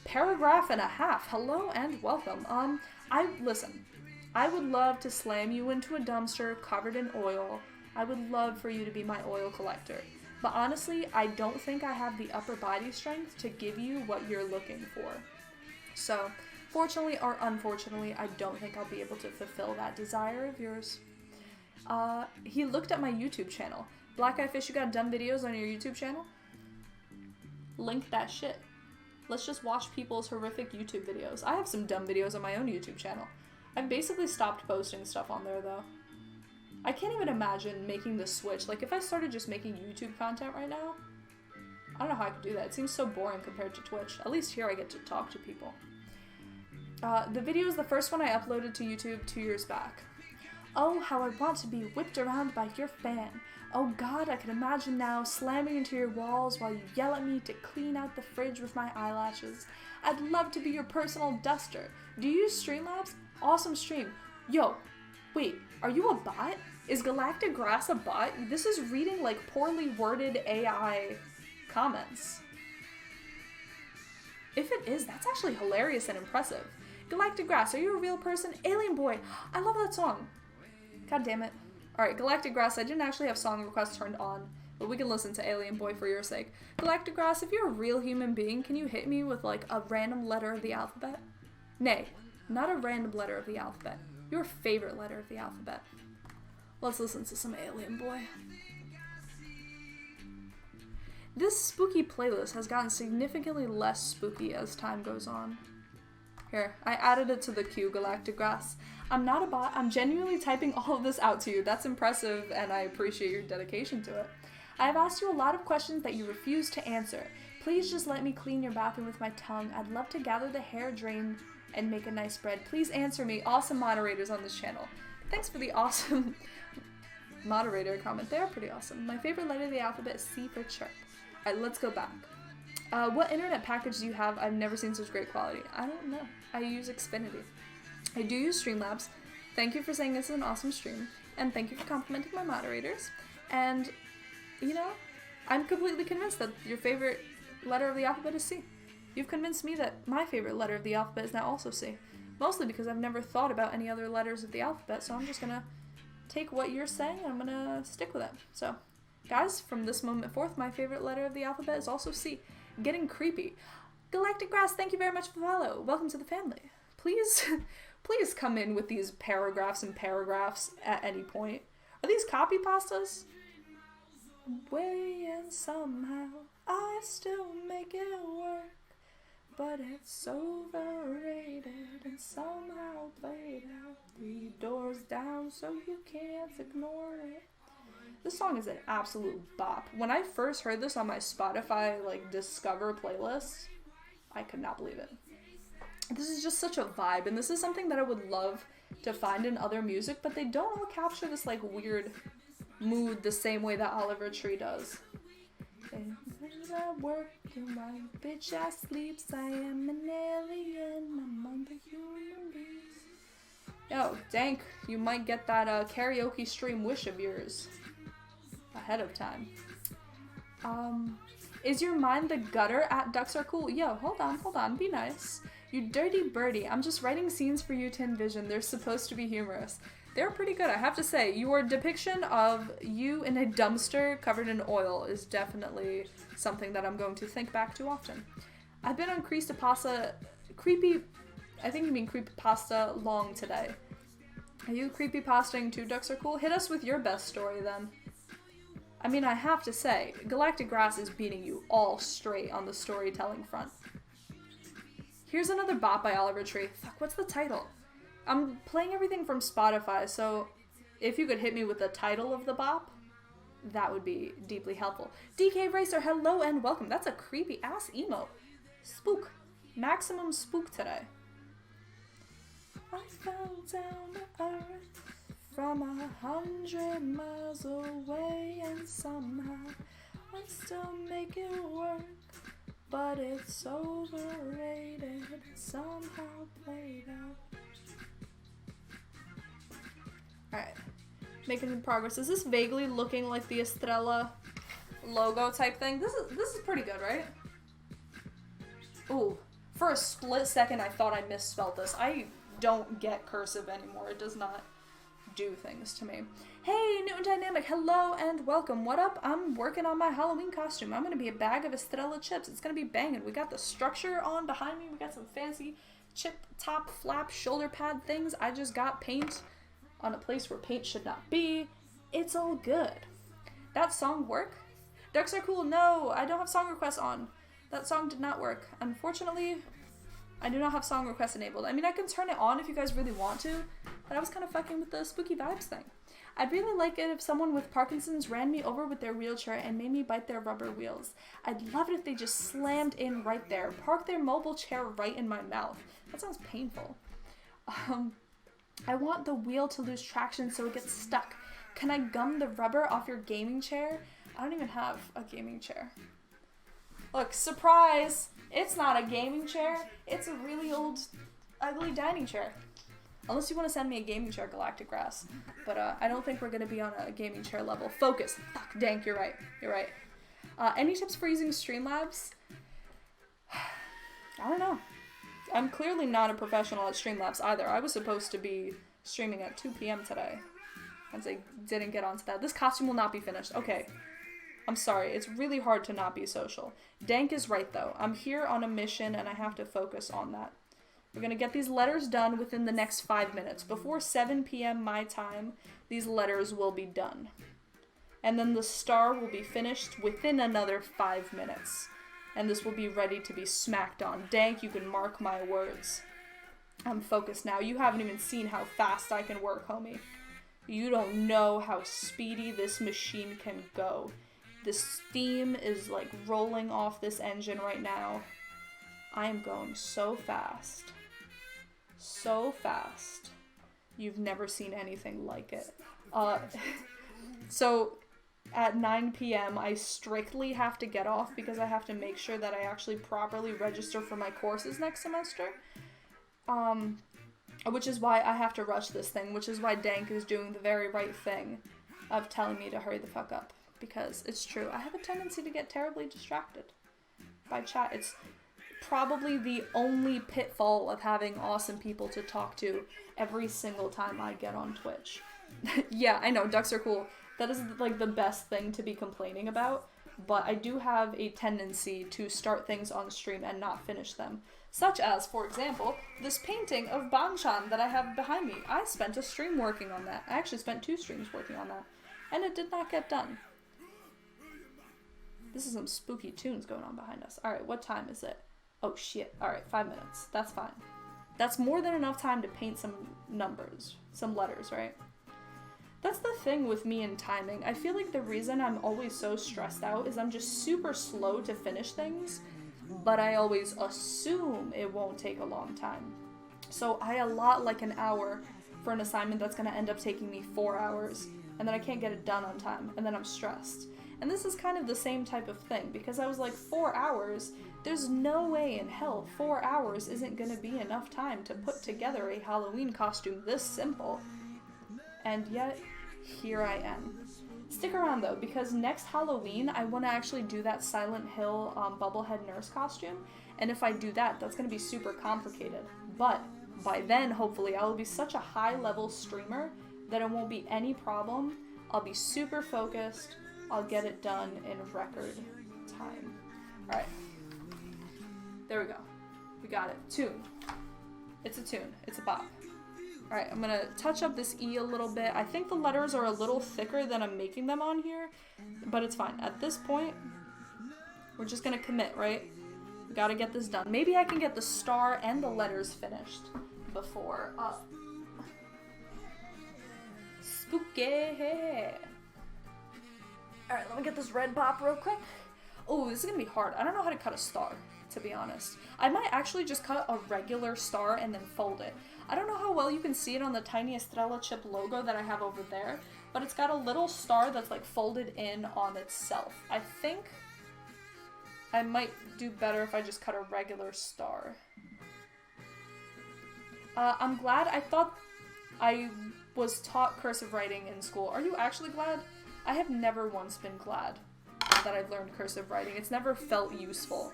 S1: paragraph and a half. Hello and welcome. Listen, I would love to slam you into a dumpster covered in oil. I would love for you to be my oil collector. But honestly, I don't think I have the upper body strength to give you what you're looking for. So, fortunately or unfortunately, I don't think I'll be able to fulfill that desire of yours. He looked at my YouTube channel. Black Eye Fish, you got dumb videos on your YouTube channel? Link that shit. Let's just watch people's horrific YouTube videos. I have some dumb videos on my own YouTube channel. I've basically stopped posting stuff on there, though. I can't even imagine making the switch. Like, if I started just making YouTube content right now, I don't know how I could do that. It seems so boring compared to Twitch. At least here I get to talk to people. The video is the first one I uploaded to YouTube 2 years back. Oh, how I want to be whipped around by your fan. Oh God, I can imagine now slamming into your walls while you yell at me to clean out the fridge with my eyelashes. I'd love to be your personal duster. Do you use Streamlabs? Awesome stream. Yo, wait, are you a bot? Is Galactic Grass a bot? This is reading like poorly worded AI comments. If it is, that's actually hilarious and impressive. Galactic Grass, are you a real person? Alien Boy, I love that song. God damn it. Alright, Galactic Grass, I didn't actually have song requests turned on, but we can listen to Alien Boy for your sake. Galactic Grass, if you're a real human being, can you hit me with like a random letter of the alphabet? Nay, not a random letter of the alphabet. Your favorite letter of the alphabet. Let's listen to some Alien Boy. This spooky playlist has gotten significantly less spooky as time goes on. Here, I added it to the queue, Galactic Grass. I'm not a bot, I'm genuinely typing all of this out to you. That's impressive, and I appreciate your dedication to it. I have asked you a lot of questions that you refuse to answer. Please just let me clean your bathroom with my tongue. I'd love to gather the hair drain and make a nice spread. Please answer me. Awesome moderators on this channel. Thanks for the awesome moderator comment. They're pretty awesome. My favorite letter of the alphabet is C for chirp. Alright, let's go back. What internet package do you have? I've never seen such great quality. I don't know. I use Xfinity. I do use Streamlabs. Thank you for saying this is an awesome stream. And thank you for complimenting my moderators. And, you know, I'm completely convinced that your favorite letter of the alphabet is C. You've convinced me that my favorite letter of the alphabet is now also C. Mostly because I've never thought about any other letters of the alphabet, so I'm just gonna take what you're saying and I'm gonna stick with it. So, guys, from this moment forth, my favorite letter of the alphabet is also C. Getting creepy. Galactic Grass, thank you very much for the follow. Welcome to the family. Please, please come in with these paragraphs and paragraphs at any point. Are these copy pastas? Way and somehow I still make it work, but it's overrated and somehow played out 3 doors down so you can't ignore it. This song is an absolute bop. When I first heard this on my Spotify, like, Discover playlist, I could not believe it. This is just such a vibe, and this is something that I would love to find in other music, but they don't all capture this, like, weird mood the same way that Oliver Tree does. I work and my bitch I sleeps, I am an alien among the human beings. Yo, Dank, you might get that karaoke stream wish of yours ahead of time. Is your mind the gutter at Ducks Are Cool? Yo, hold on, be nice. You dirty birdie, I'm just writing scenes for you to envision. They're supposed to be humorous. They're pretty good, I have to say. Your depiction of you in a dumpster covered in oil is definitely something that I'm going to think back to often. I've been on creepypasta long today. Are you creepypasting too, Ducks Are Cool? Hit us with your best story then. I mean, I have to say, Galactic Grass is beating you all straight on the storytelling front. Here's another bop by Oliver Tree. Fuck, what's the title? I'm playing everything from Spotify, so if you could hit me with the title of the bop, that would be deeply helpful. DK Racer, hello and welcome. That's a creepy ass emote. Spook. Maximum spook today. I fell down to earth from 100 miles away, and somehow I still make it work, but it's overrated, somehow played out. Alright, making progress. Is this vaguely looking like the Estrella logo type thing? This is pretty good, right? Ooh, for a split second I thought I misspelled this. I don't get cursive anymore. It does not do things to me. Hey, Newton Dynamic, hello and welcome. What up? I'm working on my Halloween costume. I'm gonna be a bag of Estrella chips. It's gonna be banging. We got the structure on behind me. We got some fancy chip top flap shoulder pad things. I just got paint on a place where paint should not be. It's all good. That song work? Ducks Are Cool? No, I don't have song requests on. That song did not work. Unfortunately, I do not have song requests enabled. I mean, I can turn it on if you guys really want to, but I was kind of fucking with the spooky vibes thing. I'd really like it if someone with Parkinson's ran me over with their wheelchair and made me bite their rubber wheels. I'd love it if they just slammed in right there, parked their mobile chair right in my mouth. That sounds painful. I want the wheel to lose traction so it gets stuck. Can I gum the rubber off your gaming chair? I don't even have a gaming chair. Look, surprise! It's not a gaming chair. It's a really old, ugly dining chair. Unless you want to send me a gaming chair, Galactic Grass. But I don't think we're going to be on a gaming chair level. Focus. Fuck, Dank, you're right. You're right. Any tips for using Streamlabs? I don't know. I'm clearly not a professional at Streamlabs either. I was supposed to be streaming at 2 p.m. today. And I didn't get onto that. This costume will not be finished. Okay. I'm sorry. It's really hard to not be social. Dank is right, though. I'm here on a mission, and I have to focus on that. We're going to get these letters done within the next 5 minutes. Before 7 p.m. my time, these letters will be done. And then the star will be finished within another 5 minutes. And this will be ready to be smacked on. Dank, you can mark my words. I'm focused now. You haven't even seen how fast I can work, homie. You don't know how speedy this machine can go. The steam is like rolling off this engine right now. I am going so fast. So fast. You've never seen anything like it. So at 9 p.m. I strictly have to get off because I have to make sure that I actually properly register for my courses next semester. Which is why I have to rush this thing, which is why Dank is doing the very right thing of telling me to hurry the fuck up. Because it's true, I have a tendency to get terribly distracted by chat. It's probably the only pitfall of having awesome people to talk to every single time I get on Twitch. Yeah, I know, ducks are cool. That is like the best thing to be complaining about, but I do have a tendency to start things on stream and not finish them. Such as, for example, this painting of Bangshan that I have behind me. I spent a stream working on that. I actually spent 2 streams working on that, and it did not get done. This is some spooky tunes going on behind us. Alright, what time is it? Oh shit. Alright, 5 minutes. That's fine. That's more than enough time to paint some numbers. Some letters, right? That's the thing with me and timing. I feel like the reason I'm always so stressed out is I'm just super slow to finish things, but I always assume it won't take a long time. So I allot like an hour for an assignment that's going to end up taking me 4 hours, and then I can't get it done on time, and then I'm stressed. And this is kind of the same type of thing, because I was like, 4 hours? There's no way in hell 4 hours isn't going to be enough time to put together a Halloween costume this simple. And yet, here I am. Stick around though, because next Halloween, I want to actually do that Silent Hill Bubblehead nurse costume, and if I do that, that's going to be super complicated. But by then, hopefully, I will be such a high-level streamer that it won't be any problem. I'll be super focused. I'll get it done in record time. Alright. There we go. We got it. Tune. It's a tune. It's a bop. Alright, I'm gonna touch up this E a little bit. I think the letters are a little thicker than I'm making them on here, but it's fine. At this point, we're just gonna commit, right? We gotta get this done. Maybe I can get the star and the letters finished before. Spooky! Alright, let me get this red pop real quick. Oh, this is gonna be hard. I don't know how to cut a star, to be honest. I might actually just cut a regular star and then fold it. I don't know how well you can see it on the tiny Estrella chip logo that I have over there, but it's got a little star that's like folded in on itself. I think I might do better if I just cut a regular star. I'm glad. I thought I was taught cursive writing in school. Are you actually glad? I have never once been glad that I've learned cursive writing. It's never felt useful.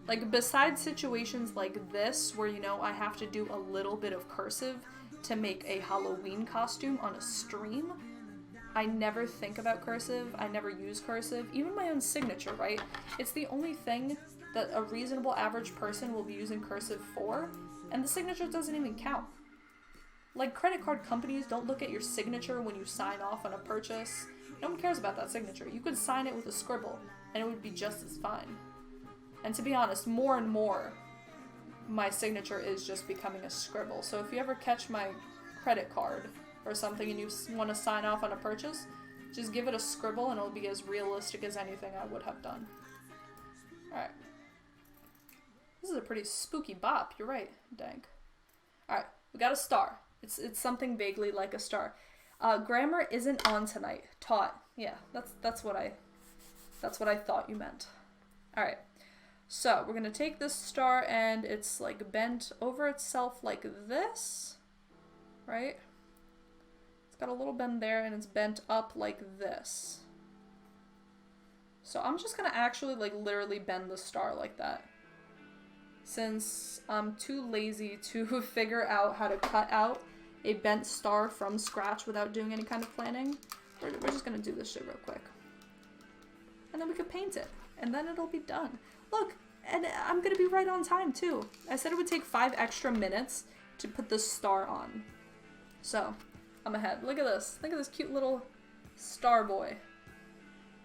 S1: Like, besides situations like this, where, you know, I have to do a little bit of cursive to make a Halloween costume on a stream, I never think about cursive. I never use cursive. Even my own signature, right? It's the only thing that a reasonable average person will be using cursive for, and the signature doesn't even count. Like, credit card companies don't look at your signature when you sign off on a purchase. No one cares about that signature. You could sign it with a scribble, and it would be just as fine. And to be honest, more and more, my signature is just becoming a scribble. So if you ever catch my credit card or something and you want to sign off on a purchase, just give it a scribble and it'll be as realistic as anything I would have done. Alright. This is a pretty spooky bop, you're right, Dank. Alright, we got a star. It's something vaguely like a star. Grammar isn't on tonight. Taught. Yeah, that's what I thought you meant. Alright. So, we're gonna take this star and it's like bent over itself like this. Right? It's got a little bend there and it's bent up like this. So I'm just gonna actually like literally bend the star like that. Since I'm too lazy to figure out how to cut out a bent star from scratch without doing any kind of planning, we're just gonna do this shit real quick. And then we could paint it. And then it'll be done. Look, and I'm gonna be right on time too. I said it would take 5 extra minutes to put this star on. So, I'm ahead. Look at this. Look at this cute little star boy.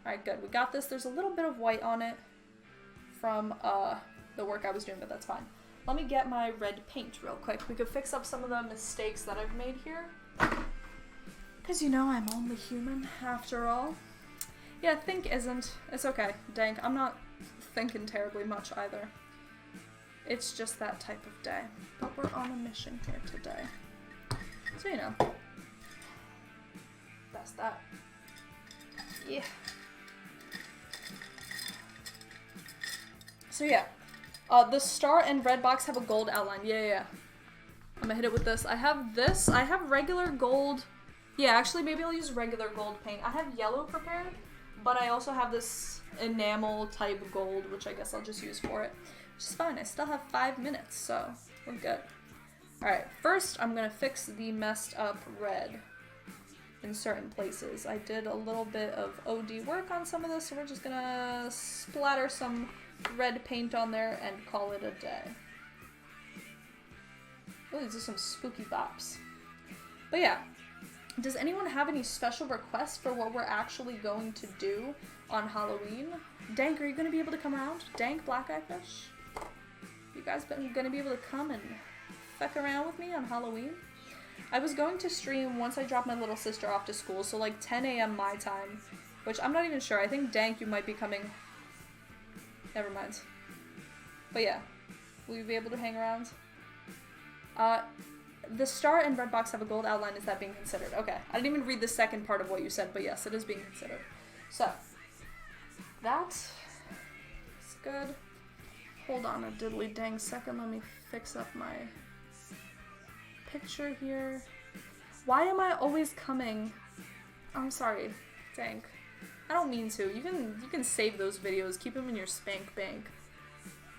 S1: Alright, good. We got this. There's a little bit of white on it from the work I was doing, but that's fine. Let me get my red paint real quick. We could fix up some of the mistakes that I've made here. Because you know I'm only human, after all. Yeah, think isn't. It's okay, Dank. I'm not thinking terribly much either. It's just that type of day. But we're on a mission here today. So, you know. That's that. Yeah. So, yeah. The star and red box have a gold outline. Yeah. I'm gonna hit it with this. I have this. I have regular gold. Yeah, actually, maybe I'll use regular gold paint. I have yellow prepared, but I also have this enamel type gold, which I guess I'll just use for it. Which is fine. I still have 5 minutes, so we're good. Alright, first I'm gonna fix the messed up red in certain places. I did a little bit of OD work on some of this, so we're just gonna splatter some red paint on there and call it a day. Oh, these are some spooky bops. But yeah, does anyone have any special requests for what we're actually going to do on Halloween? Dank, are you going to be able to come around? Dank, Black Eye Fish? You guys going to be able to come and fuck around with me on Halloween? I was going to stream once I dropped my little sister off to school, so like 10 a.m. my time, which I'm not even sure. I think, Dank, you might be coming. Never mind. But yeah, will you be able to hang around? The star and red box have a gold outline. Is that being considered? Okay, I didn't even read the second part of what you said, but yes, it is being considered. So, that's good. Hold on a diddly dang second. Let me fix up my picture here. Why am I always coming? I'm sorry, Dank. I don't mean to. You can save those videos. Keep them in your spank bank.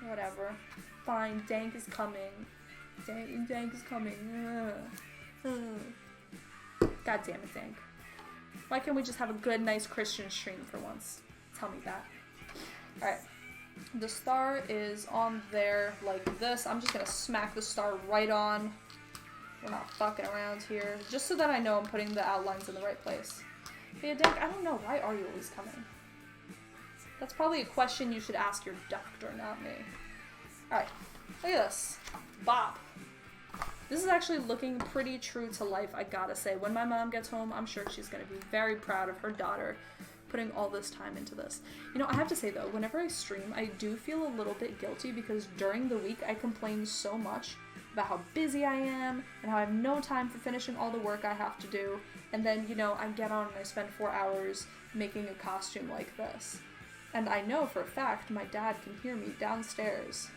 S1: Whatever. Fine. Dank is coming. Dank is coming. God damn it, Dank. Why can't we just have a good, nice Christian stream for once? Tell me that. Alright. The star is on there like this. I'm just gonna smack the star right on. We're not fucking around here. Just so that I know I'm putting the outlines in the right place. But yeah, Dank, I don't know. Why are you always coming? That's probably a question you should ask your doctor, not me. Alright. Look at this. Bop. This is actually looking pretty true to life, I gotta say. When my mom gets home, I'm sure she's gonna be very proud of her daughter putting all this time into this. You know, I have to say though, whenever I stream, I do feel a little bit guilty because during the week I complain so much about how busy I am and how I have no time for finishing all the work I have to do. And then, you know, I get on and I spend 4 hours making a costume like this. And I know for a fact my dad can hear me downstairs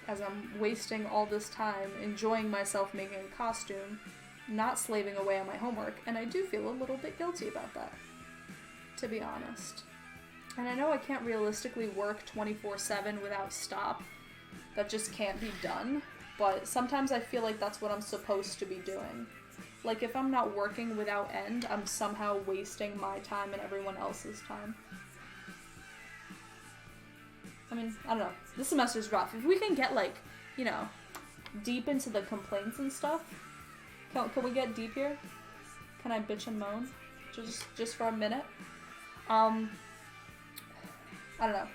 S1: as I'm wasting all this time enjoying myself making a costume, not slaving away on my homework, and I do feel a little bit guilty about that, to be honest. And I know I can't realistically work 24/7 without stop. That just can't be done, but sometimes I feel like that's what I'm supposed to be doing. Like, if I'm not working without end, I'm somehow wasting my time and everyone else's time. I mean, I don't know. This semester's rough. If we can get, like, you know, deep into the complaints and stuff, Can we get deep here? Can I bitch and moan? Just for a minute? I don't know.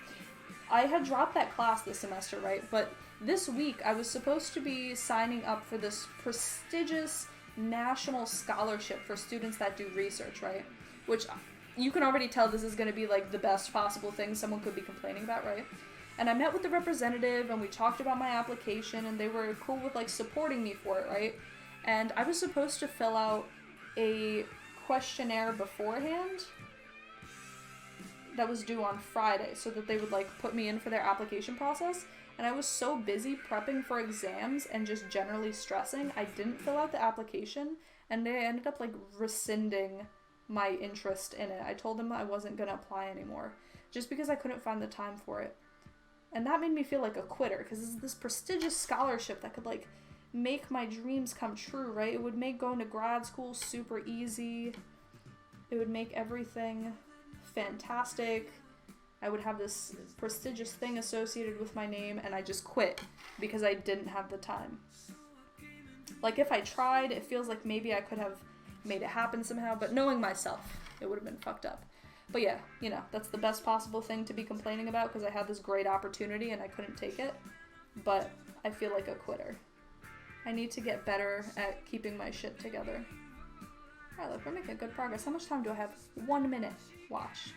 S1: I had dropped that class this semester, right? But this week I was supposed to be signing up for this prestigious national scholarship for students that do research, right? Which you can already tell this is going to be like the best possible thing someone could be complaining about, right? And I met with the representative and we talked about my application and they were cool with like supporting me for it, right? And I was supposed to fill out a questionnaire beforehand that was due on Friday so that they would like put me in for their application process. And I was so busy prepping for exams and just generally stressing, I didn't fill out the application and they ended up like rescinding my interest in it. I told them I wasn't gonna apply anymore just because I couldn't find the time for it. And that made me feel like a quitter because this is this prestigious scholarship that could like make my dreams come true, right? It would make going to grad school super easy. It would make everything fantastic. I would have this prestigious thing associated with my name, and I just quit because I didn't have the time. Like, if I tried, it feels like maybe I could have made it happen somehow, but knowing myself, it would have been fucked up. But yeah, you know, that's the best possible thing to be complaining about because I had this great opportunity and I couldn't take it. But I feel like a quitter. I need to get better at keeping my shit together. Alright, look, we're making good progress. How much time do I have? 1 minute. Watch.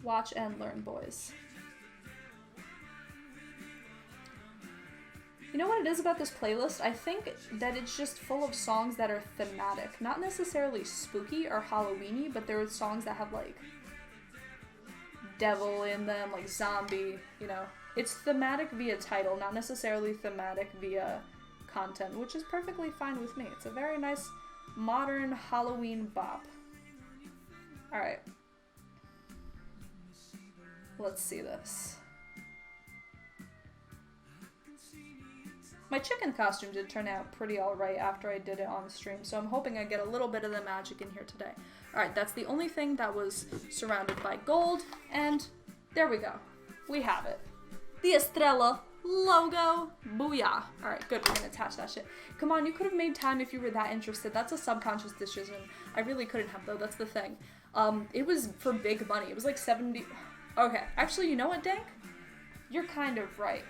S1: Watch and learn, boys. You know what it is about this playlist? I think that it's just full of songs that are thematic. Not necessarily spooky or Halloween-y, but there are songs that have, like, devil in them, like zombie, you know. It's thematic via title, not necessarily thematic via content, which is perfectly fine with me. It's a very nice, modern Halloween bop. Alright. Let's see this. My chicken costume did turn out pretty alright after I did it on stream, so I'm hoping I get a little bit of the magic in here today. Alright, that's the only thing that was surrounded by gold, and there we go. We have it. The Estrella logo. Booyah. Alright, good. We're gonna attach that shit. Come on, you could have made time if you were that interested. That's a subconscious decision. I really couldn't have, though. That's the thing. It was for big money. It was like 70... Okay, actually, you know what, Dank? You're kind of right.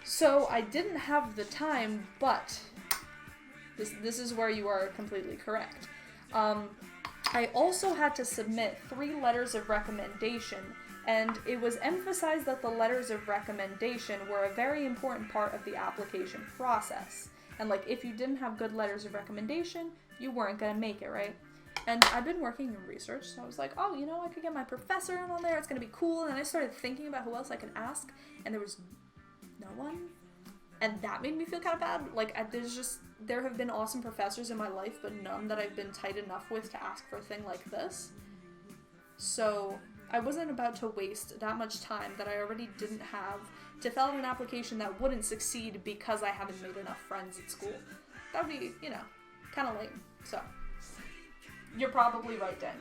S1: So, I didn't have the time, but this is where you are completely correct. I also had to submit 3 letters of recommendation, and it was emphasized that the letters of recommendation were a very important part of the application process. And, like, if you didn't have good letters of recommendation, you weren't gonna make it, right? And I've been working in research, so I was like, oh, you know, I could get my professor in on there, it's gonna be cool. And then I started thinking about who else I could ask, and there was no one. And that made me feel kind of bad. Like, there have been awesome professors in my life, but none that I've been tight enough with to ask for a thing like this. So I wasn't about to waste that much time that I already didn't have to fill out an application that wouldn't succeed because I haven't made enough friends at school. That would be, you know, kind of lame. So, you're probably right, Denk.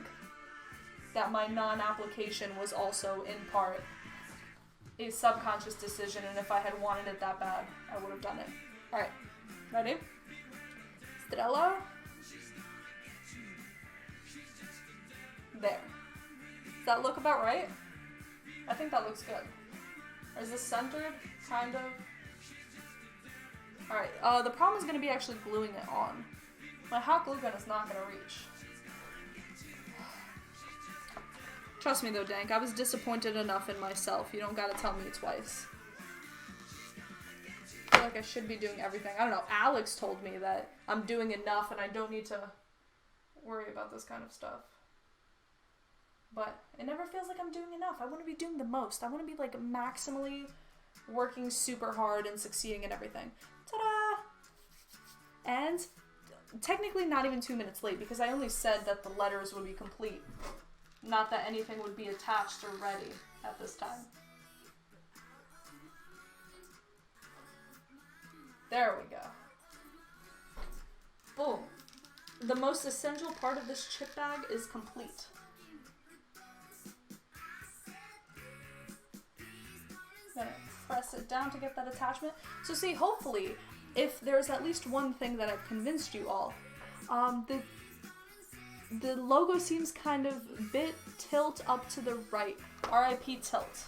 S1: That my non-application was also, in part, a subconscious decision, and if I had wanted it that bad, I would have done it. Alright, ready? Estrella. There. Does that look about right? I think that looks good. Or is this centered? Kind of. Alright, the problem is going to be actually gluing it on. My hot glue gun is not going to reach. Trust me though, Dank, I was disappointed enough in myself. You don't gotta tell me twice. I feel like I should be doing everything. I don't know, Alex told me that I'm doing enough and I don't need to worry about this kind of stuff. But it never feels like I'm doing enough. I want to be doing the most. I want to be like maximally working super hard and succeeding in everything. Ta-da! And technically not even 2 minutes late because I only said that the letters would be complete. Not that anything would be attached or ready at this time. There we go. Boom. The most essential part of this chip bag is complete. There. press it down to get that attachment. So see, hopefully, if there's at least one thing that I've convinced you all, the logo seems kind of bit tilt up to the right. RIP tilt.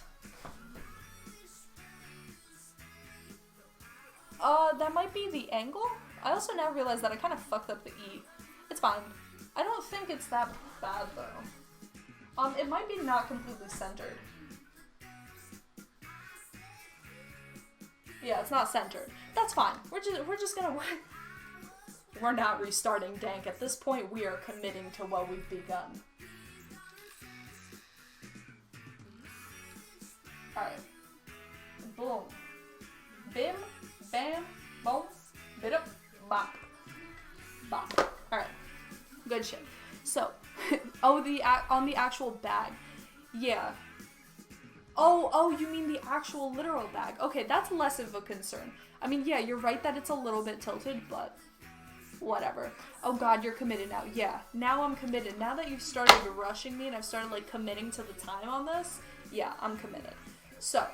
S1: That might be the angle? I also now realize that I kind of fucked up the E. It's fine. I don't think it's that bad, though. It might be not completely centered. Yeah, it's not centered. That's fine. We're just gonna... We're not restarting Dank. At this point, we are committing to what we've begun. Alright. Boom. Bim. Bam. Boom. Bit up. Bop. Bop. Alright. Good shit. So, on the actual bag. Yeah. Oh, you mean the actual literal bag. Okay, that's less of a concern. I mean, yeah, you're right that it's a little bit tilted, but whatever. Oh god, you're committed now. Yeah, now I'm committed. Now that you've started rushing me and I've started, like, committing to the time on this, yeah, I'm committed. So,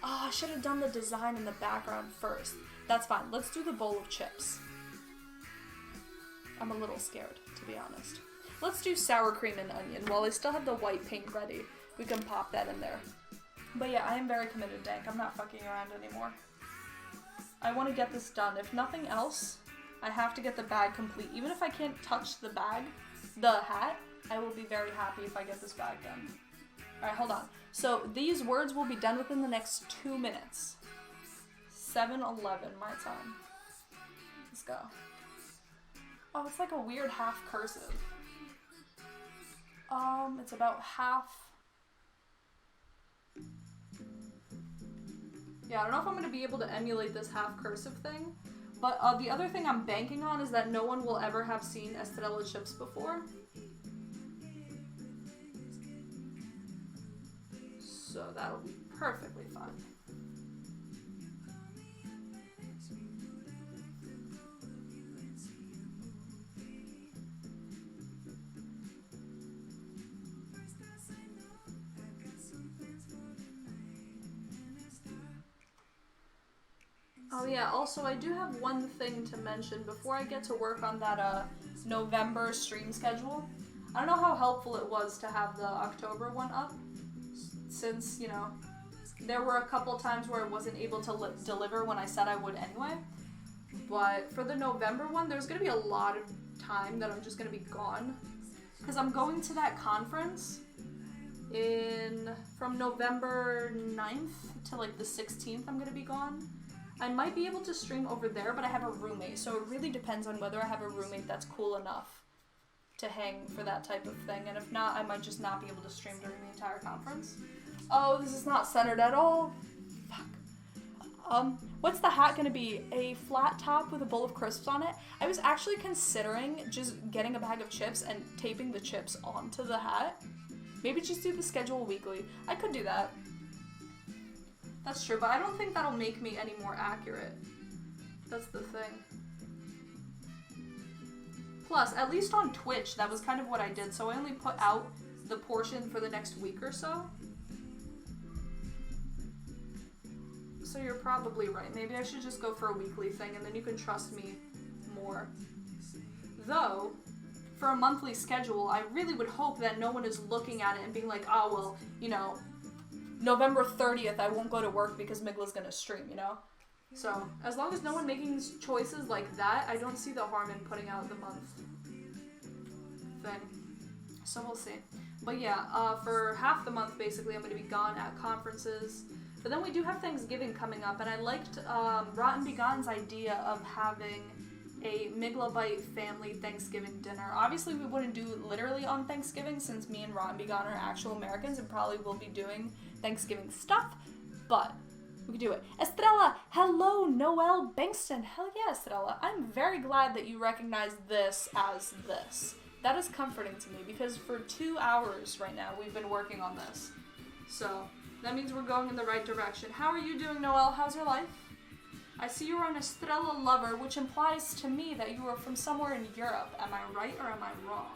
S1: I should have done the design in the background first. That's fine. Let's do the bowl of chips. I'm a little scared, to be honest. Let's do sour cream and onion. While I still have the white paint ready, we can pop that in there. But yeah, I am very committed, Dank. I'm not fucking around anymore. I want to get this done. If nothing else, I have to get the bag complete. Even if I can't touch the bag, the hat, I will be very happy if I get this bag done. Alright, hold on. So these words will be done within the next 2 minutes. 7:11 my time. Let's go. Oh, it's like a weird half cursive. It's about half. Yeah, I don't know if I'm going to be able to emulate this half cursive thing, but the other thing I'm banking on is that no one will ever have seen Estrella chips before. So that'll be perfectly fine. Oh yeah, also I do have one thing to mention before I get to work on that November stream schedule. I don't know how helpful it was to have the October one up, since, you know, there were a couple times where I wasn't able to deliver when I said I would anyway. But for the November one, there's going to be a lot of time that I'm just going to be gone, because I'm going to that conference from November 9th to like the 16th I'm going to be gone. I might be able to stream over there, but I have a roommate, so it really depends on whether I have a roommate that's cool enough to hang for that type of thing, and if not, I might just not be able to stream during the entire conference. Oh, this is not centered at all. Fuck. What's the hat gonna be? A flat top with a bowl of crisps on it? I was actually considering just getting a bag of chips and taping the chips onto the hat. Maybe just do the schedule weekly. I could do that. That's true, but I don't think that'll make me any more accurate. That's the thing. Plus, at least on Twitch, that was kind of what I did, so I only put out the portion for the next week or so. So you're probably right. Maybe I should just go for a weekly thing, and then you can trust me more. Though, for a monthly schedule, I really would hope that no one is looking at it and being like, oh, well, you know, November 30th, I won't go to work because Migla's gonna stream, you know? So, as long as no one making choices like that, I don't see the harm in putting out the month thing. So we'll see. But yeah, for half the month, basically, I'm gonna be gone at conferences. But then we do have Thanksgiving coming up, and I liked Rotten Begon's idea of having a Migla Bite family Thanksgiving dinner. Obviously, we wouldn't do it literally on Thanksgiving, since me and Rotten Begon are actual Americans and probably will be doing Thanksgiving stuff, but we could do it. Estrella, hello, Noelle Bankston. Hell yeah, Estrella. I'm very glad that you recognize this as this. That is comforting to me, because for 2 hours right now, we've been working on this. So, that means we're going in the right direction. How are you doing, Noelle? How's your life? I see you're an Estrella lover, which implies to me that you are from somewhere in Europe. Am I right or am I wrong?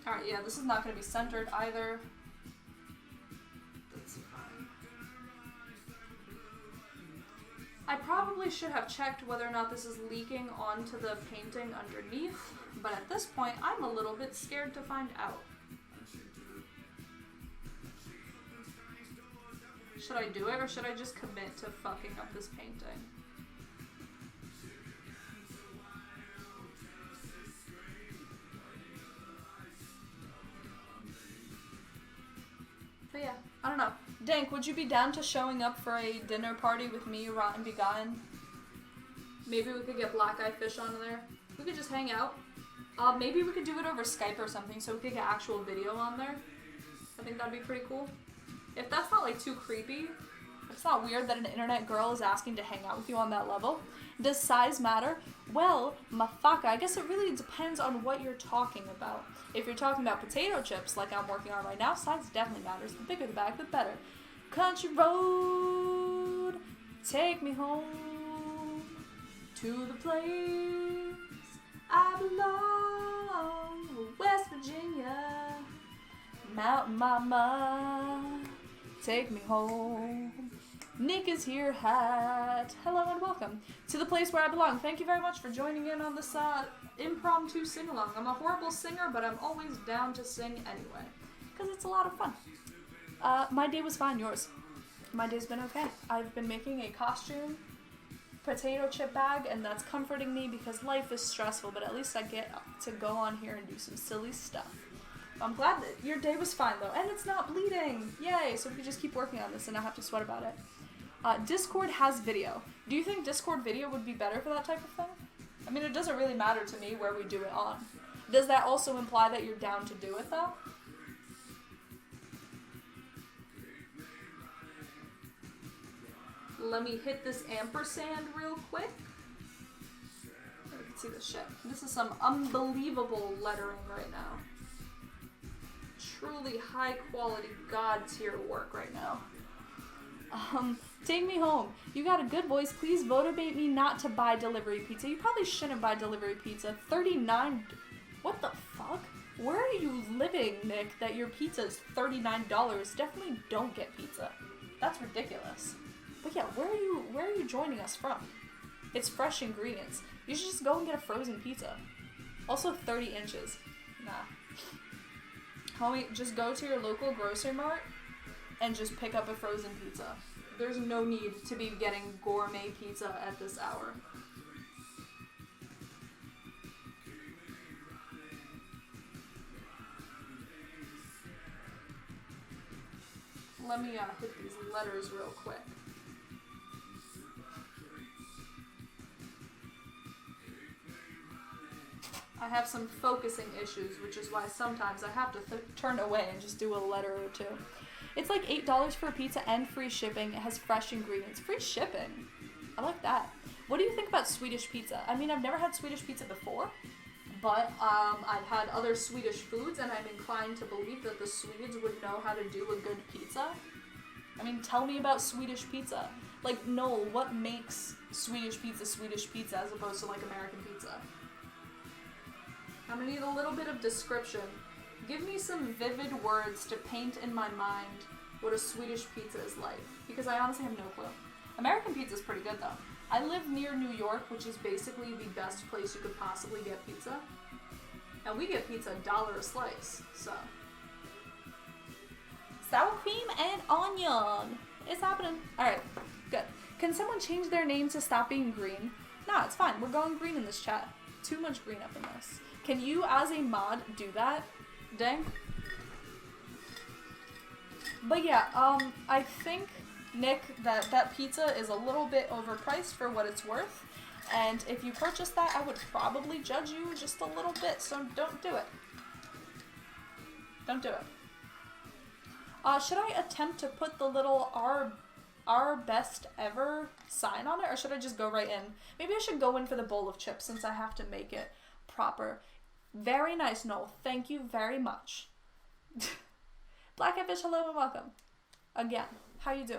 S1: Alright, yeah, this is not going to be centered either. I probably should have checked whether or not this is leaking onto the painting underneath, but at this point, I'm a little bit scared to find out. Should I do it, or should I just commit to fucking up this painting? But yeah, I don't know. Dank, would you be down to showing up for a dinner party with me, Rot and Beguine? Maybe we could get Black Eye Fish on there. We could just hang out. Maybe we could do it over Skype or something so we could get actual video on there. I think that'd be pretty cool. If that's not like too creepy, it's not weird that an internet girl is asking to hang out with you on that level. Does size matter? Well, mafaka, I guess it really depends on what you're talking about. If you're talking about potato chips, like I'm working on right now, size definitely matters. The bigger the bag, the better. Country road, take me home to the place I belong, West Virginia, Mountain Mama, take me home. Nick is here, hat. Hello and welcome to the place where I belong. Thank you very much for joining in on this impromptu sing-along. I'm a horrible singer, but I'm always down to sing anyway, because it's a lot of fun. My day was fine, yours? My day's been okay. I've been making a costume potato chip bag, and that's comforting me because life is stressful, but at least I get to go on here and do some silly stuff. I'm glad that your day was fine, though, and it's not bleeding. Yay, so we can just keep working on this and not have to sweat about it. Discord has video. Do you think Discord video would be better for that type of thing? I mean, it doesn't really matter to me where we do it on. Does that also imply that you're down to do it, though? Let me hit this ampersand real quick. So you can see this shit. This is some unbelievable lettering right now. Truly high quality god tier work right now. Take me home. You got a good voice. Please motivate me not to buy delivery pizza. You probably shouldn't buy delivery pizza. $39. What the fuck? Where are you living, Nick, that your pizza is $39? Definitely don't get pizza. That's ridiculous. But yeah, where are you joining us from? It's fresh ingredients. You should just go and get a frozen pizza. Also 30 inches. Nah. Homie, just go to your local grocery mart and just pick up a frozen pizza. There's no need to be getting gourmet pizza at this hour. Let me hit these letters real quick. I have some focusing issues, which is why sometimes I have to turn away and just do a letter or two. It's like $8 for a pizza and free shipping. It has fresh ingredients. Free shipping? I like that. What do you think about Swedish pizza? I mean, I've never had Swedish pizza before, but I've had other Swedish foods, and I'm inclined to believe that the Swedes would know how to do a good pizza. I mean, tell me about Swedish pizza. Like, Noel, what makes Swedish pizza as opposed to, like, American pizza? I'm gonna need a little bit of description. Give me some vivid words to paint in my mind what a Swedish pizza is like, because I honestly have no clue. American pizza is pretty good, though. I live near New York, which is basically the best place you could possibly get pizza. And we get pizza $1 a slice, so. Sour cream and onion. It's happening. Alright, good. Can someone change their name to stop being green? Nah, it's fine. We're going green in this chat. Too much green up in this. Can you, as a mod, do that? Dang. But yeah, I think, Nick, that pizza is a little bit overpriced for what it's worth. And if you purchase that, I would probably judge you just a little bit, so don't do it. Don't do it. Should I attempt to put the little our best ever sign on it, or should I just go right in? Maybe I should go in for the bowl of chips since I have to make it proper. Very nice, Noel. Thank you very much. Black Eye Fish, hello and welcome. Again, how you doing?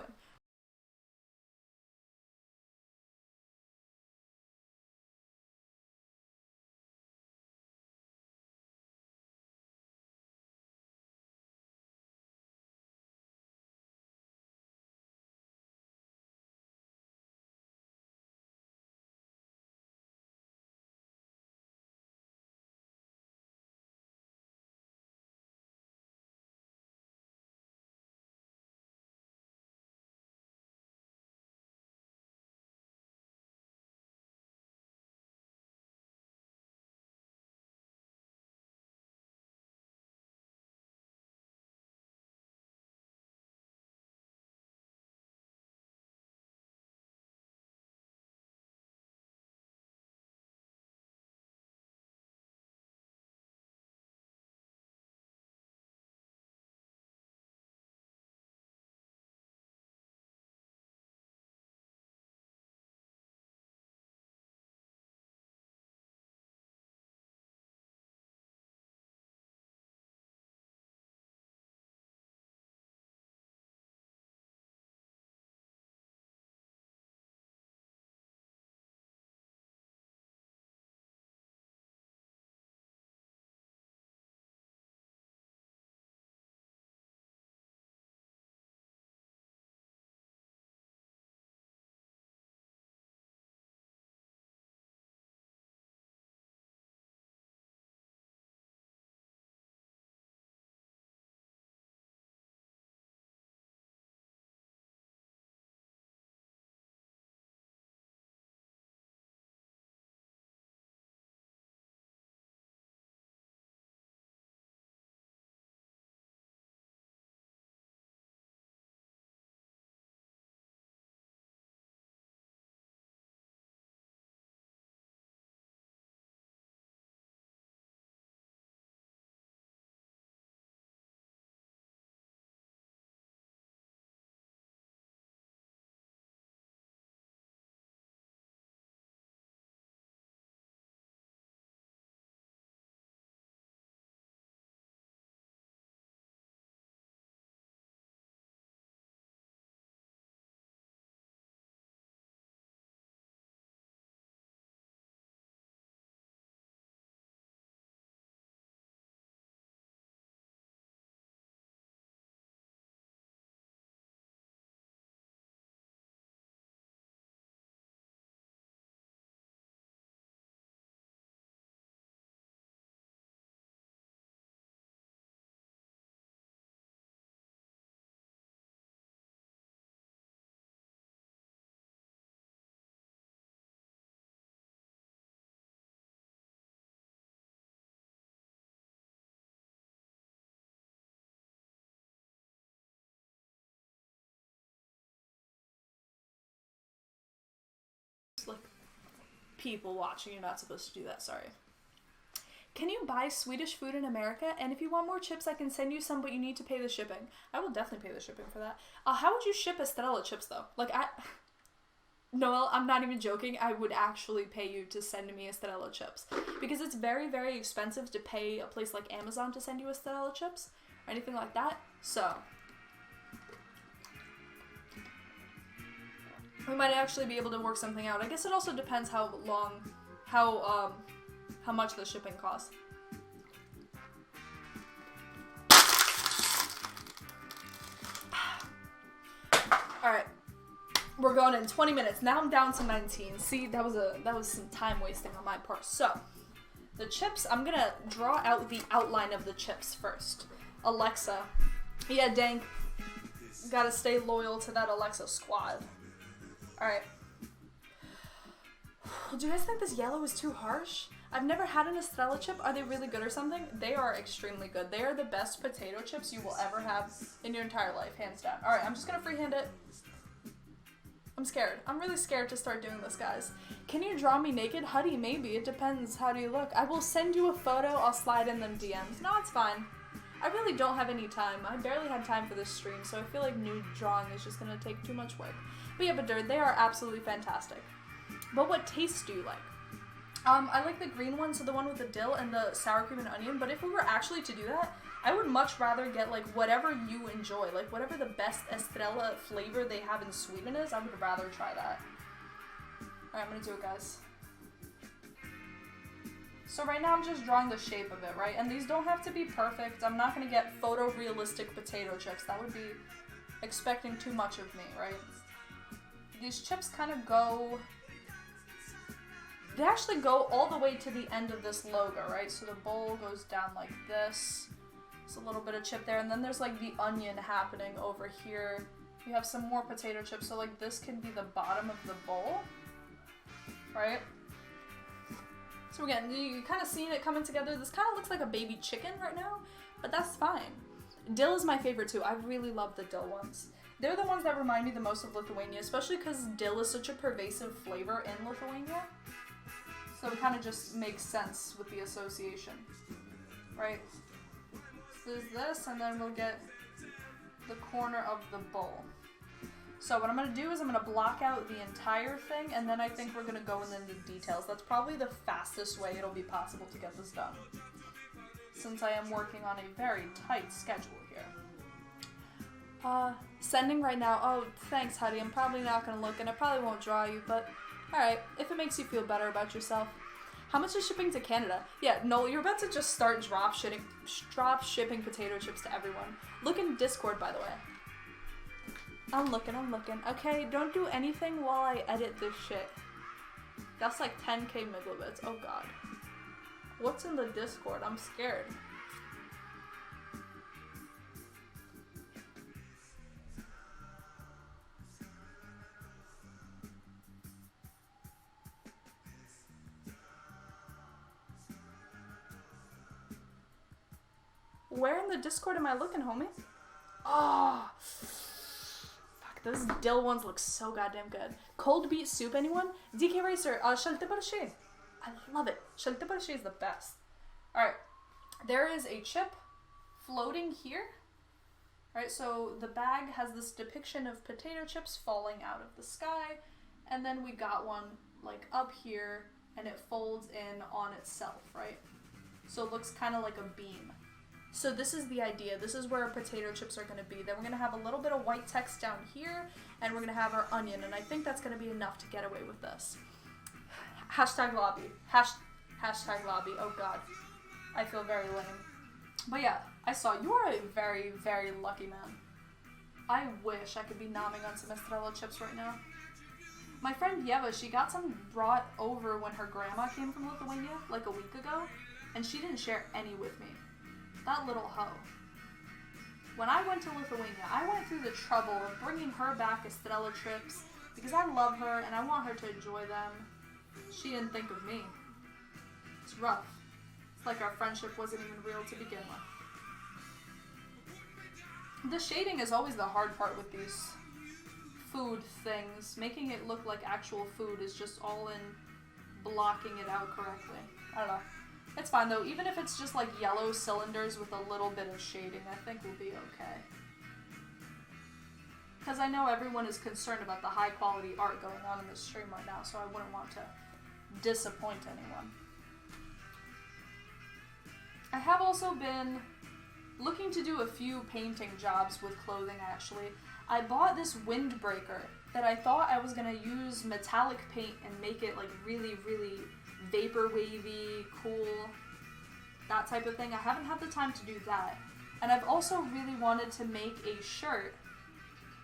S1: people watching, you're not supposed to do that, sorry. Can you buy Swedish food in America? And if you want more chips, I can send you some, but you need to pay the shipping. I will definitely pay the shipping for that. How would you ship Estrella chips, though? Like, Noel, I'm not even joking. I would actually pay you to send me Estrella chips. Because it's very, very expensive to pay a place like Amazon to send you Estrella chips. Or anything like that. So, we might actually be able to work something out. I guess it also depends how much the shipping costs. Alright. We're going in 20 minutes. Now I'm down to 19. See, that was some time wasting on my part. So, the chips, I'm gonna draw out the outline of the chips first. Alexa. Yeah, dang. Gotta stay loyal to that Alexa squad. Alright. Do you guys think this yellow is too harsh? I've never had an Estrella chip. Are they really good or something? They are extremely good. They are the best potato chips you will ever have in your entire life, hands down. Alright, I'm just gonna freehand it. I'm scared. I'm really scared to start doing this, guys. Can you draw me naked? Huddy, maybe. It depends. How do you look? I will send you a photo. I'll slide in them DMs. No, it's fine. I really don't have any time. I barely had time for this stream, so I feel like nude drawing is just gonna take too much work. But yeah, they are absolutely fantastic. But what taste do you like? I like the green one, so the one with the dill and the sour cream and onion, but if we were actually to do that, I would much rather get, like, whatever you enjoy. Like, whatever the best Estrella flavor they have in Sweden is, I would rather try that. Alright, I'm gonna do it, guys. So right now I'm just drawing the shape of it, right? And these don't have to be perfect. I'm not gonna get photorealistic potato chips. That would be expecting too much of me, right? These chips kind of go... They actually go all the way to the end of this logo, right? So the bowl goes down like this. There's a little bit of chip there, and then there's like the onion happening over here. We have some more potato chips, so like this can be the bottom of the bowl, right? So again, you kind of seeing it coming together. This kind of looks like a baby chicken right now, but that's fine. Dill is my favorite too. I really love the dill ones. They're the ones that remind me the most of Lithuania, especially because dill is such a pervasive flavor in Lithuania. So it kind of just makes sense with the association, right? So there's this, and then we'll get the corner of the bowl. So what I'm going to do is I'm going to block out the entire thing, and then I think we're going to go into the details. That's probably the fastest way it'll be possible to get this done, since I am working on a very tight schedule here. Sending right now. Oh, thanks, Huddy. I'm probably not going to look, and I probably won't draw you, but alright, if it makes you feel better about yourself. How much is shipping to Canada? Yeah, Noel, you're about to just start drop shipping potato chips to everyone. Look in Discord, by the way. I'm looking. Okay, don't do anything while I edit this shit. That's like 10k megabits. Oh god. What's in the Discord? I'm scared. Where in the Discord am I looking, homie? Oh, fuck, those dill ones look so goddamn good. Cold beet soup, anyone? DK Racer, Shalte Barshi. I love it. Shalte Barshi is the best. Alright, there is a chip floating here. Alright, so the bag has this depiction of potato chips falling out of the sky, and then we got one, like, up here, and it folds in on itself, right? So it looks kind of like a beam. So this is the idea. This is where our potato chips are going to be. Then we're going to have a little bit of white text down here, and we're going to have our onion, and I think that's going to be enough to get away with this. Hashtag lobby. Hashtag lobby. Oh god. I feel very lame. But yeah, I saw you are a very, very lucky man. I wish I could be nomming on some Estrella chips right now. My friend Yeva, she got some brought over when her grandma came from Lithuania, like a week ago, and she didn't share any with me. That little hoe. When I went to Lithuania, I went through the trouble of bringing her back Estrella chips because I love her and I want her to enjoy them. She didn't think of me. It's rough. It's like our friendship wasn't even real to begin with. The shading is always the hard part with these food things. Making it look like actual food is just all in blocking it out correctly. I don't know. It's fine though, even if it's just like yellow cylinders with a little bit of shading, I think we'll be okay. Because I know everyone is concerned about the high quality art going on in this stream right now, so I wouldn't want to disappoint anyone. I have also been looking to do a few painting jobs with clothing actually. I bought this windbreaker that I thought I was going to use metallic paint and make it like really, really vapor wavy, cool, that type of thing. I haven't had the time to do that. And I've also really wanted to make a shirt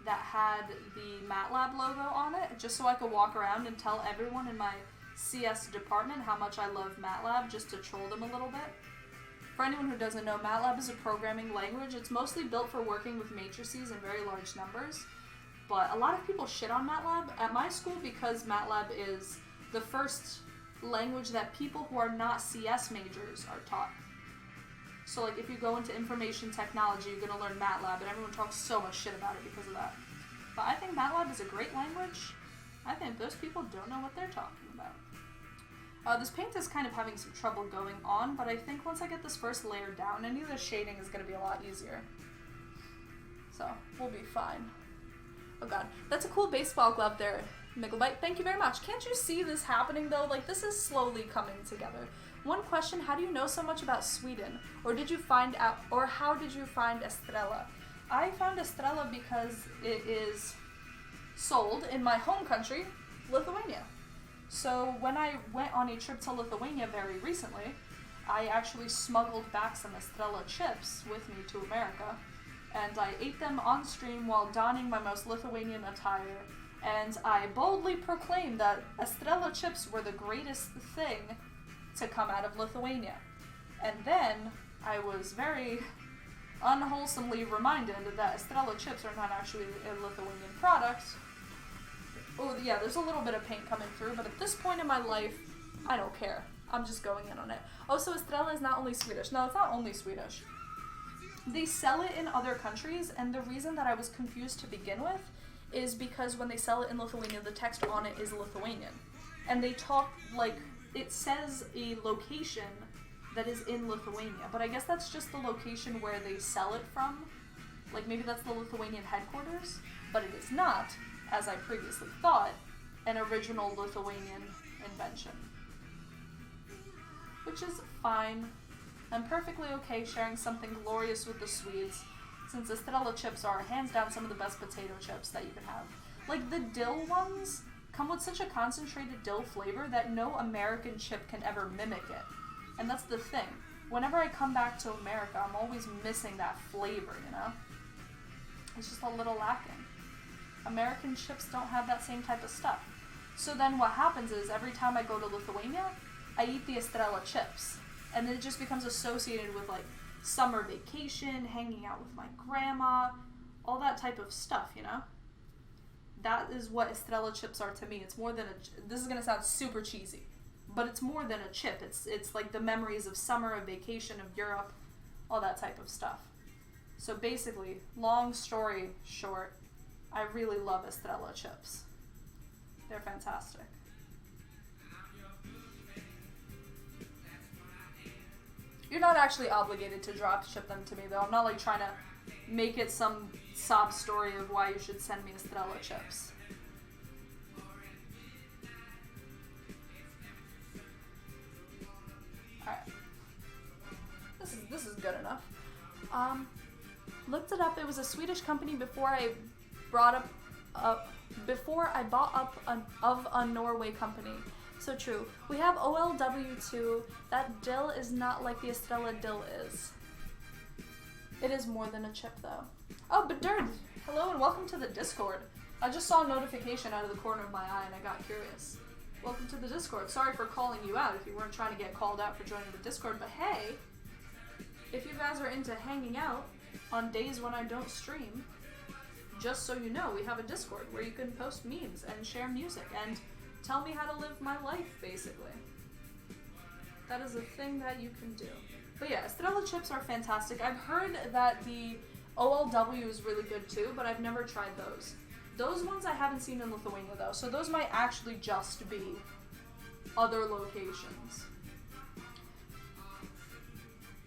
S1: that had the MATLAB logo on it, just so I could walk around and tell everyone in my CS department how much I love MATLAB, just to troll them a little bit. For anyone who doesn't know, MATLAB is a programming language. It's mostly built for working with matrices and very large numbers, but a lot of people shit on MATLAB at my school because MATLAB is the first language that people who are not CS majors are taught. So like if you go into information technology, you're going to learn MATLAB, and everyone talks so much shit about it because of that. But I think MATLAB is a great language. I think those people don't know what they're talking about. This paint is kind of having some trouble going on, but I think once I get this first layer down, any of the shading is going to be a lot easier. So, we'll be fine. Oh god, that's a cool baseball glove there, Micklebite. Thank you very much. Can't you see this happening though? Like, this is slowly coming together. One question, how do you know so much about Sweden? Or did you find out, or how did you find Estrella? I found Estrella because it is sold in my home country, Lithuania. So when I went on a trip to Lithuania very recently, I actually smuggled back some Estrella chips with me to America, and I ate them on stream while donning my most Lithuanian attire, and I boldly proclaimed that Estrella chips were the greatest thing to come out of Lithuania. And then I was very unwholesomely reminded that Estrella chips are not actually a Lithuanian product. Oh yeah, there's a little bit of paint coming through, but at this point in my life, I don't care. I'm just going in on it. Oh, so Estrella is not only Swedish. No, it's not only Swedish. They sell it in other countries, and the reason that I was confused to begin with is because when they sell it in Lithuania, the text on it is Lithuanian. And they talk, like, it says a location that is in Lithuania, but I guess that's just the location where they sell it from. Like, maybe that's the Lithuanian headquarters, but it is not, as I previously thought, an original Lithuanian invention. Which is fine. I'm perfectly okay sharing something glorious with the Swedes, since Estrella chips are hands down some of the best potato chips that you can have. Like, the dill ones come with such a concentrated dill flavor that no American chip can ever mimic it. And that's the thing. Whenever I come back to America, I'm always missing that flavor, you know? It's just a little lacking. American chips don't have that same type of stuff. So then what happens is, every time I go to Lithuania, I eat the Estrella chips. And then it just becomes associated with, like, summer vacation, hanging out with my grandma, all that type of stuff, you know? That is what Estrella chips are to me. It's more than a... This is going to sound super cheesy, but it's more than a chip. It's like the memories of summer, of vacation, of Europe, all that type of stuff. So basically, long story short, I really love Estrella chips. They're fantastic. You're not actually obligated to drop ship them to me, though. I'm not, like, trying to make it some sob story of why you should send me Estrella chips. Alright. This is good enough. Looked it up. It was a Swedish company before I bought up a Norway company. So true. We have OLW2. That dill is not like the Estrella dill is. It is more than a chip, though. Oh, but Dirt, hello and welcome to the Discord. I just saw a notification out of the corner of my eye and I got curious. Welcome to the Discord. Sorry for calling you out if you weren't trying to get called out for joining the Discord, but hey, if you guys are into hanging out on days when I don't stream, just so you know, we have a Discord where you can post memes and share music and tell me how to live my life, basically. That is a thing that you can do. But yeah, Estrella chips are fantastic. I've heard that the OLW is really good too, but I've never tried those. Those ones I haven't seen in Lithuania though, so those might actually just be other locations.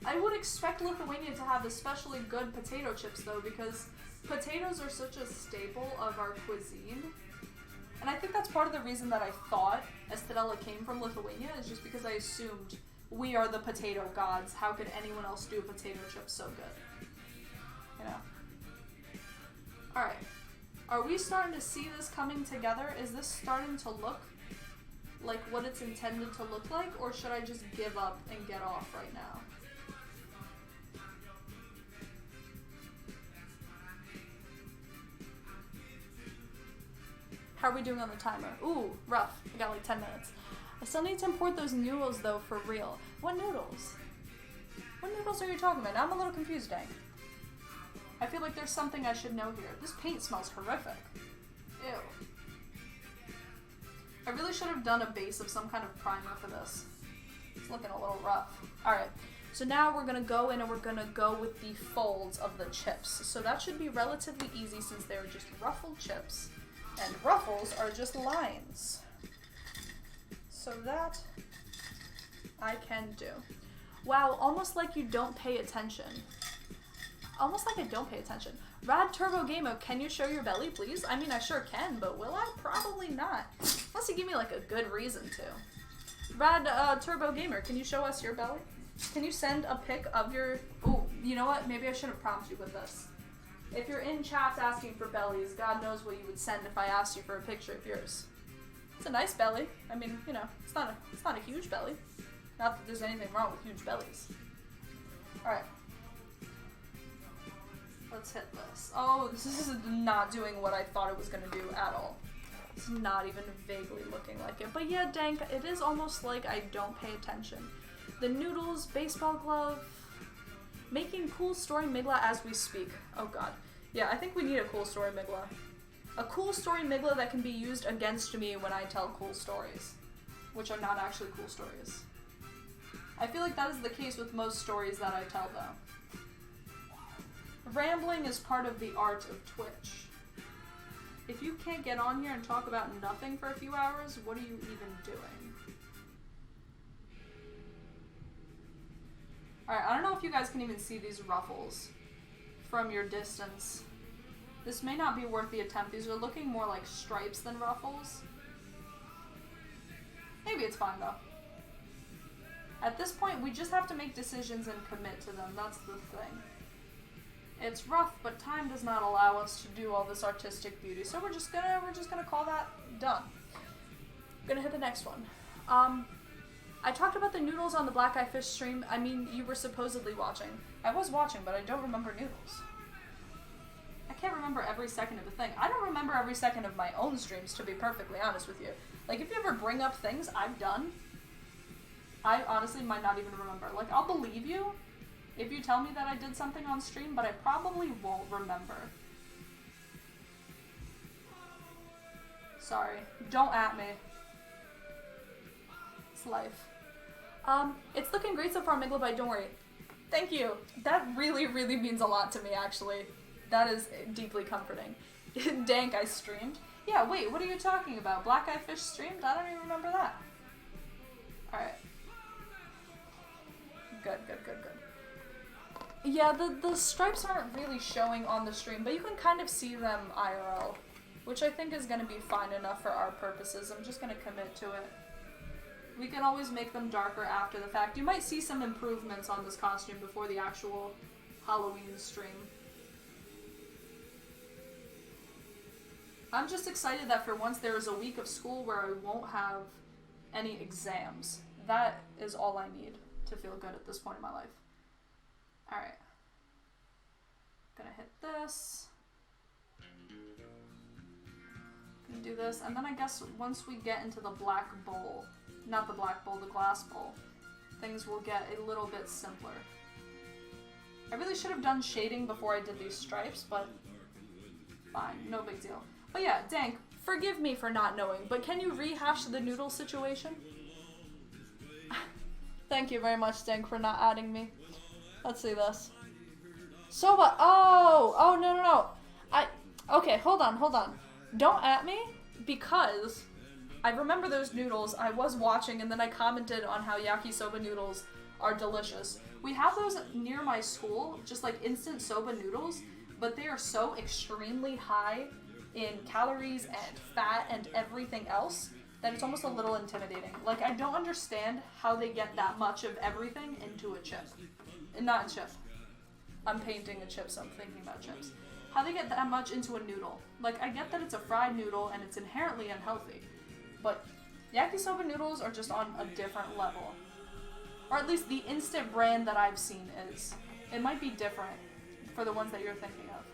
S1: I would expect Lithuania to have especially good potato chips though, because potatoes are such a staple of our cuisine. And I think that's part of the reason that I thought Estrella came from Lithuania, is just because I assumed we are the potato gods. How could anyone else do a potato chip so good? You know? Alright. Are we starting to see this coming together? Is this starting to look like what it's intended to look like? Or should I just give up and get off right now? How are we doing on the timer? Ooh, rough. I got like 10 minutes. I still need to import those noodles though, for real. What noodles? What noodles are you talking about? Now I'm a little confused, Dank. I feel like there's something I should know here. This paint smells horrific. Ew. I really should have done a base of some kind of primer for this. It's looking a little rough. Alright, so now we're gonna go in and we're gonna go with the folds of the chips. So that should be relatively easy since they're just ruffled chips. And ruffles are just lines. So that I can do. Wow, almost like you don't pay attention. Almost like I don't pay attention. Rad Turbo Gamer, can you show your belly, please? I mean, I sure can, but will I? Probably not. Unless you give me like a good reason to. Rad Turbo Gamer, can you show us your belly? Can you send a pic of your... Ooh, you know what? Maybe I shouldn't prompt you with this. If you're in chats asking for bellies, God knows what you would send if I asked you for a picture of yours. It's a nice belly. I mean, you know, it's not a huge belly. Not that there's anything wrong with huge bellies. Alright. Let's hit this. Oh, this is not doing what I thought it was going to do at all. It's not even vaguely looking like it. But yeah, Dank, it is almost like I don't pay attention. The noodles, baseball glove, making cool story Migla as we speak. Oh god. Yeah, I think we need a cool story Migla. A cool story Migla that can be used against me when I tell cool stories. Which are not actually cool stories. I feel like that is the case with most stories that I tell though. Rambling is part of the art of Twitch. If you can't get on here and talk about nothing for a few hours, what are you even doing? Alright, I don't know if you guys can even see these ruffles from your distance. This may not be worth the attempt. These are looking more like stripes than ruffles. Maybe it's fine though. At this point, we just have to make decisions and commit to them. That's the thing. It's rough, but time does not allow us to do all this artistic beauty. So we're just gonna call that done. Gonna hit the next one. I talked about the noodles on the Black Eye Fish stream. I mean, you were supposedly watching. I was watching, but I don't remember noodles. I can't remember every second of a thing. I don't remember every second of my own streams, to be perfectly honest with you. Like, if you ever bring up things I've done, I honestly might not even remember. Like, I'll believe you if you tell me that I did something on stream, but I probably won't remember. Sorry. Don't at me. It's life. It's looking great so far, Migla, but don't worry. Thank you. That really, really means a lot to me, actually. That is deeply comforting. Dank, I streamed. Yeah, wait, what are you talking about? Black Eye Fish streamed? I don't even remember that. Alright. Good. Yeah, the stripes aren't really showing on the stream, but you can kind of see them IRL, which I think is going to be fine enough for our purposes. I'm just going to commit to it. We can always make them darker after the fact. You might see some improvements on this costume before the actual Halloween stream. I'm just excited that for once there is a week of school where I won't have any exams. That is all I need to feel good at this point in my life. Alright. Gonna hit this. Gonna do this, and then I guess once we get into the black bowl, not the black bowl, the glass bowl, things will get a little bit simpler. I really should have done shading before I did these stripes, but fine, no big deal. But yeah, Dank, forgive me for not knowing, but can you rehash the noodle situation? Thank you very much, Dank, for not adding me. Let's see this. Soba, oh, no. Okay, hold on. Don't at me, because I remember those noodles. I was watching and then I commented on how yakisoba noodles are delicious. We have those near my school, just like instant soba noodles, but they are so extremely high in calories and fat and everything else that it's almost a little intimidating. Like, I don't understand how they get that much of everything into a chip. Not a chip. I'm painting a chip, so I'm thinking about chips. How they get that much into a noodle. Like, I get that it's a fried noodle and it's inherently unhealthy, but yakisoba noodles are just on a different level. Or at least the instant brand that I've seen is. It might be different for the ones that you're thinking of.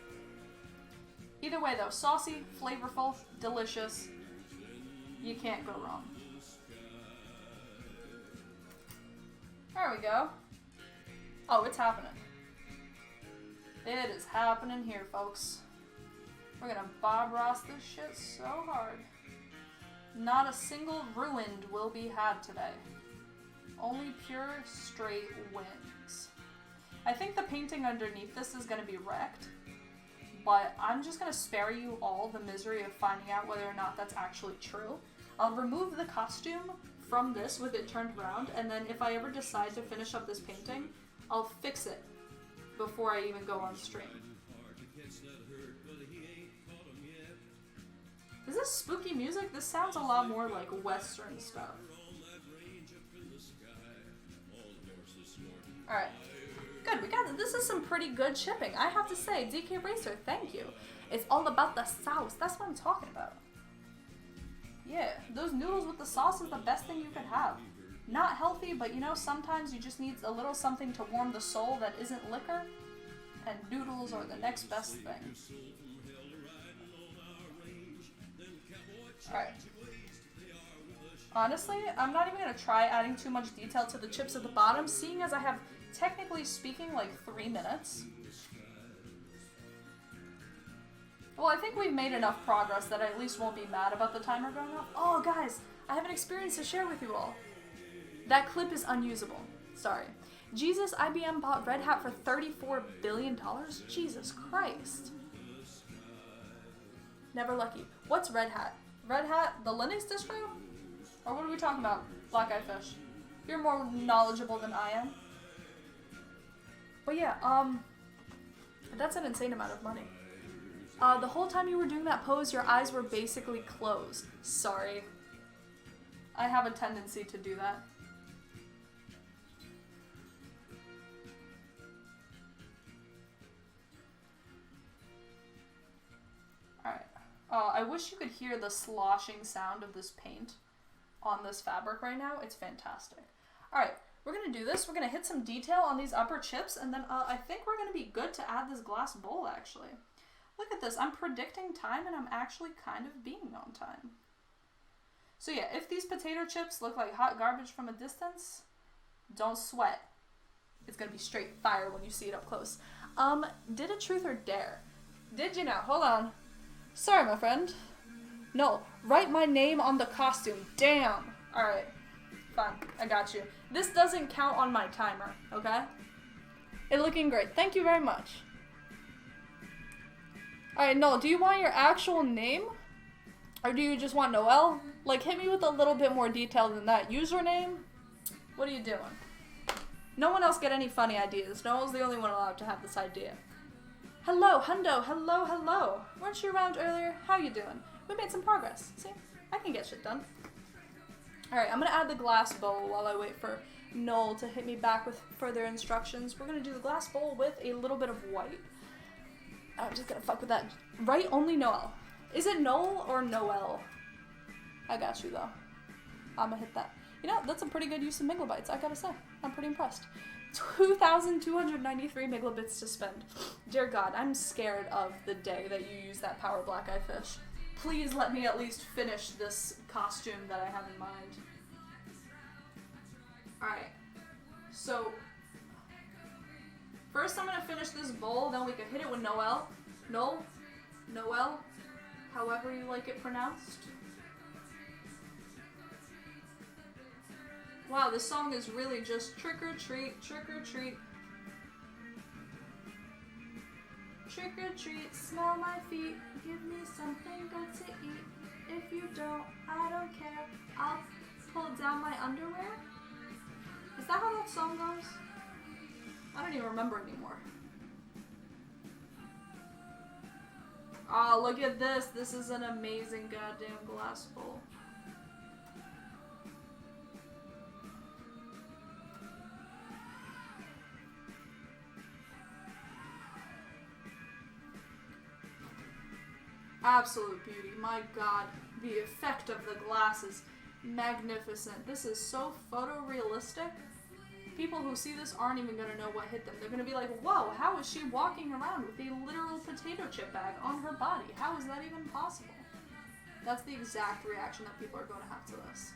S1: Either way though, saucy, flavorful, delicious. You can't go wrong. There we go. Oh, it's happening. It is happening here, folks. We're gonna Bob Ross this shit so hard. Not a single ruined will be had today. Only pure, straight wins. I think the painting underneath this is gonna be wrecked, but I'm just gonna spare you all the misery of finding out whether or not that's actually true. I'll remove the costume from this with it turned around, and then if I ever decide to finish up this painting, I'll fix it before I even go on stream. Is this spooky music? This sounds a lot more like Western stuff. Alright. Good, we got it. This is some pretty good shipping. I have to say, DK Racer, thank you. It's all about the sauce. That's what I'm talking about. Yeah, those noodles with the sauce is the best thing you could have. Not healthy, but you know, sometimes you just need a little something to warm the soul that isn't liquor, and noodles are the next best thing. Alright. Honestly, I'm not even going to try adding too much detail to the chips at the bottom, seeing as I have, technically speaking, like 3 minutes. Well, I think we've made enough progress that I at least won't be mad about the timer going off. Oh, guys, I have an experience to share with you all. That clip is unusable. Sorry. Jesus, IBM bought Red Hat for $34 billion? Jesus Christ. Never lucky. What's Red Hat? Red Hat, the Linux distro? Or what are we talking about? Black Eye Fish. You're more knowledgeable than I am. But yeah, that's an insane amount of money. The whole time you were doing that pose, your eyes were basically closed. Sorry. I have a tendency to do that. Alright. I wish you could hear the sloshing sound of this paint on this fabric right now. It's fantastic. Alright, we're going to do this. We're going to hit some detail on these upper chips, and then I think we're going to be good to add this glass bowl, actually. Look at this. I'm predicting time, and I'm actually kind of being on time. So yeah, if these potato chips look like hot garbage from a distance, don't sweat. It's going to be straight fire when you see it up close. Did a truth or dare? Did you know? Hold on. Sorry, my friend. No, write my name on the costume. Damn. Alright. Fine. I got you. This doesn't count on my timer, okay? It's looking great. Thank you very much. Alright, no, do you want your actual name? Or do you just want Noel? Like, hit me with a little bit more detail than that. Username? What are you doing? No one else get any funny ideas. Noel's the only one allowed to have this idea. Hello, Hundo. Hello, hello. Weren't you around earlier? How you doing? We made some progress. See? I can get shit done. Alright, I'm gonna add the glass bowl while I wait for Noel to hit me back with further instructions. We're gonna do the glass bowl with a little bit of white. I'm just gonna fuck with that. Right? Only Noel. Is it Noel or Noel? I got you, though. I'm gonna hit that. You know, that's a pretty good use of megabytes, I gotta say. I'm pretty impressed. 2,293 megabits to spend. Dear God, I'm scared of the day that you use that power black eye fish. Please let me at least finish this costume that I have in mind. Alright. So, first I'm gonna finish this bowl, then we can hit it with Noel. Noel, however you like it pronounced. Wow, this song is really just trick or treat, trick or treat. Trick or treat, smell my feet, give me something good to eat. If you don't, I don't don't care. I'll pull down my underwear. Is that how that song goes? I don't even remember anymore. Oh, look at this. This is an amazing goddamn glass bowl. Absolute beauty. My god, the effect of the glass is magnificent. This is so photorealistic. People who see this aren't even going to know what hit them. They're going to be like, whoa, how is she walking around with a literal potato chip bag on her body? How is that even possible? That's the exact reaction that people are going to have to this.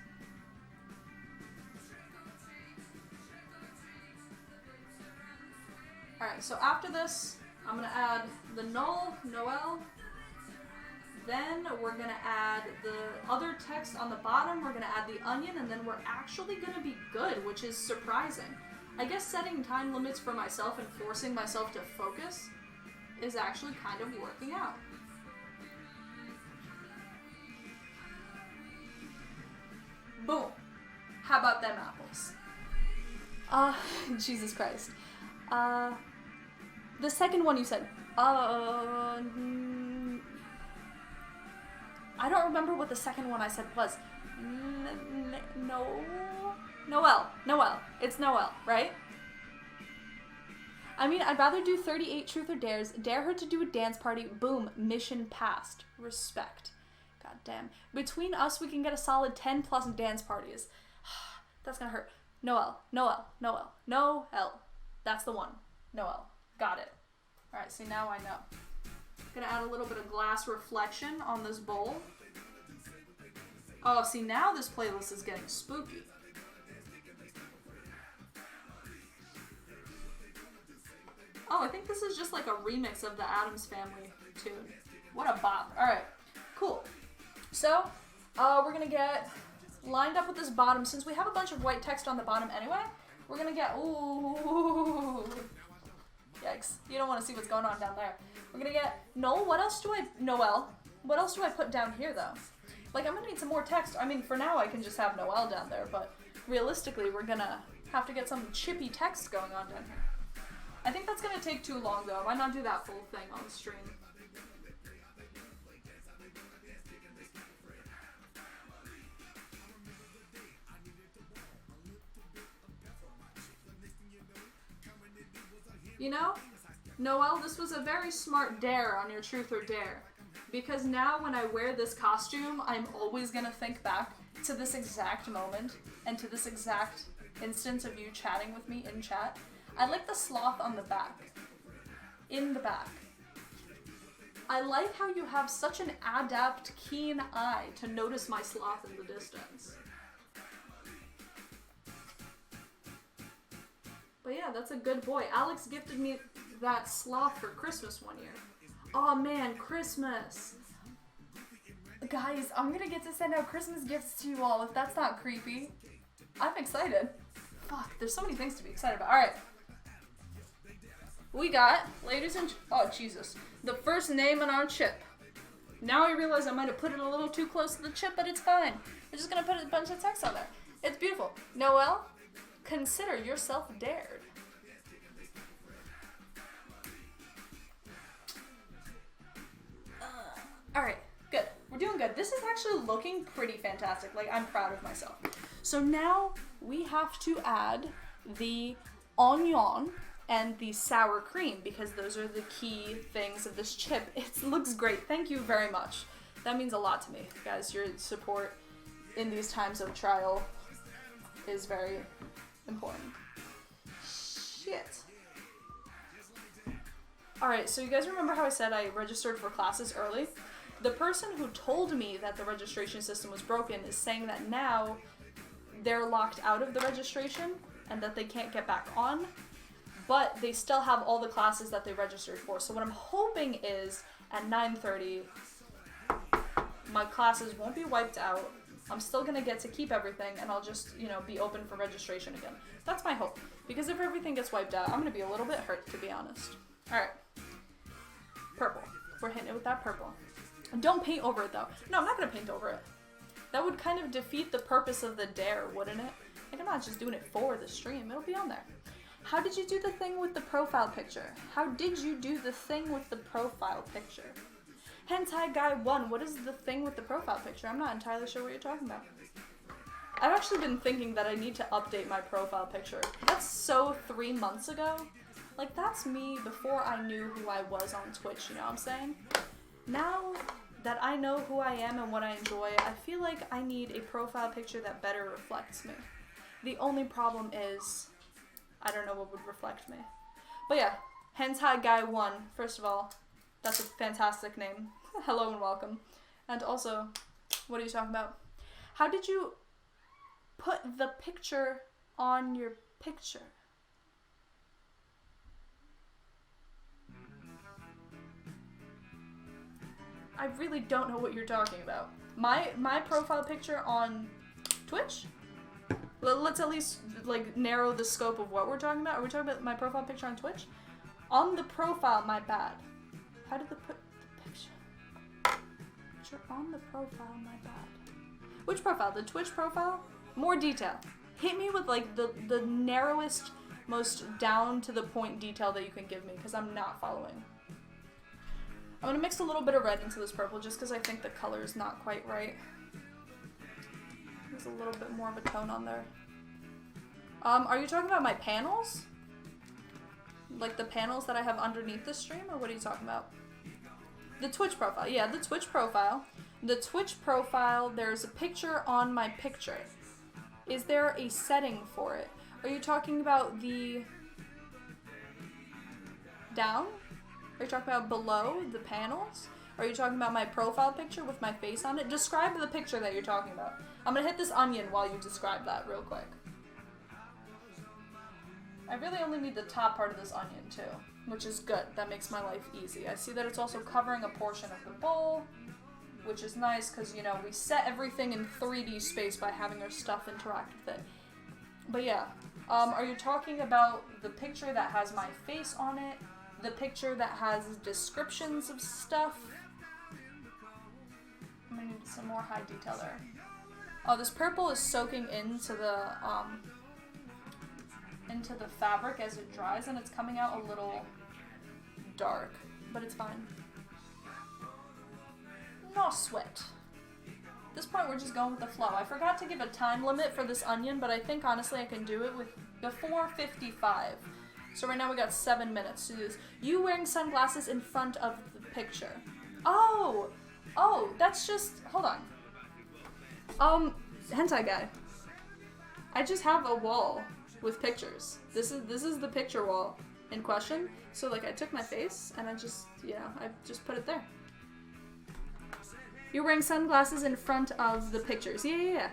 S1: Alright, so after this, I'm going to add the Noel. Then we're going to add the other text on the bottom, we're going to add the onion, and then we're actually going to be good, which is surprising. I guess setting time limits for myself and forcing myself to focus is actually kind of working out. Boom. How about them apples? Jesus Christ. The second one you said, I don't remember what the second one I said was. Noel. It's Noel, right? I mean, I'd rather do 38 truth or dares, dare her to do a dance party, boom, mission passed. Respect. God damn. Between us, we can get a solid 10 plus dance parties. That's gonna hurt. Noel. That's the one. Noel. Got it. Alright, see, now I know. Gonna add a little bit of glass reflection on this bowl. Oh, see, now this playlist is getting spooky. Oh, I think this is just like a remix of the Addams Family tune. What a bop. Alright, cool. So, we're gonna get lined up with this bottom. Since we have a bunch of white text on the bottom anyway, we're gonna get, ooh, yikes. You don't want to see what's going on down there. We're gonna get, Noel, what else do I put down here, though? Like, I'm gonna need some more text. I mean, for now, I can just have Noel down there, but realistically, we're gonna have to get some chippy text going on down here. I think that's gonna take too long, though. Why not do that full thing on the stream? You know, Noel, this was a very smart dare on your truth or dare. Because now when I wear this costume, I'm always gonna think back to this exact moment and to this exact instance of you chatting with me in chat. I like the sloth on the back. In the back. I like how you have such an adept, keen eye to notice my sloth in the distance. But yeah, that's a good boy. Alex gifted me that sloth for Christmas one year. Oh man, Christmas. Guys, I'm gonna get to send out Christmas gifts to you all if that's not creepy. I'm excited. Fuck, there's so many things to be excited about. Alright. We got, ladies and... Oh, Jesus. The first name on our chip. Now I realize I might have put it a little too close to the chip, but it's fine. We're just gonna put a bunch of text on there. It's beautiful. Noel, consider yourself dared. Alright, good. We're doing good. This is actually looking pretty fantastic. Like, I'm proud of myself. So now we have to add the onion and the sour cream because those are the key things of this chip. It looks great. Thank you very much. That means a lot to me. Guys, your support in these times of trial is very important. Shit. Alright, so you guys remember how I said I registered for classes early? The person who told me that the registration system was broken is saying that now they're locked out of the registration and that they can't get back on, but they still have all the classes that they registered for. So what I'm hoping is at 9:30, my classes won't be wiped out. I'm still gonna get to keep everything and I'll just, be open for registration again. That's my hope. Because if everything gets wiped out, I'm gonna be a little bit hurt, to be honest. Alright. Purple. We're hitting it with that purple. Don't paint over it, though. No, I'm not going to paint over it. That would kind of defeat the purpose of the dare, wouldn't it? Like, I'm not just doing it for the stream. It'll be on there. How did you do the thing with the profile picture? How did you do the thing with the profile picture? Hentai Guy 1, what is the thing with the profile picture? I'm not entirely sure what you're talking about. I've actually been thinking that I need to update my profile picture. That's so 3 months ago. Like, that's me before I knew who I was on Twitch, you know what I'm saying? Now that I know who I am and what I enjoy, I feel like I need a profile picture that better reflects me. The only problem is, I don't know what would reflect me. But yeah, Hentai Guy 1, first of all, that's a fantastic name. Hello and welcome. And also, what are you talking about? How did you put the picture on your picture? I really don't know what you're talking about. My profile picture on Twitch? Let's at least like narrow the scope of what we're talking about. Are we talking about my profile picture on Twitch? On the profile, my bad. How did they put the picture on the profile, my bad? Which profile? The Twitch profile? More detail. Hit me with like the narrowest, most down to the point detail that you can give me, because I'm not following. I'm gonna mix a little bit of red into this purple just because I think the color is not quite right. There's a little bit more of a tone on there. Are you talking about my panels? Like the panels that I have underneath the stream, or what are you talking about? The Twitch profile. Yeah, the Twitch profile. The Twitch profile, there's a picture on my picture. Is there a setting for it? Are you talking about the down? Are you talking about below the panels? Are you talking about my profile picture with my face on it? Describe the picture that you're talking about. I'm gonna hit this onion while you describe that real quick. I really only need the top part of this onion too, which is good. That makes my life easy. I see that it's also covering a portion of the bowl, which is nice because, you know, we set everything in 3D space by having our stuff interact with it. But yeah, are you talking about the picture that has my face on it? The picture that has descriptions of stuff? I'm gonna need some more high detail there. Oh, this purple is soaking into the fabric as it dries, and it's coming out a little dark, but it's fine. No sweat. At this point, we're just going with the flow. I forgot to give a time limit for this onion, but I think honestly I can do it with before 55. So right now we got 7 minutes to do this. You wearing sunglasses in front of the picture. Oh, that's just, hold on. Hentai Guy. I just have a wall with pictures. This is the picture wall in question. So like I took my face and I just, you know, I just put it there. You're wearing sunglasses in front of the pictures. Yeah.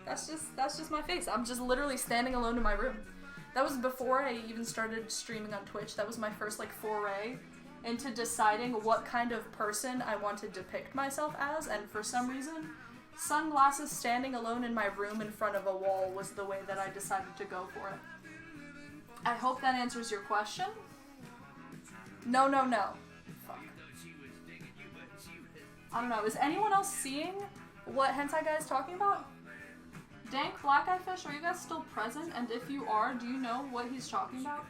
S1: That's just my face. I'm just literally standing alone in my room. That was before I even started streaming on Twitch. That was my first like foray into deciding what kind of person I want to depict myself as, and for some reason, sunglasses standing alone in my room in front of a wall was the way that I decided to go for it. I hope that answers your question. No. Fuck. I don't know. Is anyone else seeing what Hentai Guy is talking about? Dank Black Eye Fish, are you guys still present? And if you are, do you know what he's talking about?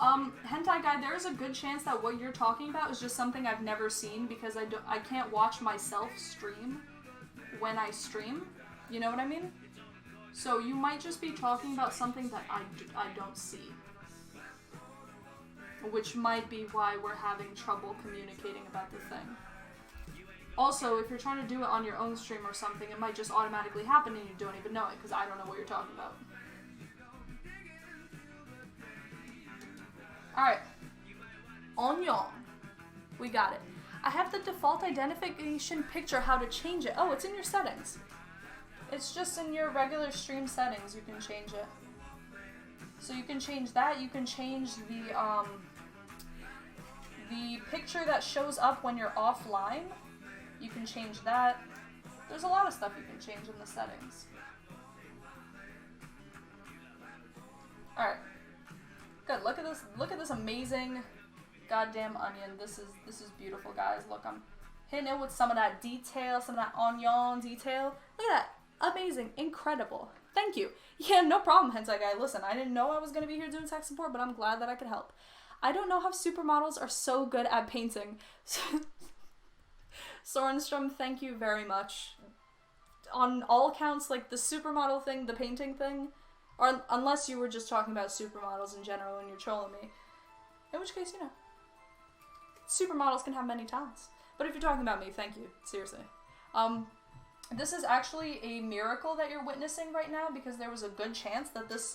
S1: Hentai Guy, there's a good chance that what you're talking about is just something I've never seen because I can't watch myself stream when I stream. You know what I mean? So you might just be talking about something that I don't see. Which might be why we're having trouble communicating about the thing. Also, if you're trying to do it on your own stream or something, it might just automatically happen and you don't even know it, because I don't know what you're talking about. Alright. Onion. We got it. I have the default identification picture, how to change it. Oh, it's in your settings. It's just in your regular stream settings, you can change it. So you can change that, you can change the picture that shows up when you're offline. You can change that. There's a lot of stuff you can change in the settings. Alright. Good. Look at this amazing goddamn onion. This is beautiful, guys. Look, I'm hitting it with some of that detail, some of that onion detail. Look that. Amazing. Incredible. Thank you. Yeah, no problem, Hentai Guy. Listen, I didn't know I was going to be here doing tech support, but I'm glad that I could help. I don't know how supermodels are so good at painting. Sorenstrom, thank you very much. On all accounts, like the supermodel thing, the painting thing, or unless you were just talking about supermodels in general and you're trolling me, in which case, you know, supermodels can have many talents. But if you're talking about me, thank you, seriously. This is actually a miracle that you're witnessing right now, because there was a good chance that this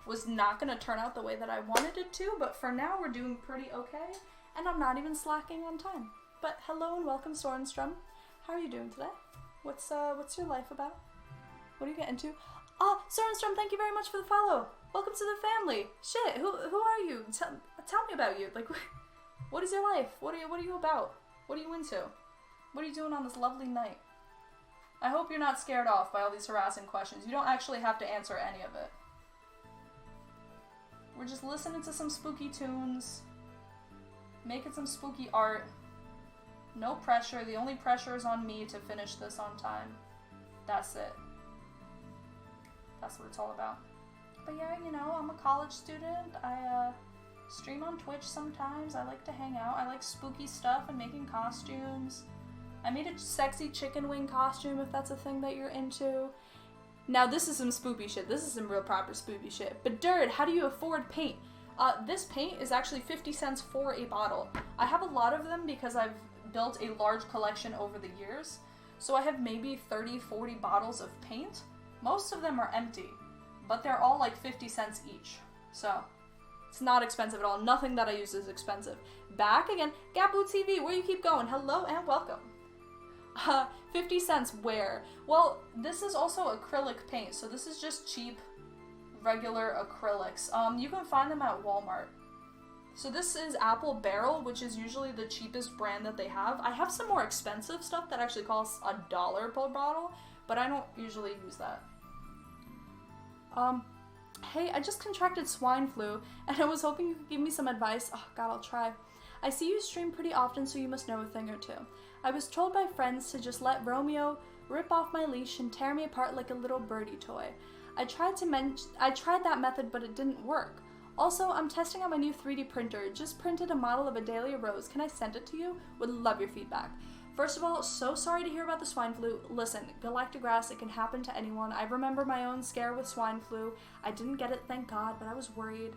S1: was not going to turn out the way that I wanted it to, but for now we're doing pretty okay, and I'm not even slacking on time. But hello and welcome, Sorenstrom. How are you doing today? What's your life about? What are you getting into? Oh, Sorenstrom, thank you very much for the follow. Welcome to the family. Shit, who are you? Tell me about you. Like, what is your life? What are you about? What are you into? What are you doing on this lovely night? I hope you're not scared off by all these harassing questions. You don't actually have to answer any of it. We're just listening to some spooky tunes, making some spooky art. No pressure. The only pressure is on me to finish this on time. That's it. That's what it's all about. But yeah, you know, I'm a college student. I stream on Twitch sometimes. I like to hang out. I like spooky stuff and making costumes. I made a sexy chicken wing costume, if that's a thing that you're into. Now, this is some spoopy shit. This is some real proper spoopy shit. But Dirt, how do you afford paint? This paint is actually 50 cents for a bottle. I have a lot of them because I've built a large collection over the years. So I have maybe 30, 40 bottles of paint. Most of them are empty, but they're all like 50 cents each. So it's not expensive at all. Nothing that I use is expensive. Back again, Gabu TV, where you keep going. Hello and welcome. 50 cents where? Well, this is also acrylic paint, so this is just cheap, regular acrylics. You can find them at Walmart. So this is Apple Barrel, which is usually the cheapest brand that they have. I have some more expensive stuff that actually costs $1 per bottle, but I don't usually use that. Hey, I just contracted swine flu, and I was hoping you could give me some advice. Oh god, I'll try. I see you stream pretty often, so you must know a thing or two. I was told by friends to just let Romeo rip off my leash and tear me apart like a little birdie toy. I tried that method, but it didn't work. Also, I'm testing out my new 3D printer. Just printed a model of a dahlia rose. Can I send it to you? Would love your feedback. First of all, so sorry to hear about the swine flu. Listen, galactic grass, it can happen to anyone. I remember my own scare with swine flu. I didn't get it, thank God, but I was worried.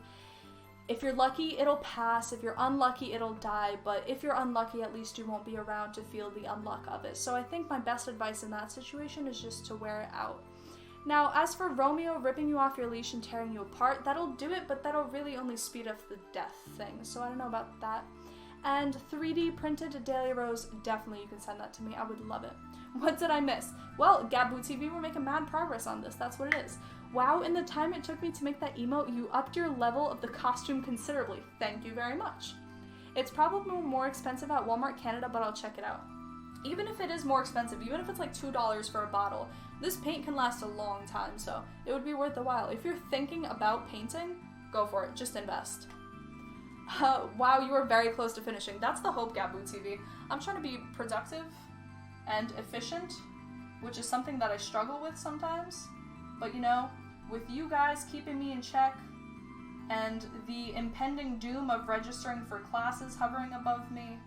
S1: If you're lucky, it'll pass. If you're unlucky, it'll die. But if you're unlucky, at least you won't be around to feel the unluck of it. So I think my best advice in that situation is just to wear it out. Now, as for Romeo ripping you off your leash and tearing you apart, that'll do it, but that'll really only speed up the death thing. So I don't know about that. And 3D printed Dahlia Rose, definitely you can send that to me. I would love it. What did I miss? Well, Gabu TV, we're making mad progress on this. That's what it is. Wow, in the time it took me to make that emote, you upped your level of the costume considerably. Thank you very much. It's probably more expensive at Walmart Canada, but I'll check it out. Even if it is more expensive, even if it's like $2 for a bottle, this paint can last a long time, so it would be worth the while. If you're thinking about painting, go for it. Just invest. Wow, you are very close to finishing. That's the hope, Gabu TV. I'm trying to be productive and efficient, which is something that I struggle with sometimes. But you know, with you guys keeping me in check and the impending doom of registering for classes hovering above me,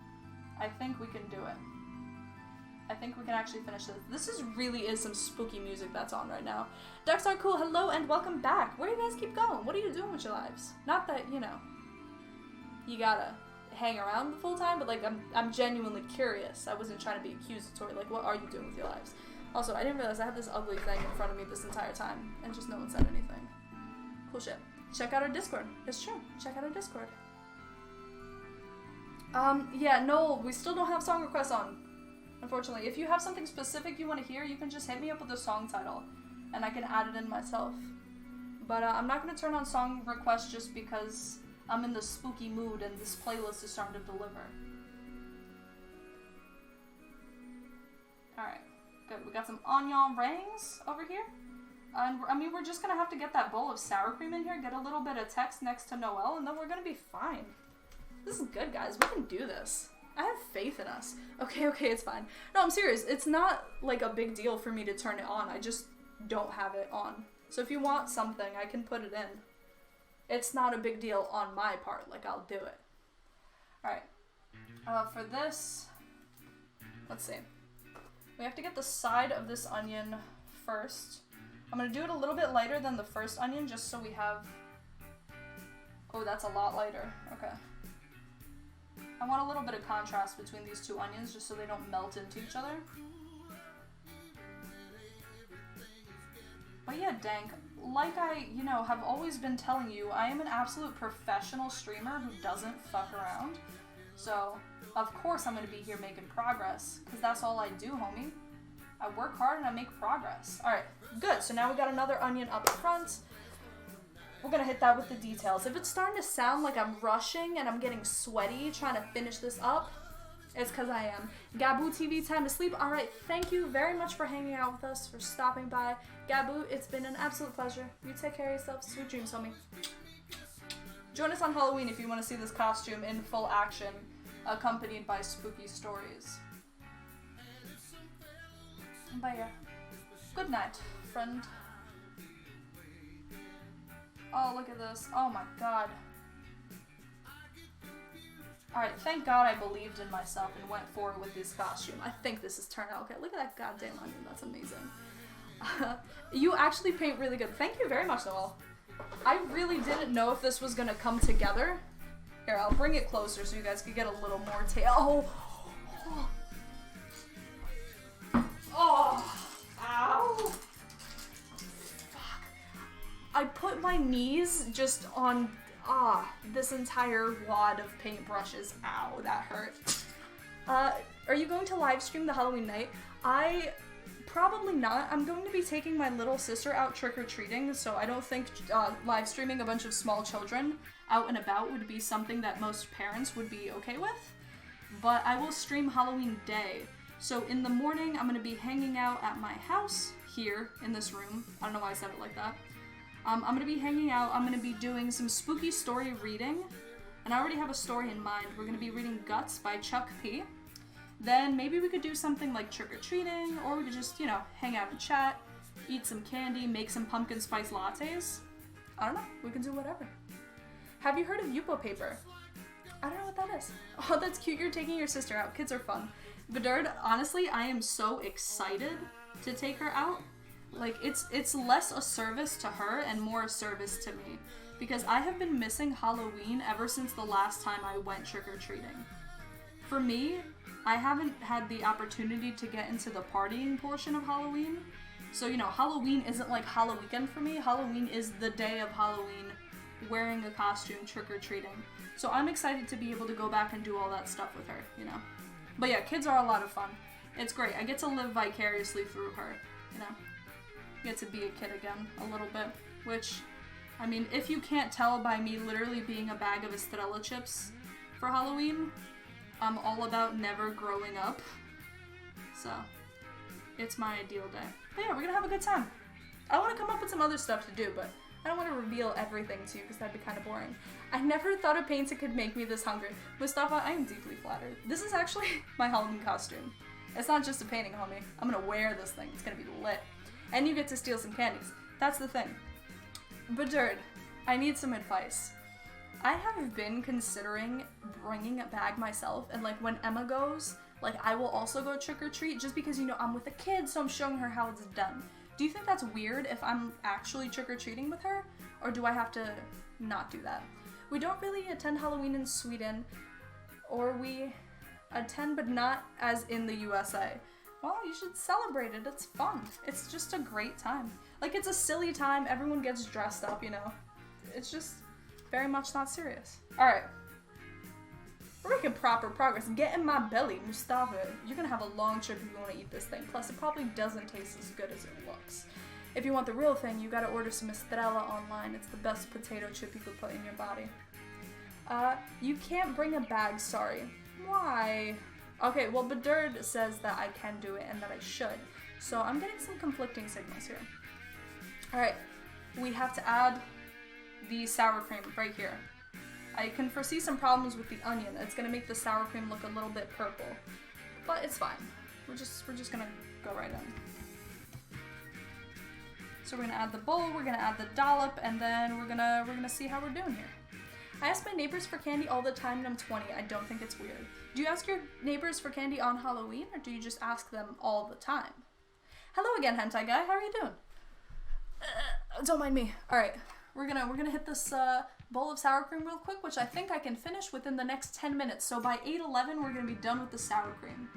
S1: I think we can do it. I think we can actually finish this. This really is some spooky music that's on right now. Ducks are cool. Hello and welcome back. Where do you guys keep going? What are you doing with your lives? Not that, you know, you gotta hang around the full time, but like I'm genuinely curious. I wasn't trying to be accusatory. Like, what are you doing with your lives? Also, I didn't realize I had this ugly thing in front of me this entire time, and just no one said anything. Cool shit. Check out our Discord. It's true. Check out our Discord. Yeah, no, we still don't have song requests on, unfortunately. If you have something specific you want to hear, you can just hit me up with a song title, and I can add it in myself. But I'm not going to turn on song requests just because I'm in the spooky mood and this playlist is starting to deliver. Alright. Good, we got some onion rings over here. And I mean, we're just gonna have to get that bowl of sour cream in here, get a little bit of text next to Noelle, and then we're gonna be fine. This is good, guys. We can do this. I have faith in us. Okay, it's fine. No, I'm serious. It's not like a big deal for me to turn it on. I just don't have it on. So if you want something, I can put it in. It's not a big deal on my part. Like, I'll do it. Alright. For this, let's see. We have to get the side of this onion first. I'm going to do it a little bit lighter than the first onion just so we have... Oh, that's a lot lighter. Okay. I want a little bit of contrast between these two onions just so they don't melt into each other. But yeah, Dank, like I, have always been telling you, I am an absolute professional streamer who doesn't fuck around. So, of course I'm going to be here making progress, because that's all I do, homie. I work hard and I make progress. Alright, good. So now we got another onion up front. We're going to hit that with the details. If it's starting to sound like I'm rushing and I'm getting sweaty trying to finish this up, it's because I am. Gabu TV, time to sleep. Alright, thank you very much for hanging out with us, for stopping by. Gabu, it's been an absolute pleasure. You take care of yourself. Sweet dreams, homie. Join us on Halloween if you want to see this costume in full action, accompanied by spooky stories. But yeah, good night, friend. Oh, look at this. Oh my god. Alright, thank God I believed in myself and went forward with this costume. I think this is turned out okay. Look at that goddamn onion. That's amazing. You actually paint really good. Thank you very much, Noel. I really didn't know if this was going to come together. Here, I'll bring it closer so you guys can get a little more tail. Oh. Ow. Fuck. I put my knees just on... this entire wad of paintbrushes. Ow, that hurt. Are you going to live stream the Halloween night? Probably not. I'm going to be taking my little sister out trick-or-treating, so I don't think live streaming a bunch of small children out and about would be something that most parents would be okay with. But I will stream Halloween day. So in the morning, I'm going to be hanging out at my house here in this room. I don't know why I said it like that. I'm going to be hanging out, I'm going to be doing some spooky story reading, and I already have a story in mind. We're going to be reading Guts by Chuck P. Then maybe we could do something like trick-or-treating, or we could just, hang out and chat, eat some candy, make some pumpkin spice lattes. I don't know, we can do whatever. Have you heard of Yupo paper? I don't know what that is. Oh, that's cute, you're taking your sister out. Kids are fun. Bedard, honestly, I am so excited to take her out. Like, it's less a service to her and more a service to me. Because I have been missing Halloween ever since the last time I went trick-or-treating. For me, I haven't had the opportunity to get into the partying portion of Halloween. So, Halloween isn't like Halloween for me. Halloween is the day of Halloween, wearing a costume, trick-or-treating. So I'm excited to be able to go back and do all that stuff with her, But yeah, kids are a lot of fun. It's great. I get to live vicariously through her, Get to be a kid again, a little bit. Which, I mean, if you can't tell by me literally being a bag of Estrella chips for Halloween, I'm all about never growing up. So, it's my ideal day. But yeah, we're gonna have a good time. I want to come up with some other stuff to do, but I don't want to reveal everything to you because that'd be kind of boring. I never thought a painting could make me this hungry. Mustafa, I am deeply flattered. This is actually my Halloween costume. It's not just a painting, homie. I'm gonna wear this thing. It's gonna be lit. And you get to steal some candies. That's the thing. But Dirt, I need some advice. I have been considering bringing a bag myself, and like when Emma goes, like I will also go trick-or-treat just because, I'm with a kid, so I'm showing her how it's done. Do you think that's weird if I'm actually trick-or-treating with her? Or do I have to not do that? We don't really attend Halloween in Sweden, or we attend but not as in the USA. Well, you should celebrate it. It's fun. It's just a great time. Like, it's a silly time. Everyone gets dressed up, It's just very much not serious. Alright. We're making proper progress. Get in my belly, Mustafa. You're gonna have a long trip if you want to eat this thing. Plus, it probably doesn't taste as good as it looks. If you want the real thing, you gotta order some Estrella online. It's the best potato chip you could put in your body. You can't bring a bag, sorry. Why? Okay, well, Bedard says that I can do it and that I should. So I'm getting some conflicting signals here. Alright, we have to add the sour cream right here. I can foresee some problems with the onion. It's gonna make the sour cream look a little bit purple. But it's fine. We're just gonna go right in. So we're gonna add the bowl, we're gonna add the dollop, and then we're gonna see how we're doing here. I ask my neighbors for candy all the time and I'm 20. I don't think it's weird. Do you ask your neighbors for candy on Halloween, or do you just ask them all the time? Hello again, hentai guy. How are you doing? Don't mind me. All right, we're gonna hit this bowl of sour cream real quick, which I think I can finish within the next 10 minutes. So by 8:11, we're gonna be done with the sour cream.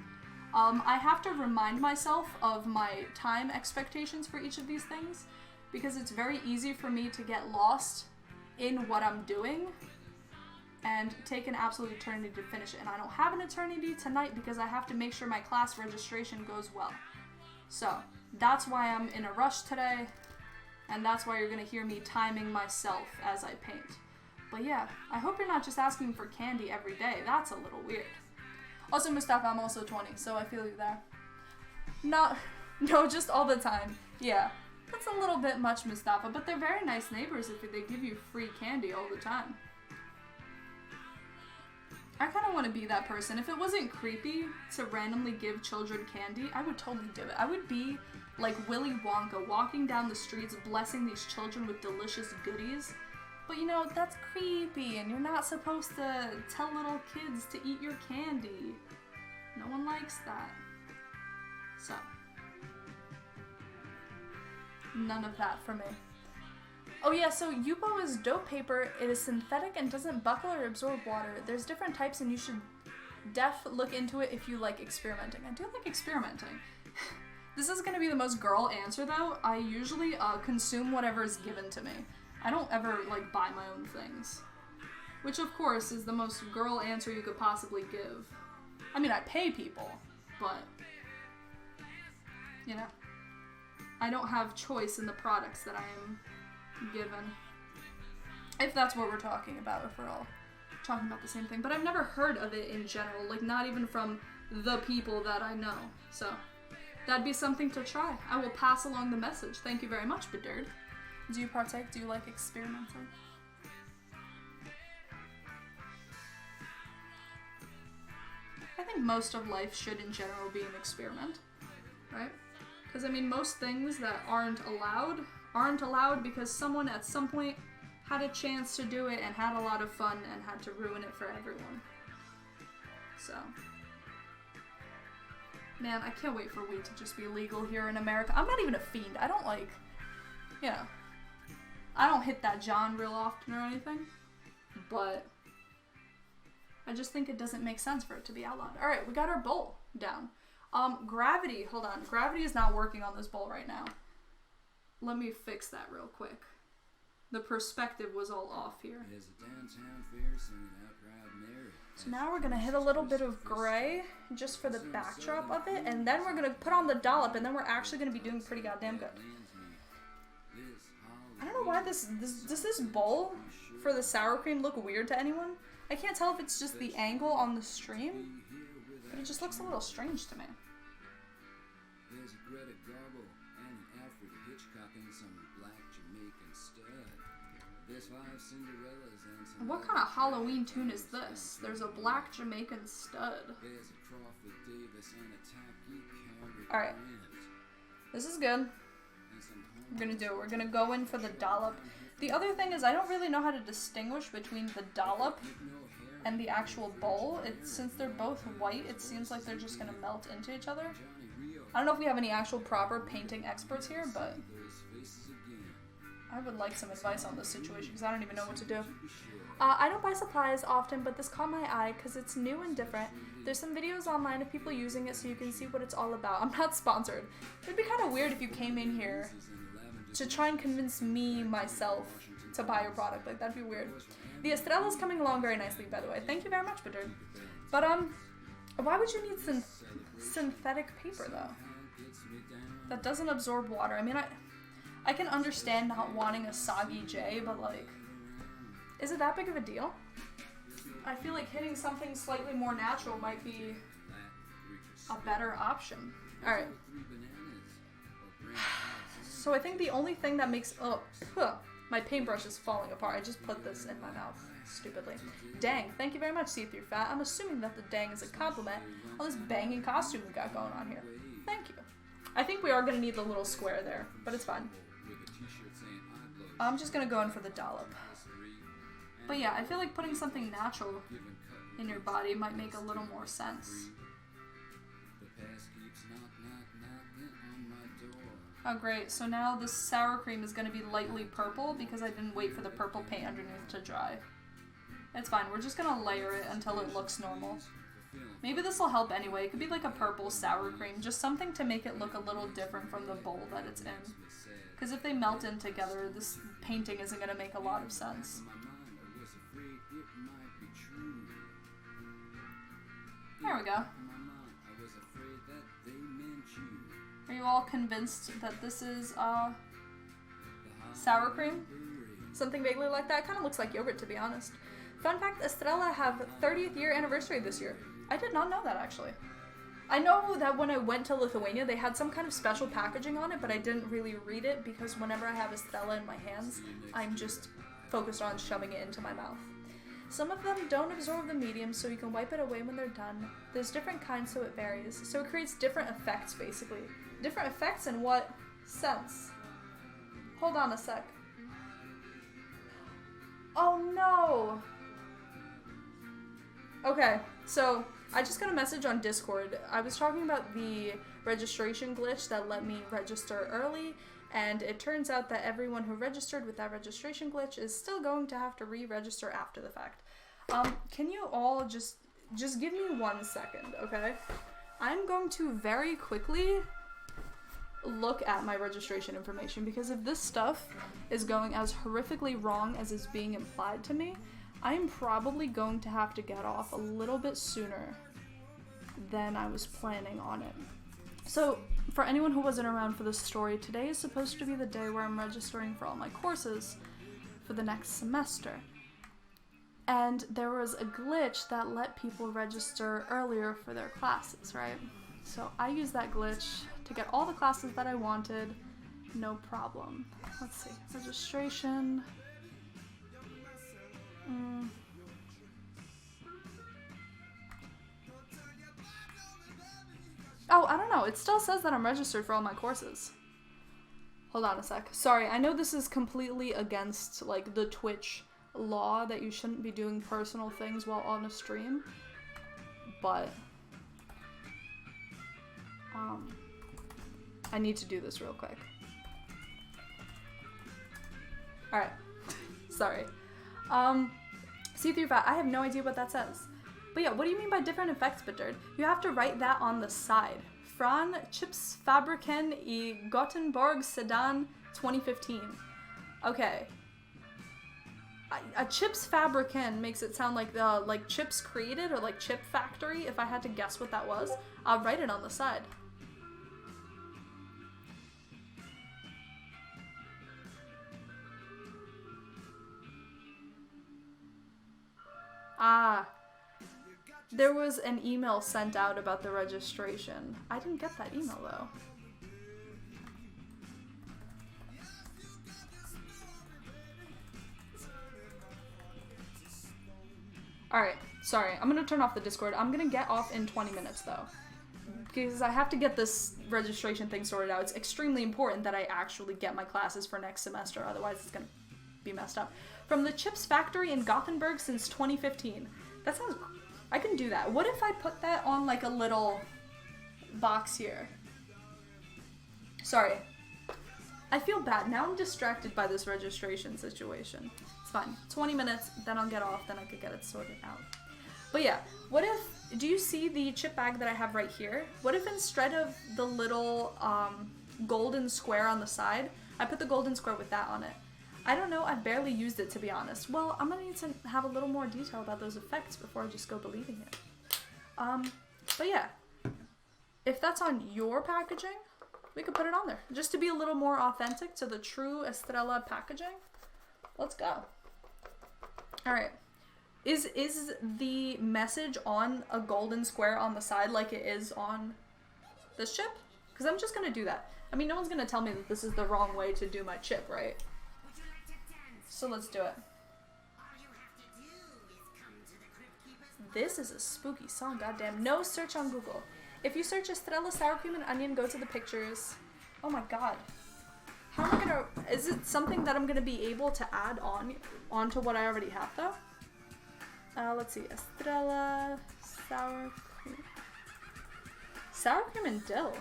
S1: I have to remind myself of my time expectations for each of these things, because it's very easy for me to get lost in what I'm doing and take an absolute eternity to finish it. And I don't have an eternity tonight because I have to make sure my class registration goes well. So that's why I'm in a rush today, and that's why you're gonna hear me timing myself as I paint. But yeah, I hope you're not just asking for candy every day. That's a little weird. Also, Mustafa, I'm also 20, so I feel you there. No, just all the time. Yeah, that's a little bit much, Mustafa, but they're very nice neighbors if they give you free candy all the time. I kind of want to be that person. If it wasn't creepy to randomly give children candy, I would totally do it. I would be like Willy Wonka, walking down the streets, blessing these children with delicious goodies. But you know, that's creepy, and you're not supposed to tell little kids to eat your candy. No one likes that. So, none of that for me. Oh yeah, so Yupo is dope paper. It is synthetic and doesn't buckle or absorb water. There's different types, and you should look into it if you like experimenting. I do like experimenting. This is gonna be the most girl answer though. I usually consume whatever is given to me. I don't ever like buy my own things. Which of course is the most girl answer you could possibly give. I mean, I pay people, but you know, I don't have choice in the products that I am given. If that's what we're talking about, if we're all talking about the same thing. But I've never heard of it in general, like not even from the people that I know. So that'd be something to try. I will pass along the message. Thank you very much, Bedard. Do you partake? Do you like experimenting? I think most of life should in general be an experiment, right? Because I mean, most things that aren't allowed because someone at some point had a chance to do it and had a lot of fun and had to ruin it for everyone. So, man, I can't wait for weed to just be legal here in America. I'm not even a fiend. I don't like, you know, I don't hit that John real often or anything, but I just think it doesn't make sense for it to be outlawed. All right, we got our bowl down. Gravity, hold on. Gravity is not working on this bowl right now. Let me fix that real quick. The perspective was all off here. So now we're gonna hit a little bit of gray just for the backdrop of it, and then we're gonna put on the dollop, and then we're actually gonna be doing pretty goddamn good. I don't know why does this bowl for the sour cream look weird to anyone? I can't tell if it's just the angle on the stream, but it just looks a little strange to me. What kind of Halloween tune is this? There's a black Jamaican stud. Alright. This is good. We're gonna do it. We're gonna go in for the dollop. The other thing is I don't really know how to distinguish between the dollop and the actual bowl. Since they're both white, it seems like they're just gonna melt into each other. I don't know if we have any actual proper painting experts here, but I would like some advice on this situation because I don't even know what to do. I don't buy supplies often, but this caught my eye because it's new and different. There's some videos online of people using it so you can see what it's all about. I'm not sponsored. It'd be kind of weird if you came in here to try and convince me, myself, to buy your product. Like, that'd be weird. The Estrella is coming along very nicely, by the way. Thank you very much, Bedard. But, why would you need synthetic paper, though? That doesn't absorb water. I mean, I can understand not wanting a soggy J, but, like, is it that big of a deal? I feel like hitting something slightly more natural might be a better option. Alright. So I think the only thing that makes My paintbrush is falling apart. I just put this in my mouth, stupidly. Dang, thank you very much, See-Through Fat. I'm assuming that the dang is a compliment on this banging costume we got going on here. Thank you. I think we are going to need the little square there, but it's fine. I'm just going to go in for the dollop. But yeah, I feel like putting something natural in your body might make a little more sense. Oh great, so now the sour cream is going to be lightly purple because I didn't wait for the purple paint underneath to dry. It's fine, we're just going to layer it until it looks normal. Maybe this will help anyway. It could be like a purple sour cream, just something to make it look a little different from the bowl that it's in. Because if they melt in together, this painting isn't going to make a lot of sense. There we go. Are you all convinced that this is sour cream? Something vaguely like that. It kind of looks like yogurt, to be honest. Fun fact, Estrella have 30th year anniversary this year. I did not know that, actually. I know that when I went to Lithuania, they had some kind of special packaging on it, but I didn't really read it because whenever I have Estrella in my hands, I'm just focused on shoving it into my mouth. Some of them don't absorb the medium, so you can wipe it away when they're done. There's different kinds, so it varies. So it creates different effects, basically. Different effects in what sense? Hold on a sec. Oh no! Okay, so I just got a message on Discord. I was talking about the registration glitch that let me register early, and it turns out that everyone who registered with that registration glitch is still going to have to re-register after the fact. Can you all just give me 1 second, okay? I'm going to very quickly look at my registration information, because if this stuff is going as horrifically wrong as is being implied to me, I am probably going to have to get off a little bit sooner than I was planning on it. So, for anyone who wasn't around for this story, today is supposed to be the day where I'm registering for all my courses for the next semester. And there was a glitch that let people register earlier for their classes, right? So I used that glitch to get all the classes that I wanted, no problem. Let's see, registration. Oh, I don't know. It still says that I'm registered for all my courses. Hold on a sec. Sorry, I know this is completely against, like, the Twitch law that you shouldn't be doing personal things while on a stream, but I need to do this real quick. Alright. Sorry. See-through fat. I have no idea what that says. But yeah, what do you mean by different effects, Bitterd? You have to write that on the side. Fran Chips Fabriken I Gothenburg Sedan 2015. Okay. A Chips Fabriken makes it sound like chips created or like chip factory. If I had to guess what that was, I'll write it on the side. Ah. There was an email sent out about the registration. I didn't get that email though. Alright, sorry. I'm gonna turn off the Discord. I'm gonna get off in 20 minutes though, because I have to get this registration thing sorted out. It's extremely important that I actually get my classes for next semester, otherwise it's gonna be messed up. From the Chips Factory in Gothenburg since 2015. That sounds... I can do that. What if I put that on like a little box here? Sorry. I feel bad. Now I'm distracted by this registration situation. It's fine. 20 minutes, then I'll get off, then I could get it sorted out. But yeah, what if... Do you see the chip bag that I have right here? What if instead of the little golden square on the side, I put the golden square with that on it? I don't know, I've barely used it, to be honest. Well, I'm gonna need to have a little more detail about those effects before I just go believing it. But yeah, if that's on your packaging, we could put it on there. Just to be a little more authentic to the true Estrella packaging. Let's go. Alright. Is the message on a golden square on the side like it is on this chip? Because I'm just gonna do that. I mean, no one's gonna tell me that this is the wrong way to do my chip, right? So let's do it. This is a spooky song, goddamn. No search on Google. If you search Estrella sour cream and onion, go to the pictures. Oh my god. How am I gonna... Is it something that I'm gonna be able to add onto what I already have, though? Let's see. Estrella sour cream. Sour cream and dill.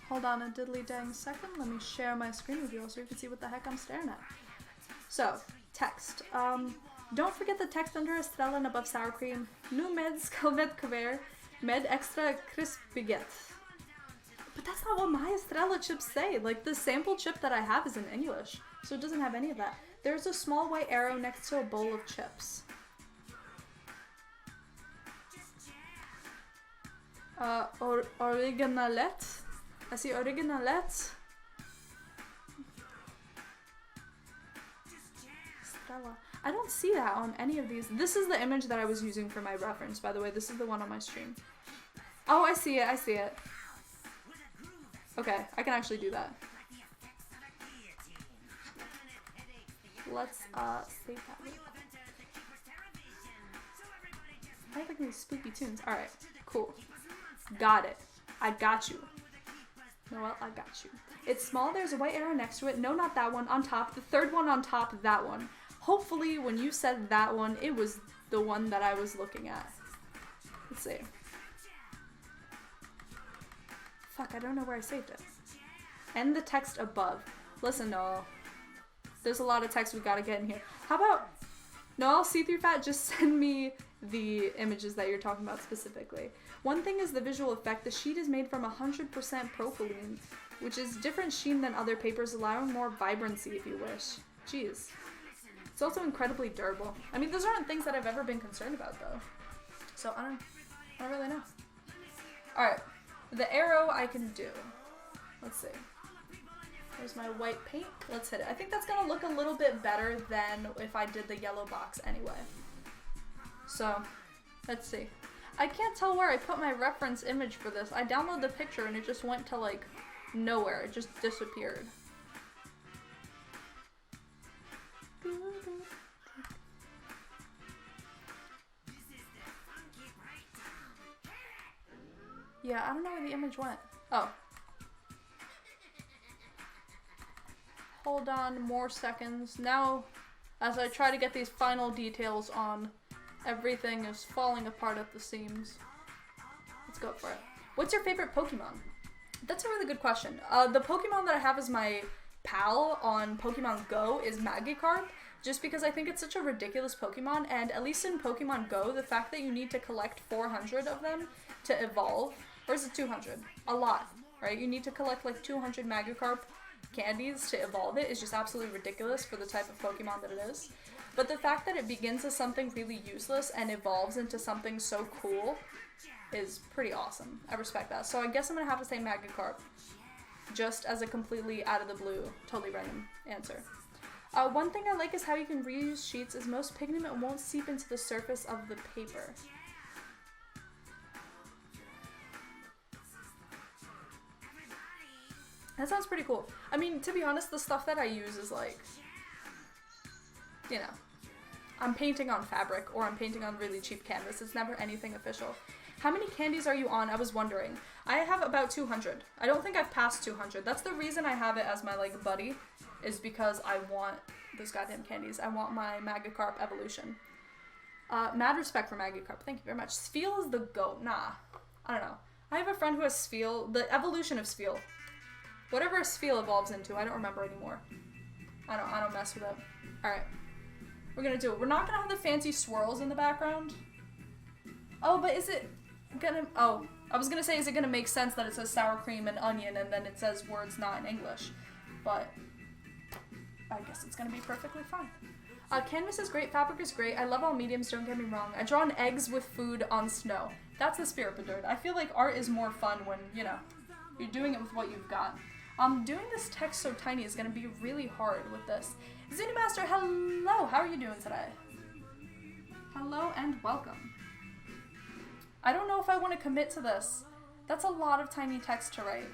S1: Hold on a diddly dang second. Let me share my screen with you all so you can see what the heck I'm staring at. So, text. Don't forget the text under Estrella and above sour cream. Nu med skalvet kver med extra crispiget. But that's not what my Estrella chips say. Like, the sample chip that I have is in English, so it doesn't have any of that. There's a small white arrow next to a bowl of chips. Originalet. I see originalet. Estrella. I don't see that on any of these. This is the image that I was using for my reference, by the way. This is the one on my stream. Oh, I see it. I see it. Okay, I can actually do that. Let's save that real quick. I like these spooky tunes. Alright, cool. Got it. I got you. Noel, I got you. It's small, there's a white arrow next to it. No, not that one. On top. The third one on top, that one. Hopefully, when you said that one, it was the one that I was looking at. Let's see. Fuck, I don't know where I saved it. And the text above. Listen, Noel. There's a lot of text we gotta get in here. How about, Noel, see-through fat, just send me the images that you're talking about specifically. One thing is the visual effect. The sheet is made from 100% propylene, which is different sheen than other papers, allowing more vibrancy if you wish. Jeez. It's also incredibly durable. I mean, those aren't things that I've ever been concerned about, though. So, I don't really know. Alright. The arrow I can do. Let's see. There's my white paint. Let's hit it. I think that's gonna look a little bit better than if I did the yellow box anyway. So, let's see. I can't tell where I put my reference image for this. I downloaded the picture and it just went to, like, nowhere. It just disappeared. Yeah, I don't know where the image went. Oh. Hold on more seconds. Now, as I try to get these final details on, everything is falling apart at the seams. Let's go for it. What's your favorite Pokemon? That's a really good question. The Pokemon that I have as my pal on Pokemon Go is Magikarp, just because I think it's such a ridiculous Pokemon, and at least in Pokemon Go, the fact that you need to collect 400 of them to evolve, or is it 200? A lot, right? You need to collect like 200 Magikarp candies to evolve it is just absolutely ridiculous for the type of Pokemon that it is. But the fact that it begins as something really useless and evolves into something so cool is pretty awesome. I respect that. So I guess I'm gonna have to say Magikarp, just as a completely out of the blue, totally random answer. One thing I like is how you can reuse sheets, as most pigment won't seep into the surface of the paper. That sounds pretty cool. I mean, to be honest, the stuff that I use is like, you know, I'm painting on fabric or I'm painting on really cheap canvas. It's never anything official. How many candies are you on? I was wondering. I have about 200. I don't think I've passed 200. That's the reason I have it as my, like, buddy, is because I want those goddamn candies. I want my Magikarp evolution. Mad respect for Magikarp. Thank you very much. Spheal is the goat. Nah. I don't know. I have a friend who has Spheal. The evolution of Spheal. Whatever a Spheal evolves into, I don't remember anymore. I don't mess with it. Alright. We're gonna do it. We're not gonna have the fancy swirls in the background. Oh, but is it gonna... Oh, I was gonna say, is it gonna make sense that it says sour cream and onion and then it says words not in English? But I guess it's gonna be perfectly fine. Canvas is great. Fabric is great. I love all mediums, don't get me wrong. I draw eggs with food on snow. That's the spirit of dirt. I feel like art is more fun when, you know, you're doing it with what you've got. Doing this text so tiny is gonna be really hard with this. Zunimaster, hello! How are you doing today? Hello and welcome. I don't know if I want to commit to this. That's a lot of tiny text to write.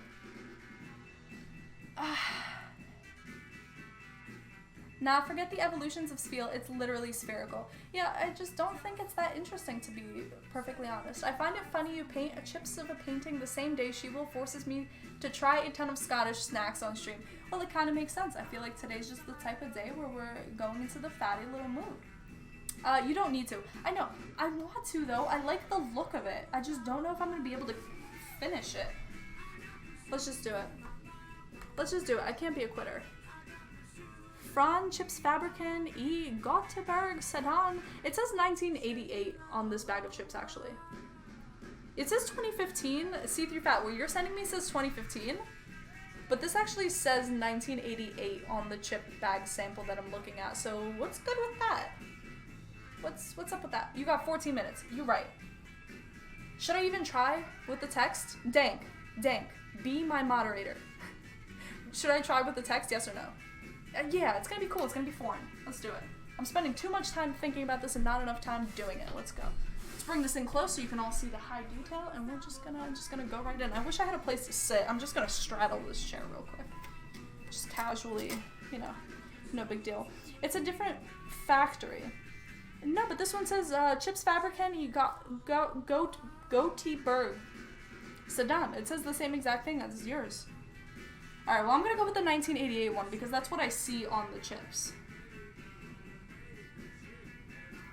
S1: Nah, forget the evolutions of Spiel. It's literally spherical. Yeah, I just don't think it's that interesting, to be perfectly honest. I find it funny you paint chips of a painting the same day she will forces me to try a ton of Scottish snacks on stream. Well, it kind of makes sense. I feel like today's just the type of day where we're going into the fatty little mood. You don't need to. I know. I want to, though. I like the look of it. I just don't know if I'm going to be able to finish it. Let's just do it. Let's just do it. I can't be a quitter. Fran Chips Fabrican E Göteborg Sedan. It says 1988 on this bag of chips, actually. It says 2015. See-through fat. Where you're sending me says 2015. But this actually says 1988 on the chip bag sample that I'm looking at. So what's good with that? What's up with that? You got 14 minutes. You're right. Should I even try with the text? Dank. Be my moderator. Should I try with the text? Yes or no? Yeah, it's gonna be cool. It's gonna be foreign. Let's do it. I'm spending too much time thinking about this and not enough time doing it. Let's go. Let's bring this in close so you can all see the high detail, and we're just gonna go right in. I wish I had a place to sit. I'm just gonna straddle this chair real quick. Just casually, you know, no big deal. It's a different factory. No, but this one says Chips Fabrican you got Göteborg Sedan. It says the same exact thing as yours. Alright, well I'm gonna go with the 1988 one because that's what I see on the chips.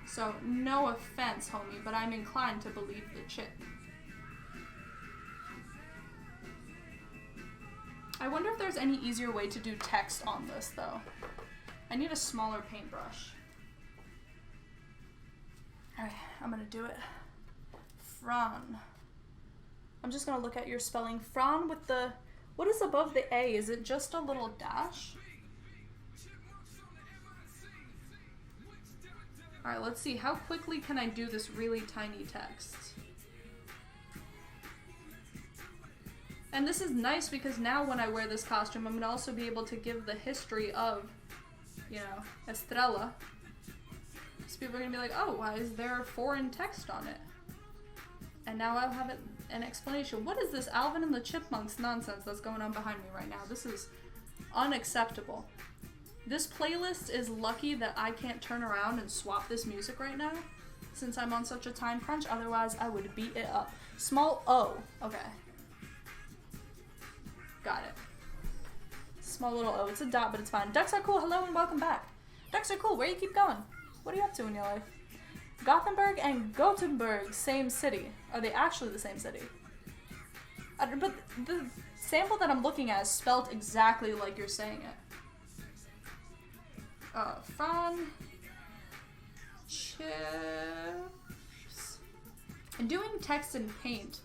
S1: So, no offense, homie, but I'm inclined to believe the chip. I wonder if there's any easier way to do text on this, though. I need a smaller paintbrush. Alright, I'm gonna do it. Fran. I'm just gonna look at your spelling. Fran with the... What is above the A? Is it just a little dash? Alright, let's see. How quickly can I do this really tiny text? And this is nice because now when I wear this costume, I'm going to also be able to give the history of, you know, Estrella. So people are going to be like, oh, why is there foreign text on it? And now I'll have an explanation. What is this Alvin and the Chipmunks nonsense that's going on behind me right now? This is unacceptable. This playlist is lucky that I can't turn around and swap this music right now, since I'm on such a time crunch. Otherwise, I would beat it up. Small O. Okay. Got it. Small little O. It's a dot, but it's fine. Ducks are cool. Hello and welcome back. Ducks are cool. Where you keep going? What are you up to in your life? Gothenburg and Gothenburg, same city. Are they actually the same city? But the sample that I'm looking at is spelled exactly like you're saying it. Fran Chips. And doing text in paint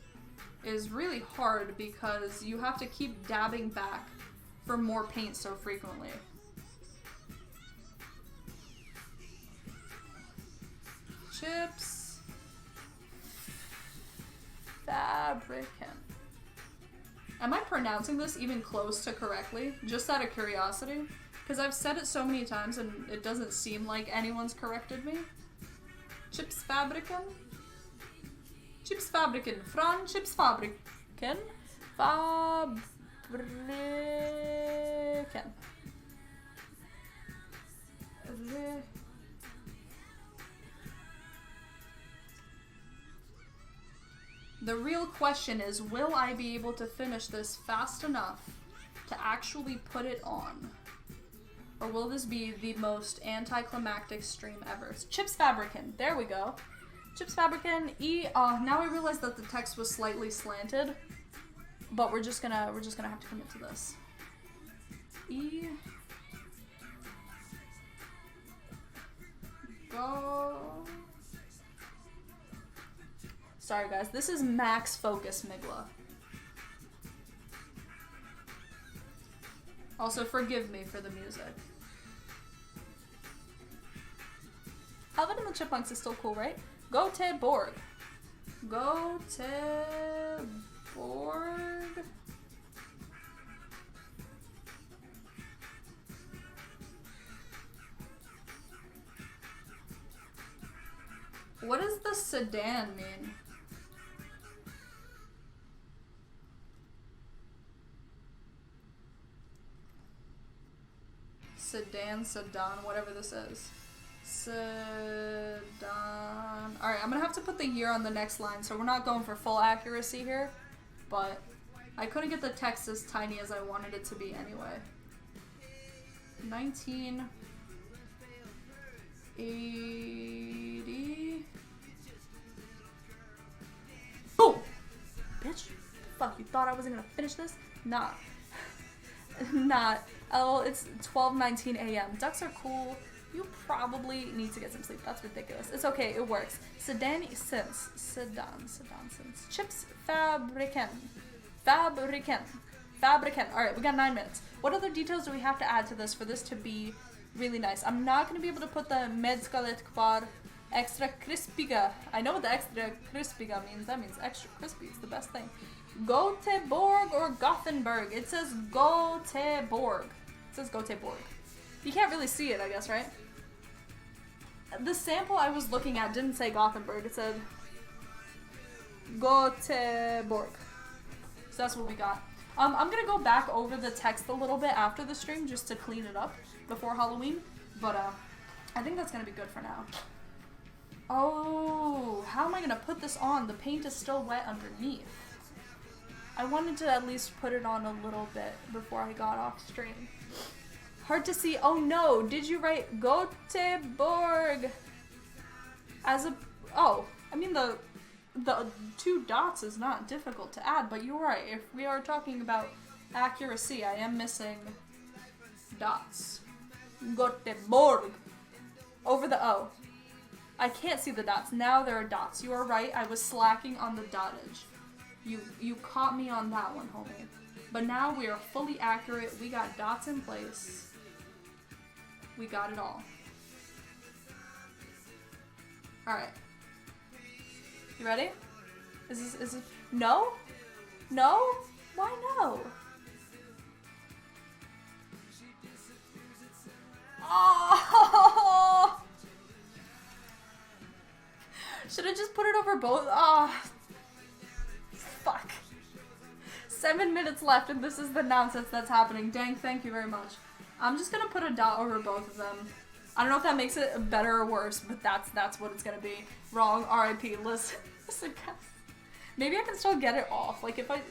S1: is really hard because you have to keep dabbing back for more paint so frequently. Chips Fabrican. Am I pronouncing this even close to correctly? Just out of curiosity? Because I've said it so many times and it doesn't seem like anyone's corrected me. Chips Fabrican? Chips Fabrican. Fran Chips Fabrican. Fabrican. The real question is, will I be able to finish this fast enough to actually put it on? Or will this be the most anticlimactic stream ever? Chips Fabrican, there we go. Chips Fabrican, now I realize that the text was slightly slanted, but we're just gonna have to commit to this. Go. Sorry guys, this is max focus Migla. Also, forgive me for the music. Alvin and the Chipmunks is still cool, right? Göteborg. Göteborg. What does the sedan mean? Sedan, whatever this is. Sedan. Alright, I'm gonna have to put the year on the next line, so we're not going for full accuracy here, but I couldn't get the text as tiny as I wanted it to be anyway. 1980. Boom! Bitch. Fuck, you thought I wasn't gonna finish this? Nah. Not. Oh, it's 12:19 a.m. Ducks are cool. You probably need to get some sleep. That's ridiculous. It's okay. It works. Sedan. Chips fabricant. Alright, we got 9 minutes. What other details do we have to add to this for this to be really nice? I'm not going to be able to put the medskalet kvar extra crispiga. I know what the extra crispiga means. That means extra crispy. It's the best thing. Göteborg or Gothenburg? It says Göteborg. It says Göteborg. You can't really see it, I guess, right? The sample I was looking at didn't say Gothenburg. It said Göteborg. So that's what we got. I'm gonna go back over the text a little bit after the stream just to clean it up before Halloween. But I think that's gonna be good for now. Oh, how am I gonna put this on? The paint is still wet underneath. I wanted to at least put it on a little bit before I got off stream. Hard to see. Oh no, did you write Göteborg as a... Oh, I mean the 2 dots is not difficult to add, but you're right. If we are talking about accuracy, I am missing dots. Göteborg. Over the O. I can't see the dots. Now there are dots. You are right. I was slacking on the dottage. You caught me on that one, homie. But now we are fully accurate. We got dots in place. We got it all. Alright. You ready? Is this no? No? Why no? Oh! Should I just put it over both? Oh. Fuck. 7 minutes left and this is the nonsense that's happening. Dang, thank you very much. I'm just gonna put a dot over both of them. I don't know if that makes it better or worse, but that's what it's gonna be. Wrong. R.I.P. Listen, maybe I can still get it off. Like if I...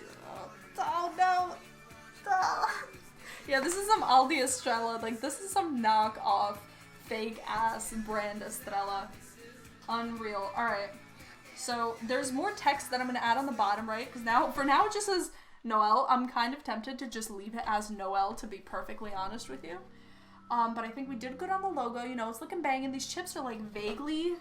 S1: Oh no! Yeah, this is some Aldi Estrella. Like this is some knockoff, fake ass brand Estrella. Unreal. Alright. So there's more text that I'm gonna add on the bottom, right? Because for now it just says Noel. I'm kind of tempted to just leave it as Noel, to be perfectly honest with you. But I think we did good on the logo. You know, it's looking banging. These chips are like vaguely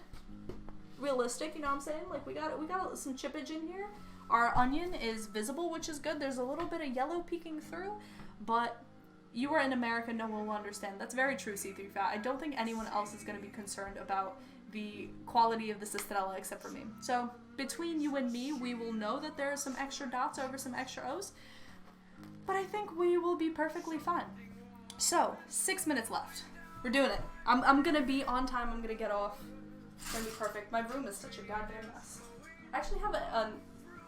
S1: realistic. You know what I'm saying? Like we got some chippage in here. Our onion is visible, which is good. There's a little bit of yellow peeking through, but you are in America, no one will understand. That's very true, C3 Fat. I don't think anyone else is going to be concerned about the quality of this Estrella except for me. So between you and me, we will know that there are some extra dots over some extra O's, but I think we will be perfectly fine. So 6 minutes left. We're doing it. I'm gonna be on time. I'm gonna get off. It's gonna be perfect. My room is such a goddamn mess. I actually have an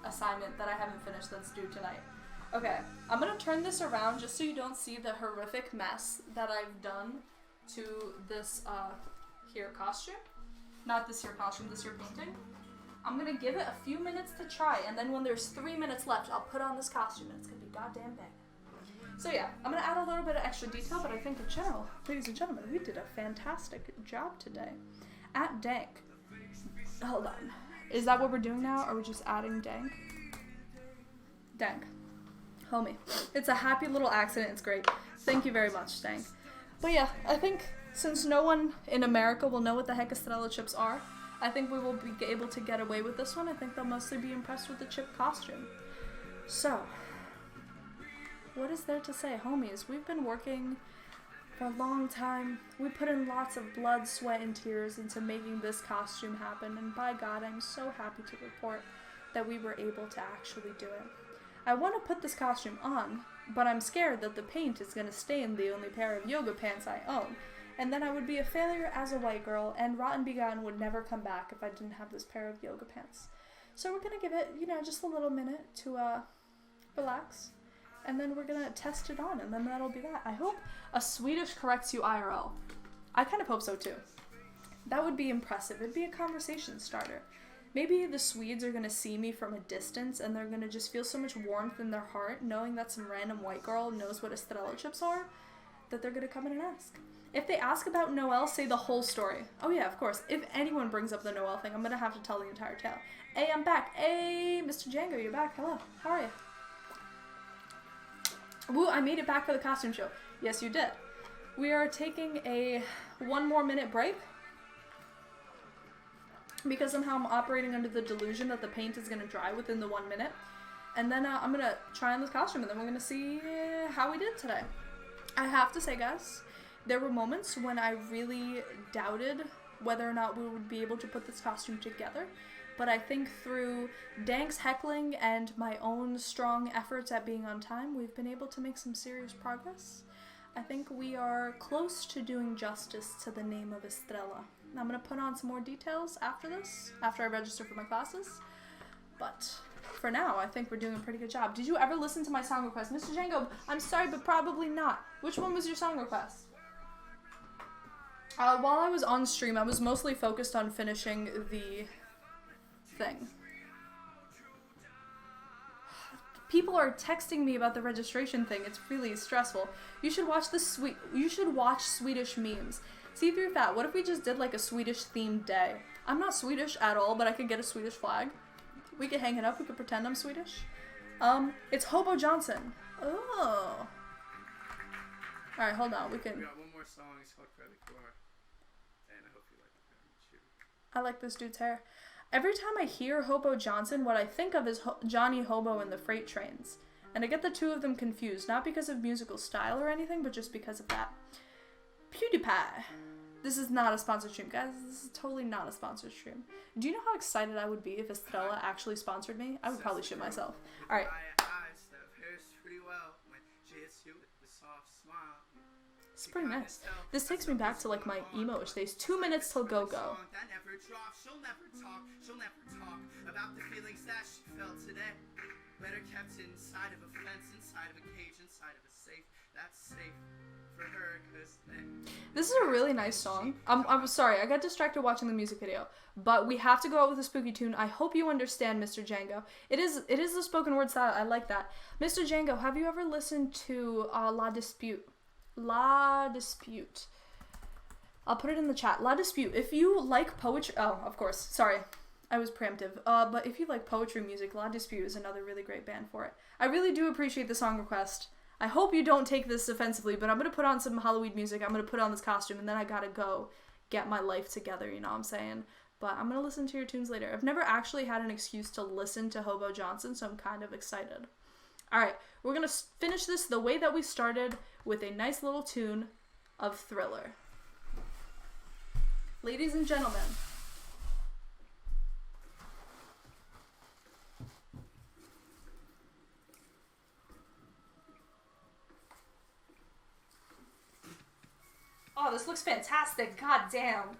S1: assignment that I haven't finished that's due tonight. Okay, I'm gonna turn this around just so you don't see the horrific mess that I've done to this here costume. Not this here costume, this here painting. I'm gonna give it a few minutes to try, and then when there's 3 minutes left, I'll put on this costume, and it's gonna be goddamn bang. So yeah, I'm gonna add a little bit of extra detail, but I think in general, ladies and gentlemen, we did a fantastic job today. At Dank. Hold on. Is that what we're doing now? Or are we just adding Dank? Dank. Homie. It's a happy little accident. It's great. Thank you very much, Dank. But yeah, I think since no one in America will know what the heck Estrella chips are, I think we will be able to get away with this one. I think they'll mostly be impressed with the chip costume. So, what is there to say, homies? We've been working for a long time. We put in lots of blood, sweat, and tears into making this costume happen, and by God, I'm so happy to report that we were able to actually do it. I want to put this costume on, but I'm scared that the paint is going to stain the only pair of yoga pants I own, and then I would be a failure as a white girl, and Rotten Begun would never come back if I didn't have this pair of yoga pants. So we're going to give it, just a little minute to relax and then we're gonna test it on, and then that'll be that. I hope a Swedish corrects you IRL. I kind of hope so too. That would be impressive. It'd be a conversation starter. Maybe the Swedes are gonna see me from a distance and they're gonna just feel so much warmth in their heart knowing that some random white girl knows what Estrella chips are that they're gonna come in and ask. If they ask about Noel, say the whole story. Oh yeah, of course. If anyone brings up the Noel thing, I'm gonna have to tell the entire tale. Hey, I'm back. Hey, Mr. Django, you're back. Hello. How are you? Woo, I made it back for the costume show. Yes, you did. We are taking a 1 more minute break because somehow I'm operating under the delusion that the paint is going to dry within the 1 minute. And then I'm going to try on this costume and then we're going to see how we did today. I have to say, guys, there were moments when I really doubted whether or not we would be able to put this costume together. But I think through Dank's heckling and my own strong efforts at being on time, we've been able to make some serious progress. I think we are close to doing justice to the name of Estrella. I'm going to put on some more details after this, after I register for my classes. But for now, I think we're doing a pretty good job. Did you ever listen to my song request? Mr. Django, I'm sorry, but probably not. Which one was your song request? While I was on stream, I was mostly focused on finishing the thing. People are texting me about the registration thing. It's really stressful. You should watch Swedish memes. See through that. What if we just did like a Swedish themed day? I'm not Swedish at all, but I could get a Swedish flag. We could hang it up. We could pretend I'm Swedish. It's Hobo Johnson. Oh. All right, hold on. We can.
S2: We got one more song. It's called Credit Core, and I hope you like it.
S1: I like this dude's hair. Every time I hear Hobo Johnson, what I think of is Johnny Hobo in the Freight Trains. And I get the two of them confused, not because of musical style or anything, but just because of that. PewDiePie. This is not a sponsored stream, guys. This is totally not a sponsored stream. Do you know how excited I would be if Estrella actually sponsored me? I would probably shit myself. Alright. It's pretty nice. This takes me back to like my emo-ish days. 2 minutes till go-go.
S2: She'll never talk about the feelings that she felt today. Better kept inside of a fence, inside of a cage, inside of a safe. That's safe for her, cause
S1: this is a really nice song. I'm sorry, I got distracted watching the music video, but we have to go out with a spooky tune. I hope you understand, Mr. Django. It is the spoken word style. I like that. Mr. Django, have you ever listened to La Dispute? La Dispute. I'll put it in the chat. La Dispute. If you like poetry... Oh, of course. Sorry. I was preemptive. But if you like poetry music, La Dispute is another really great band for it. I really do appreciate the song request. I hope you don't take this offensively, but I'm going to put on some Halloween music. I'm going to put on this costume, and then I gotta go get my life together, you know what I'm saying? But I'm going to listen to your tunes later. I've never actually had an excuse to listen to Hobo Johnson, so I'm kind of excited. Alright, we're going to finish this the way that we started, with a nice little tune of Thriller. Ladies and gentlemen, oh, this looks fantastic. God damn.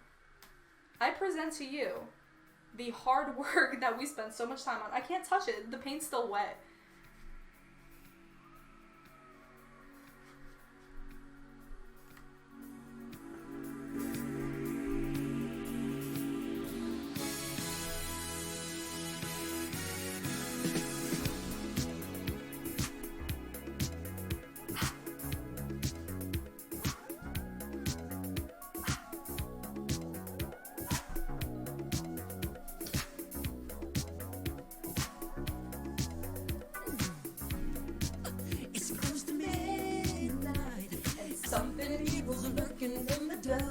S1: I present to you the hard work that we spent so much time on. I can't touch it. The paint's still wet. Something evil's lurking in the dark.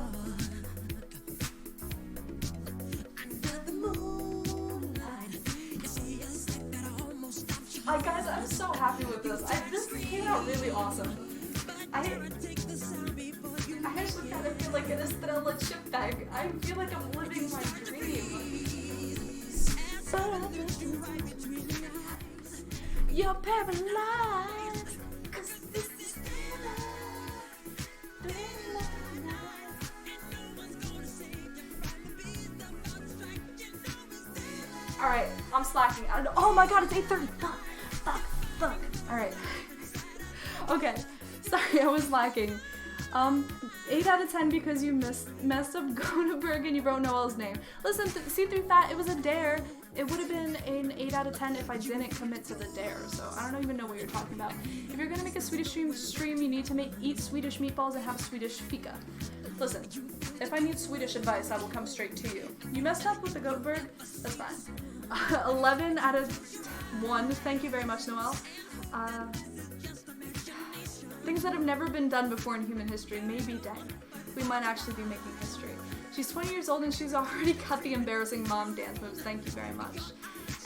S1: Under the moonlight, you see us like that almost. Guys, I'm so happy with this. This came out really awesome. I actually kind of feel like an Estrella chip bag. I feel like I'm living my dream. You're paralyzed. Alright, I'm slacking. Oh my god, it's 8:30. Fuck. Alright. Okay, sorry, I was lacking. 8 out of 10 because you messed up Goneberg and you wrote Noel's name. Listen, C3 Fat, it was a dare. It would have been an 8 out of 10 if I didn't commit to the dare, so I don't even know what you're talking about. If you're gonna make a Swedish stream, you need to eat Swedish meatballs and have Swedish fika. Listen, if I need Swedish advice, I will come straight to you. You messed up with the Goldberg? That's fine. 11 out of 1. Thank you very much, Noel. Things that have never been done before in human history. Maybe dang. We might actually be making history. She's 20 years old and she's already cut the embarrassing mom dance moves. Thank you very much.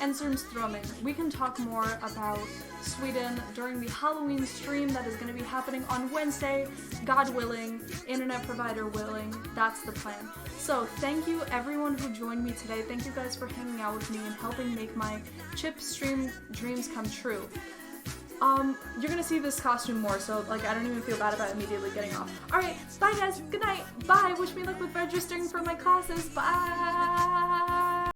S1: Ensern's thrumming. We can talk more about Sweden during the Halloween stream that is going to be happening on Wednesday. God willing, internet provider willing, that's the plan. So thank you everyone who joined me today. Thank you guys for hanging out with me and helping make my chip stream dreams come true. You're gonna see this costume more, so like I don't even feel bad about immediately getting off. Alright, bye guys, good night, bye, wish me luck with registering for my classes, bye!